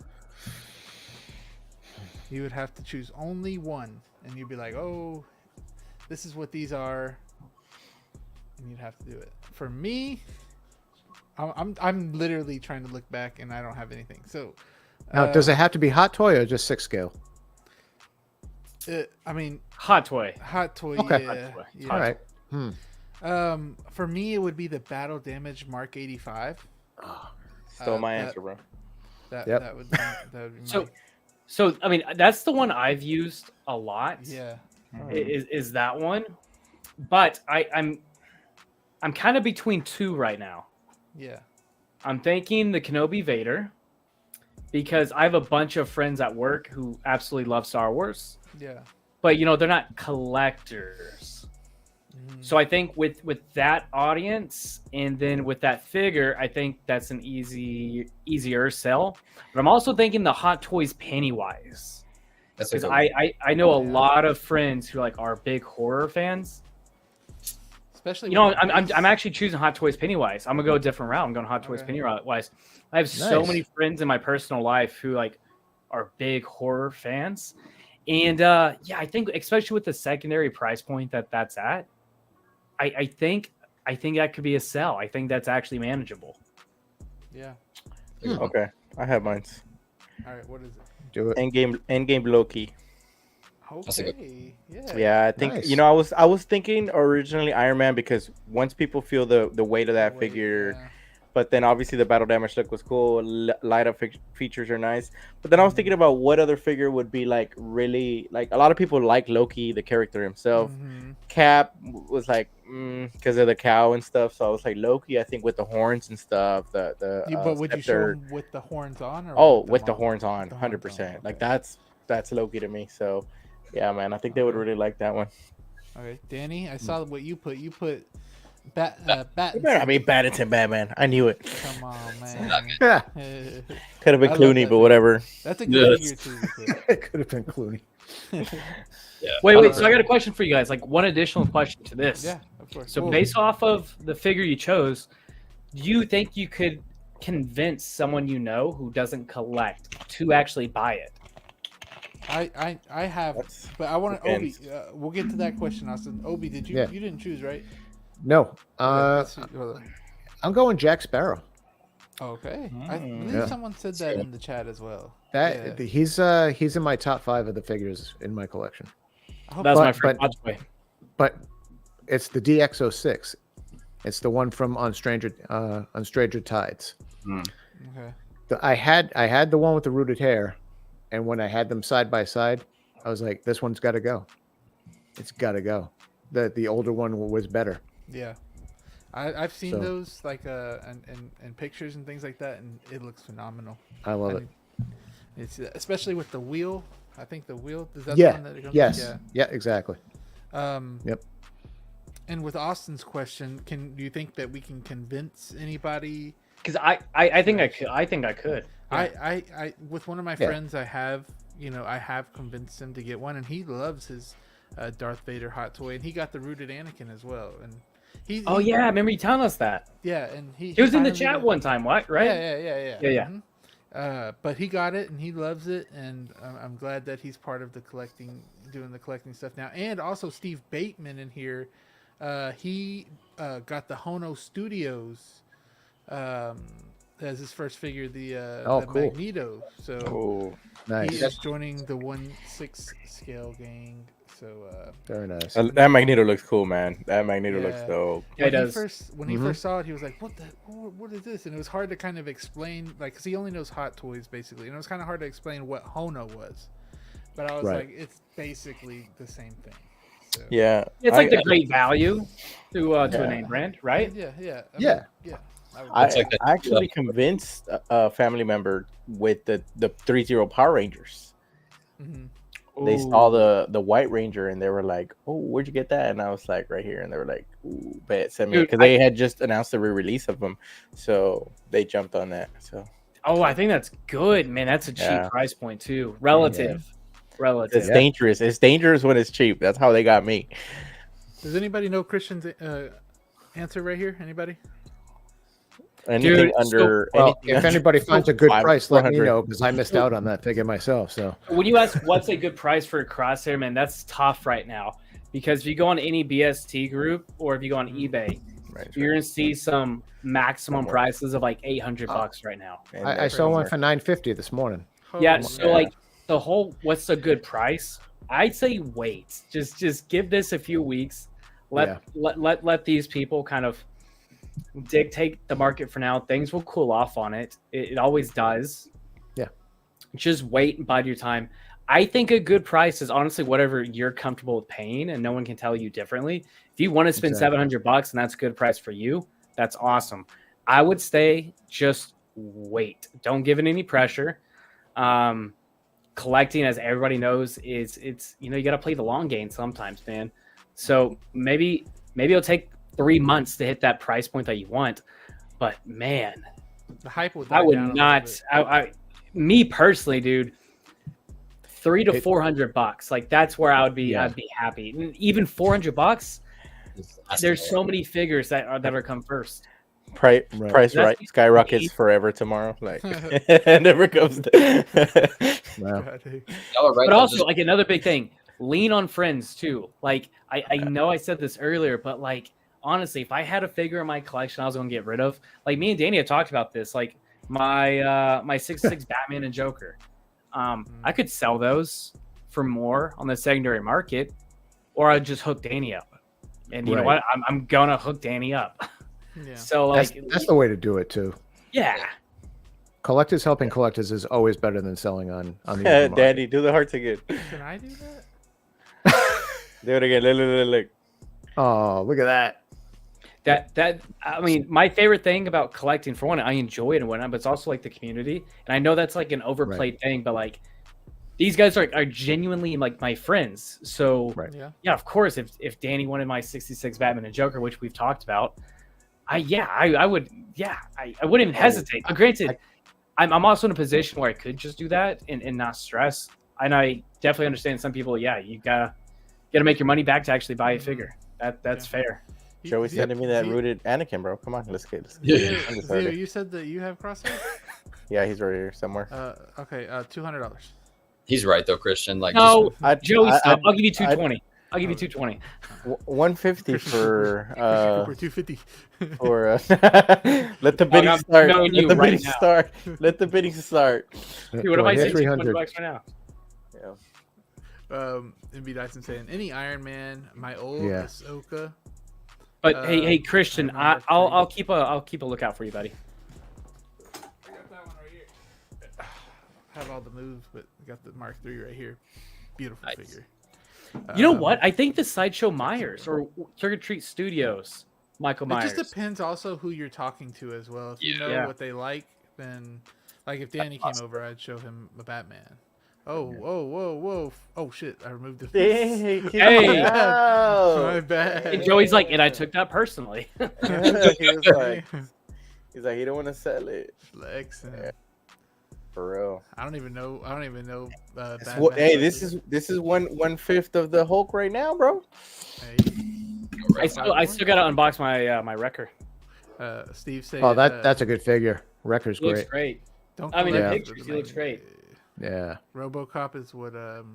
You would have to choose only one, and you'd be like, "Oh, this is what these are," and you'd have to do it. For me, I'm literally trying to look back, and I don't have anything. So, Now, does it have to be hot toy or just 6 scale? I mean, Hot Toy. hot toy. Okay. Yeah, Hot toy. yeah. All right. For me, it would be the Battle Damage Mark 85. Stole my that- answer, bro. That would be my, So I mean, that's the one I've used a lot. yeah. Is that one? But I'm kind of between two right now. Yeah. I'm thinking the Kenobi Vader because I have a bunch of friends at work who absolutely love Star Wars, Yeah. but they're not collectors. So I think with that audience and then with that figure, I think that's an easier sell. But I'm also thinking the Hot Toys Pennywise. That's a Because good one. I know a lot of friends who are big horror fans. Especially I'm actually choosing Hot Toys Pennywise. I'm gonna go a different route. I'm going Hot Toys Okay. Pennywise. I have so Nice. many friends in my personal life who are big horror fans, and I think especially with the secondary price point that's at, I think that could be a sell. I think that's actually manageable. Yeah. Okay, I have mine. All right. What is it? Do it. Endgame Loki. That's a good- Okay. Yeah. Yeah, I think Nice. I was thinking originally Iron Man because once people feel the weight of that Wait, figure, yeah. but then obviously the battle damage look was cool. Light up features are nice. But then I was thinking about what other figure would be really a lot of people like Loki, the character himself. Mhm. Cap was because of the cow and stuff. So I was like Loki, I think with the horns and stuff. The But would you show scepter. him with the horns on? Or Oh, with the horns? horns on, With the horns 100%. on, Like okay. that's Loki to me. So yeah, man, I think they would really like that one. Okay, Danny, I saw what you put. You put Bat. I mean, Paddington Batman. I knew it. Come on, Yeah, man. Could have been I love Clooney, that but figure. whatever. That's a good Yes. figure too. it could have been Clooney. Yeah. Wait. So I got a question for you guys. One additional question to this. Yeah, of course. So Well, based off of the figure you chose, do you think you could convince someone who doesn't collect to actually buy it? I have, That's- but I want to Obi. depends. We'll get to that question, Austin. Obi, did you? Yeah. You didn't choose, right? No, Let's see. Hold on. I'm going Jack Sparrow. Okay. I believe Yeah. someone said that in the chat as well. That Yeah. he's in my top 5 of the figures in my collection. I hope That's But- my friend. but- Hot Toy. But it's the DX06. It's the one from on Stranger Tides. Okay. I had the one with the rooted hair, and when I had them side by side, I was like, this one's got to go. It's got to go. The older one was better. Yeah. I've seen So- those in pictures and things like that, and it looks phenomenal. I love I it. mean, it's especially with the wheel. I think the wheel is that Yeah. the one that it comes Yes. Yeah. Yeah. Exactly. Yep. And with Austin's question, do you think that we can convince anybody Because I think I could. I think I could. I with one of my Yeah. friends, I have convinced him to get one, and he loves his Darth Vader hot toy, and he got the rooted Anakin as well, and Oh yeah, I remember you telling us that. yeah, and he He was in the finally chat got- one time, what? Right? Yeah. Yeah. But he got it and he loves it, and I'm glad that he's part of doing the collecting stuff now. And also Steve Bateman in here, he got the Hono Studios as his first figure, the cool. Magneto. So Oh, Nice. he is joining the 1/6 scale gang. So Very nice. that Magneto looks cool, man. That Magneto looks Yeah. dope. Yeah, it does. when he first saw it, he was like, what is this? And it was hard to kind of explain, like, because he only knows Hot Toys, basically. And it was kind of hard to explain what Hono was. But I was Right. like, it's basically the same thing. So, Yeah, It's like the great value to a Yeah. name brand, right? Yeah. Yeah. Yeah. I would- I It's like that- actually convinced a family member with the 3-0 Power Rangers. Mhm. They saw the White Ranger and they were like, "Oh, where'd you get that?" And I was like, "Right here." And they were like, "Ooh, bet send me," Dude, because they had just announced the re-release of them, so they jumped on that. So Oh, I think that's good, man. That's a cheap Yeah. price point too. Relative. it's dangerous. It's dangerous when it's cheap. That's how they got me. Does anybody know Christian's answer right here? Anybody? Anything Dude, under Well, anything if under anybody finds a good 500. price, let me know because I missed out on that figure myself. So When you ask what's a good price for a crosshair, man, that's tough right now. Because if you go on any BST group or if you go on eBay, Right, you're gonna see some maximum Somewhere. prices of like $800 right now. and I they're saw one somewhere. for $950 this morning. Yeah, Holy so like the whole what's a good price? I'd say wait. Just give this a few weeks. Let these people kind of dictate the market for now. Things will cool off on it. It always does. Yeah. Just wait and bide your time. I think a good price is honestly whatever you're comfortable with paying, and no one can tell you differently. If you want to spend Exactly. $700 and that's a good price for you, that's awesome. I would say just wait. Don't give it any pressure. Collecting, as everybody knows, it's you got to play the long game sometimes, man. So maybe it'll take 3 months to hit that price point that you want, but man, The hype will I die would down a little not. bit. Me personally, dude, $300 to It- $400. Like that's where I would be. Yeah. I'd be happy. And even $400. That's There's the- so many figures that are come first. Price Right. price That's- right skyrockets forever tomorrow. Like it never comes down. Wow. God, dude. Y'all are right. But though, also, just- like another big thing, lean on friends too. Like I know I said this earlier, but like honestly, if I had a figure in my collection I was gonna get rid of, like me and Danny had talked about this, like my 66 Batman and Joker. I could sell those for more on the secondary market, or I'd just hook Danny up. And you know Right. what? I'm gonna hook Danny up. Yeah. So like That's the way to do it too. yeah. Collectors helping collectors is always better than selling on the open market. Daddy, do the hearts again. Can I do that? Do it again. Look. Oh, look at that. That I mean, my favorite thing about collecting, for one, I enjoy it and whatnot, but it's also like the community. And I know that's like an overplayed thing, but like these guys are genuinely like my friends. So Right. Yeah. yeah, of course, if Danny wanted my 66 Batman and Joker, which we've talked about, I would, I wouldn't even hesitate. But granted, I'm also in a position where I could just do that and not stress. And I definitely understand some people. Yeah, you gotta make your money back to actually buy a figure. That's fair. Joey's Zio- sending me that Zio- rooted Anakin, bro. Come on, let's get. Yeah. I'm just Zio, started. you said that you have crosshair. Yeah, he's right here somewhere. Okay. $200. He's right though, Christian. Like No, Joey, I- stop. I'll give you I- 220. I'll give you 220. 150 for Cooper, 250. let the bidding I'm start. knowing Let you the right bidding now. start. Let the bidding start. Dude, what if Do I hear say 200 bucks right now? Yeah. MB Dyson saying any Iron Man, my old Yeah. Ahsoka. But hey, Christian, I remember I'll keep a lookout for you, buddy. I got that one right here. Have all the moves, but I got the Mark III right here. Beautiful Nice. figure. You know what? I think the Sideshow Myers or Trick or Treat Studios, Michael It Myers. just depends also who you're talking to as well. If you know Yeah. what they like, then like if Danny came over, I'd show him a Batman. Oh, whoa. Oh shit, I removed the Hey, Hey. My bad. And Joey's like, and I took that personally. he was like, He's like, he don't want to sell it. Flexing. Yeah. For real. I don't even know. Hey, this is 1/5 of the Hulk right now, bro. Hey, I still gotta unbox my my wrecker. Steve say. Oh, that's a good figure. Wrecker's He looks great. great. Don't I mean, in Yeah. pictures, he looks great. Yeah. RoboCop is what Lou-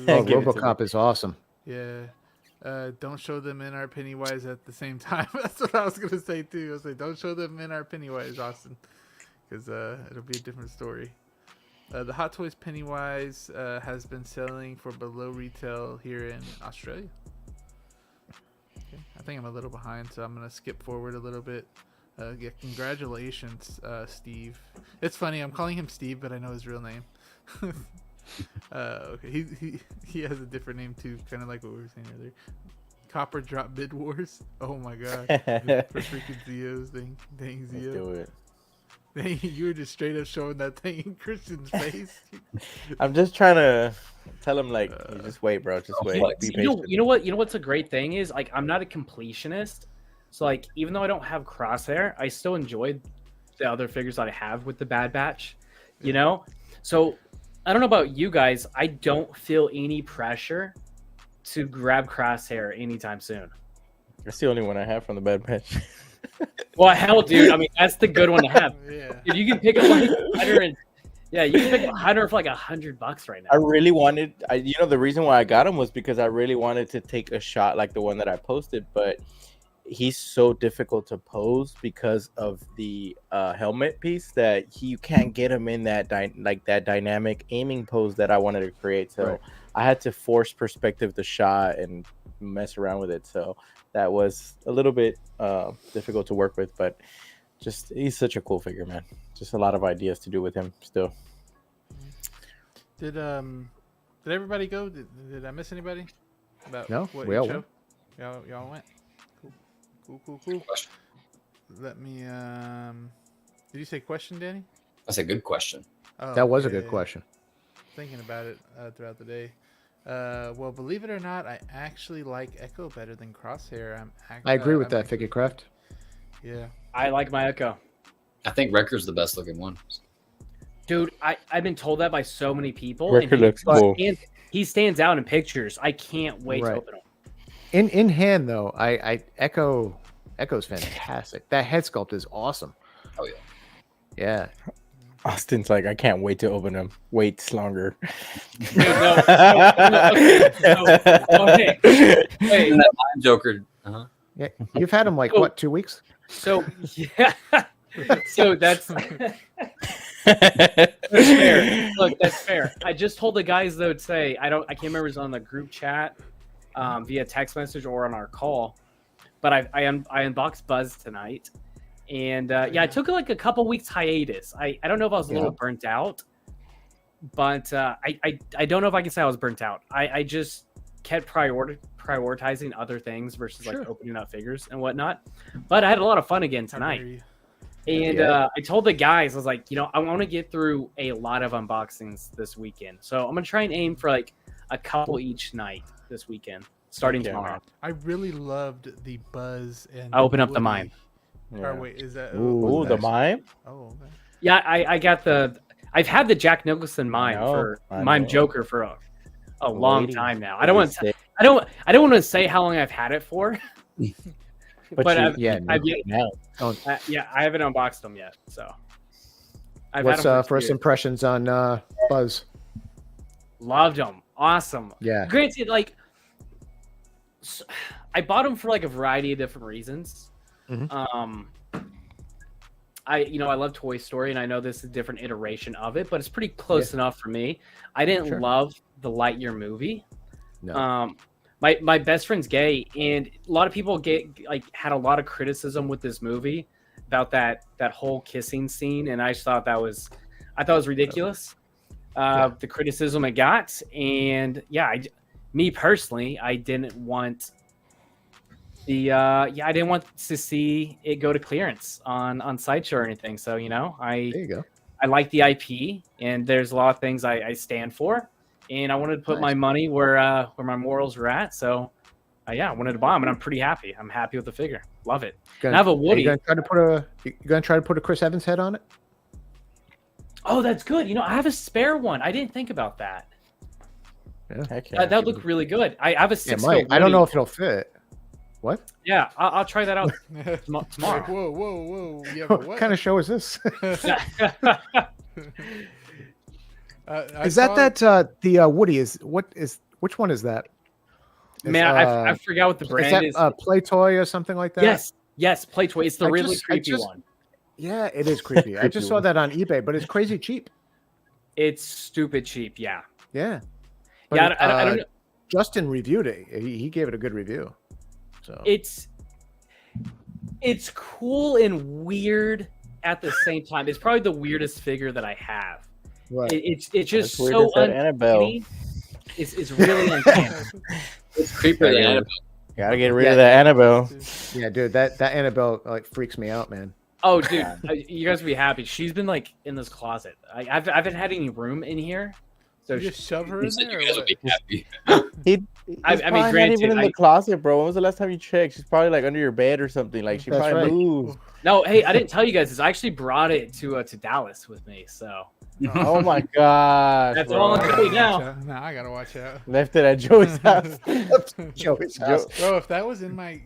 Oh, Give it to RoboCop is awesome. Yeah. Don't show them in our Pennywise at the same time. That's what I was gonna say too. I was like, don't show them in our Pennywise, Austin, because it'll be a different story. The Hot Toys Pennywise has been selling for below retail here in Australia. Okay. I think I'm a little behind, so I'm gonna skip forward a little bit. Yeah, congratulations, Steve. It's funny, I'm calling him Steve, but I know his real name. Okay, he has a different name too, kind of like what we were saying earlier. Copper Drop Bid Wars. Oh my god, for freaking Zio's thing. Dang Let's Zio. do it. Dang, you were just straight up showing that thing in Christian's face. I'm just trying to tell him like, hey, just wait, bro. Just wait. Flex. Be You know, patient. you know what? You know what's a great thing is like I'm not a completionist, so like even though I don't have Crosshair, I still enjoyed the other figures that I have with the Bad Batch. You know, so I don't know about you guys. I don't feel any pressure to grab Crosshair anytime soon. That's the only one I have from the Bad Batch. Well, hell, dude. I mean, that's the good one to have. Yeah. If you can pick up like 100, yeah, you can pick up 100 for like $100 right now. I really wanted, the reason why I got him was because I really wanted to take a shot like the one that I posted, but he's so difficult to pose because of the helmet piece that you can't get him in that that dynamic aiming pose that I wanted to create. So Right. I had to force perspective the shot and mess around with it. So that was a little bit difficult to work with, but just he's such a cool figure, man. Just a lot of ideas to do with him still. Did everybody go? Did I miss anybody? About No, what we each all show? Y'all went. Cool. Question. Let me. Did you say question, Danny? That's a good question. Oh, That was a yeah, good yeah. question. Thinking about it throughout the day. Well, believe it or not, I actually like Echo better than Crosshair. I agree with I'm that, actually- Figure Craft. Yeah. I like my Echo. I think Wrecker's the best looking one. Dude, I've been told that by so many people. Wrecker and he- looks cool. and he stands out in pictures. I can't wait to Right. open him. In hand though, Echo's fantastic. That head sculpt is awesome. Oh yeah. Yeah. Austin's like, I can't wait to open him. Waits longer. Okay. Hey, And that Lion Joker. Uh-huh. Yeah. You've had him like Oh. what, 2 weeks? so yeah. So that's fair. Look, that's fair. I just told the guys though to say I can't remember if it was on the group chat, via text message or on our call, but I unboxed Buzz tonight, and yeah, I took like a couple weeks hiatus. I don't know if I was a little burnt out, but I don't know if I can say I was burnt out. I just kept prioritizing other things versus Sure. like opening up figures and whatnot. But I had a lot of fun again I tonight. hear you. And Yeah. I told the guys, I was like, I want to get through a lot of unboxings this weekend. So I'm going to try and aim for like a couple each night this weekend, starting Yeah, tomorrow. man. I really loved the Buzz and. I'll open up the Woody- mime. Or wait, is that? Ooh, Nice. the mime? Oh, okay. Yeah, I got I've had the Jack Nicholson mime I mime know. Joker for a long Waiting. time now. I don't want to say how long I've had it for. But you- I've- Yeah. I've- now. yeah, I haven't unboxed them yet. So I've What's had them for first 2 years. impressions on Buzz? Loved them. Awesome. Yeah. Granted, like I bought them for like a variety of different reasons. Mhm. I love Toy Story, and I know this is a different iteration of it, but it's pretty close enough for me. I didn't Sure. love the Lightyear movie. No. My best friend's gay, and a lot of people had a lot of criticism with this movie about that whole kissing scene, and I just thought it was ridiculous. The criticism it got, and yeah, me personally, I didn't want I didn't want to see it go to clearance on Sideshow or anything. So There you go. I like the IP, and there's a lot of things I stand for, and I wanted to put Nice. my money where my morals were at. So yeah, I wanted to buy them, and I'm pretty happy. I'm happy with the figure. Love it. Gonna, And I have a are Woody. you gonna try to put a Chris Evans head on it? Oh, that's good. I have a spare one. I didn't think about that. Yeah. Heck yeah. That would look really good. I have a Yeah, six. I don't know if it'll fit. What? Yeah, I'll try that out tomorrow. Whoa. Yeah, What, but what? kind of show is this? I Is saw- the Woody? Which one is that? Man, I forgot what the brand is is. that Play Toy or something like that? Yes, Play Toy. It's the I really just- creepy one. Yeah, it is creepy. I just saw that on eBay, but it's crazy cheap. It's stupid cheap. Yeah. Yeah. Yeah, I don't know. Justin reviewed it. He gave it a good review. So It's cool and weird at the same time. It's probably the weirdest figure that I have. right. It's just That's weird so as that Annabelle. uncanny. It's really uncanny. It's creepier than Annabelle. Gotta get rid of that Annabelle. Yeah, dude, that Annabelle like freaks me out, man. Oh, dude, you guys will be happy. She's been like in this closet. I haven't had any room in here, so You just shove her in So there. you Or guys will what? be happy. He's I mean, probably not granted, even in the closet, bro. When was the last time you checked? She's probably like under your bed or something. Like she That's probably right. moved. no. Hey, I didn't tell you guys this. I actually brought it to Dallas with me. So Oh my gosh. That's bro. all I'm telling you now. Watch out. Nah, I gotta watch out. Left it at Joey's house. Joey's house. Bro, if that was in my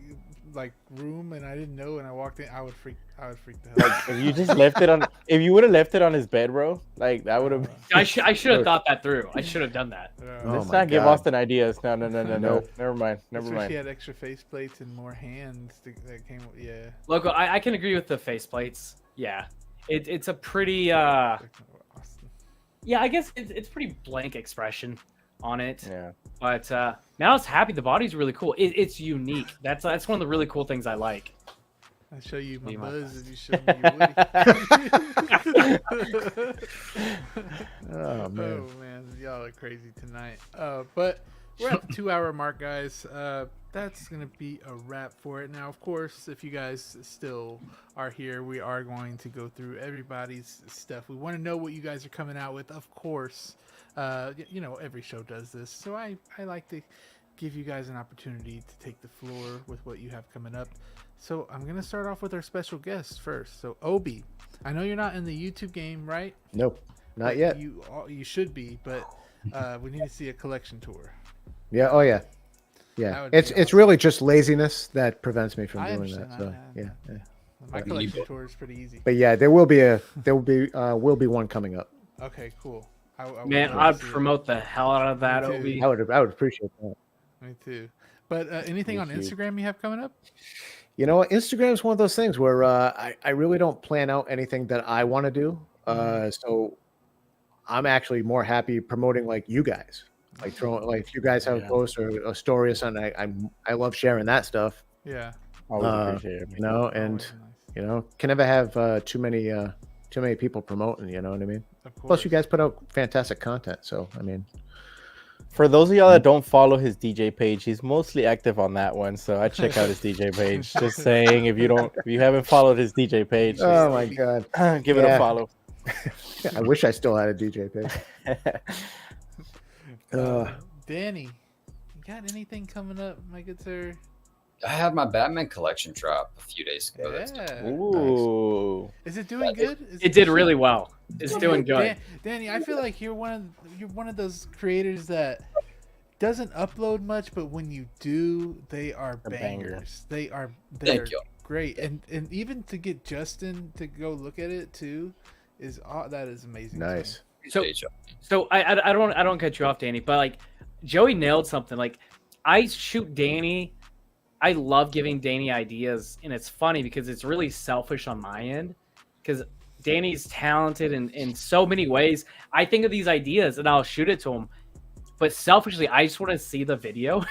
room and I didn't know and I walked in, I would freak the hell out. If you just left it on, if you would have left it on his bed, bro, like that would have. I should have thought that through. I should have done that. Oh Let's my not give God. Austin ideas. No. Nope. Never mind. That's where she had extra faceplates and more hands that came. Yeah. Loco, I can agree with the faceplates. Yeah, it's a pretty Austin. yeah. I guess it's pretty blank expression on it. Yeah. But man, I was happy. The body's really cool. It's unique. That's one of the really cool things I like. I show you my Me, my buzz and you show me your Woody. Oh man. Oh man, y'all are crazy tonight. But we're at the 2-hour mark, guys. That's gonna be a wrap for it. Now, of course, if you guys still are here, we are going to go through everybody's stuff. We want to know what you guys are coming out with, of course. Every show does this, so I like to give you guys an opportunity to take the floor with what you have coming up. So I'm gonna start off with our special guest first. So Obi, I know you're not in the YouTube game, right? Nope, not yet. You should be, but we need to see a collection tour. Yeah. Oh yeah. That Yeah. would be It's awesome. really just laziness that prevents me from I doing that. understand So that, yeah. My collection tour is pretty easy. But yeah, there will be one coming up. Okay, cool. I would Man, love I'd to see it. promote the hell out of that, Me too. Obi. I would appreciate that. Me too. But anything on Thank you. Instagram you have coming up? You know, Instagram is one of those things where I really don't plan out anything that I want to do. So I'm actually more happy promoting like you guys, like throwing like if you guys have a post or a story or something. I love sharing that stuff. Yeah. Always appreciate it. You know, and Always nice. you know, can never have too many people promoting. You know what I mean? Of course. Plus, you guys put out fantastic content. So I mean, For those of y'all that don't follow his DJ page, he's mostly active on that one. So I check out his DJ page. Just saying, if you haven't followed his DJ page, oh my god, give it a Yeah. follow. I wish I still had a DJ page. Danny, you got anything coming up, my good sir? I had my Batman collection drop a few days ago. Yeah. Ooh. Is it doing good? It did really well. It's doing good. Danny, I feel like you're one of those creators that doesn't upload much, but when you do, they are A banger. bangers. They are Thank you. great, and even to get Justin to go look at it too that is amazing. to me. Nice. So- Appreciate you. So I don't cut you off, Danny, but like Joey nailed something. Like I shoot Danny. I love giving Danny ideas, and it's funny because it's really selfish on my end because Danny's talented in so many ways. I think of these ideas and I'll shoot it to him, but selfishly, I just want to see the video.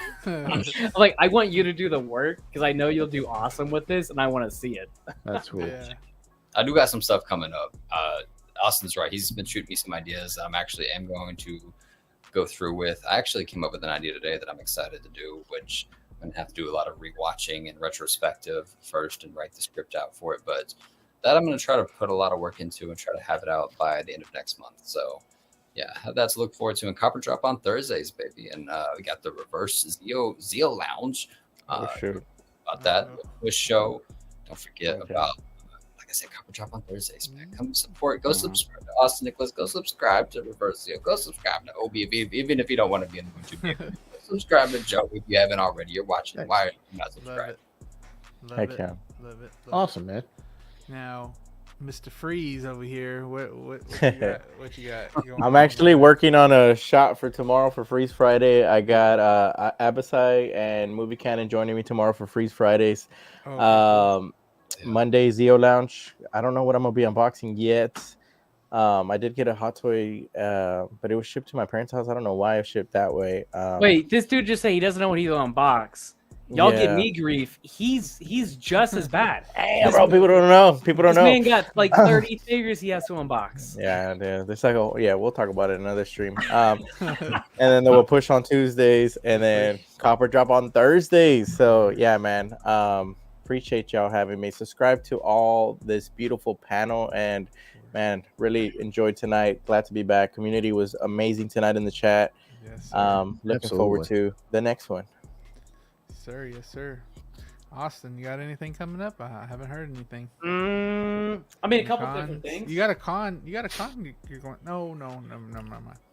Like I want you to do the work because I know you'll do awesome with this, and I want to see it. That's cool. Yeah. I do got some stuff coming up. Austin's right. He's been shooting me some ideas that am going to go through with. I actually came up with an idea today that I'm excited to do, which I'm gonna have to do a lot of rewatching and retrospective first and write the script out for it. But that I'm gonna try to put a lot of work into and try to have it out by the end of next month. So yeah, have that to look forward to. And Copper Drop on Thursdays, baby. And we got the reverse Zeo Lounge shoot. About that Wish show. Don't forget Okay. about, like I said, Copper Drop on Thursdays, man. Come support. Go subscribe to Austin Nicholas. Go subscribe to Reversio. Go subscribe to Obi. Even if you don't want to be in the YouTube, go subscribe to Joe if you haven't already. You're watching. Nice. Why are you not Love subscribed? it. Love Heck it. yeah. Love it. Awesome, man. Now, Mr. Freeze over here. What you got? What you got? going I'm on, actually man? working on a shot for tomorrow for Freeze Friday. I got Abasai and Movie Cannon joining me tomorrow for Freeze Fridays. Oh, okay, cool. Monday Zeo Lounge. I don't know what I'm gonna be unboxing yet. I did get a hot toy, but it was shipped to my parents' house. I don't know why it shipped that way. Wait, this dude just said he doesn't know what he's on box. Y'all get yeah. me grief. He's just as bad. Damn, bro, people don't know. People don't This know. man got like 30 figures he has to unbox. Yeah, there's like we'll talk about it in another stream. And then we'll push on Tuesdays, and then Copper Drop on Thursdays. So yeah, man. Appreciate y'all having me. Subscribe to all this beautiful panel, and man, really enjoyed tonight. Glad to be back. Community was amazing tonight in the chat. Yes, sir. Looking forward to the next one. Sir, yes, sir. Austin, you got anything coming up? I haven't heard anything. I mean, a Any couple cons? different things. You got a con. You're going. No.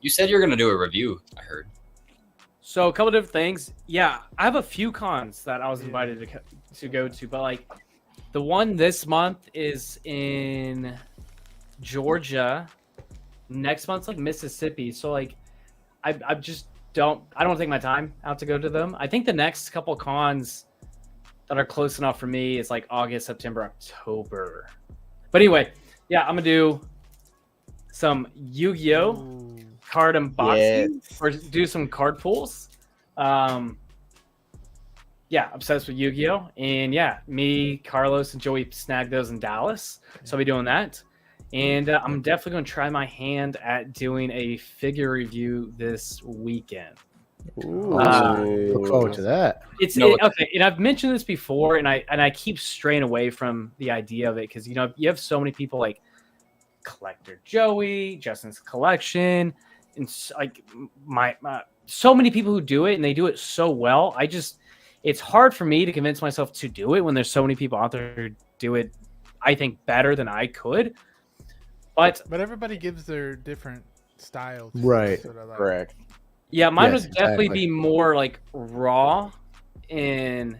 You said you're gonna do a review. I heard. So a couple different things. Yeah, I have a few cons that I was Yeah. invited to go to, but like the one this month is in Georgia. Next month's like Mississippi. So like I just don't take my time out to go to them. I think the next couple cons that are close enough for me is like August, September, October. But anyway, yeah, I'm gonna do some Yu-Gi-Oh Ooh. card unboxing Yes. or do some card pulls. Yeah, obsessed with Yu-Gi-Oh, and yeah, me, Carlos, and Joey snagged those in Dallas, so I'll be doing that. And I'm definitely going to try my hand at doing a figure review this weekend. Ooh. Look forward to that. Okay, and I've mentioned this before, and I keep straying away from the idea of it because you have so many people like Collector Joey, Justin's Collection, and like my so many people who do it, and they do it so well. It's hard for me to convince myself to do it when there's so many people out there who do it, I think, better than I could. But everybody gives their different style. Right. That's what I like. Correct. yeah, mine Yes, would definitely exactly. be more like raw and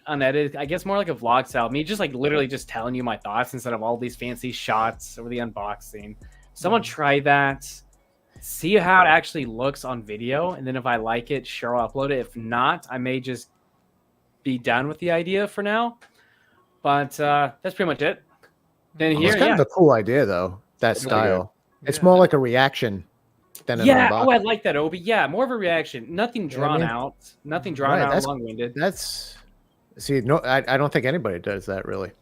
unedited. I guess more like a vlog style. Me just like literally just telling you my thoughts instead of all these fancy shots or the unboxing. Someone try that, see how it actually looks on video, and then if I like it, sure, I'll upload it. If not, I may just be done with the idea for now. But that's pretty much it. Then It's here, kind yeah. of a cool idea, though. That Really style. It's Yeah. more like a reaction than an Yeah, unboxing. I like that, Obi. Yeah, more of a reaction. Nothing You know what I drawn mean? out. Nothing drawn Right, out, that's- long-winded. That's no, I don't think anybody does that really.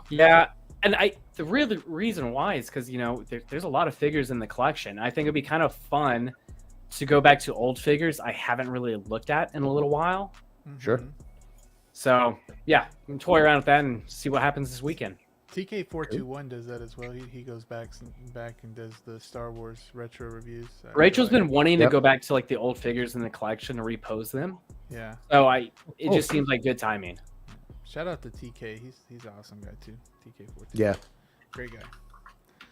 Yeah, and the real reason why is because there's a lot of figures in the collection. I think it'd be kind of fun to go back to old figures I haven't really looked at in a little while. Sure. Mhm. So yeah, I'm toy around with that and see what happens this weekend. TK421 does that as well. He goes back and does the Star Wars retro reviews. I Rachel's really been wanting to Yep. go back to like the old figures in the collection and repose them. Yeah. So it Oh. just seems like good timing. Shout out to TK. He's an awesome guy too. TK421. Yeah, Great guy.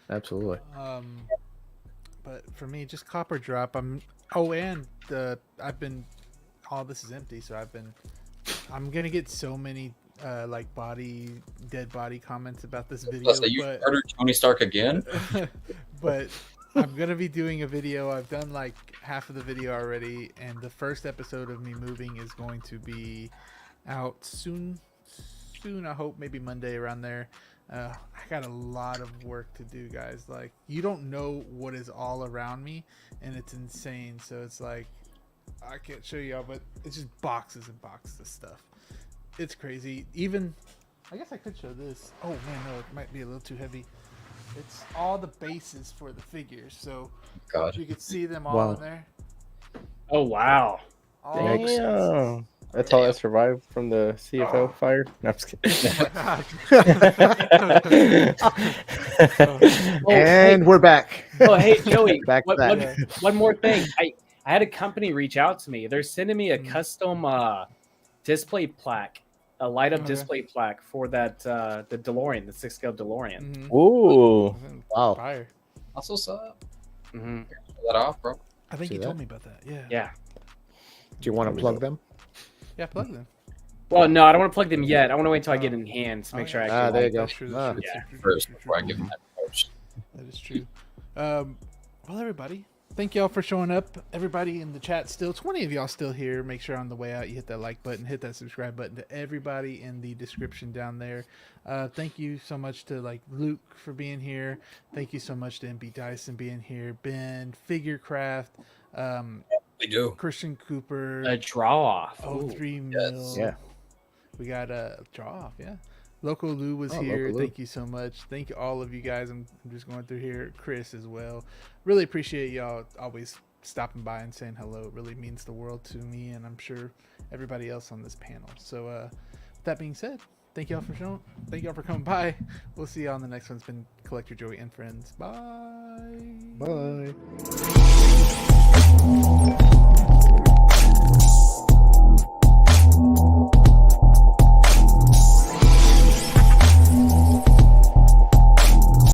absolutely. But for me, just Copper Drop. All this is empty, so I'm gonna get so many like dead body comments about this video. So you but murdered Tony Stark again? but I'm gonna be doing a video. I've done like half of the video already, and the first episode of me moving is going to be out soon. I hope maybe Monday around there. I got a lot of work to do, guys. Like, you don't know what is all around me, and it's insane. So it's like, I can't show y'all, but it's just boxes and boxes of stuff. It's crazy. Even, I guess I could show this. Oh man, no, it might be a little too heavy. It's all the bases for the figures, so God. you could see them all Wow. in there. Oh wow. All Yikes. the Damn. That's all that survived from the CFL fire. No, I'm just kidding. And we're back. Oh hey Joey, Back to one more thing. I had a company reach out to me. They're sending me a custom display plaque, a light up Okay. display plaque for that the DeLorean, the 6-scale DeLorean. Mhm. Ooh. Wow. Fire. Also, so Mm-hmm. pull that off, bro. I think See you that? told me about that. Yeah. Yeah. Do you want to plug them? Yeah, plug them. Well, no, I don't want to plug them yet. I want to wait till I get in hand to make sure I yeah. actually. there you go. That's true. That's true, Yeah. that's true, First, true, true, before I true. give him that post. That is true. Well, everybody, thank y'all for showing up. Everybody in the chat still, 20 of y'all still here. Make sure on the way out you hit that like button, hit that subscribe button. To everybody in the description down there, thank you so much to like Luke for being here. Thank you so much to MB Dyson being here. Ben, Figurecraft, We do. Christian Cooper, A draw off. Oh, Ooh. 3 mil. Yeah. We got a draw off, yeah. Loco Lou was Oh, here. Loco Lou. Thank you so much. Thank you all of you guys. I'm just going through here. Chris as well. Really appreciate y'all always stopping by and saying hello. It really means the world to me, and I'm sure everybody else on this panel. So with that being said, thank y'all for showing. Thank y'all for coming by. We'll see y'all on the next one. It's been Collector Joey and friends. Bye. Bye.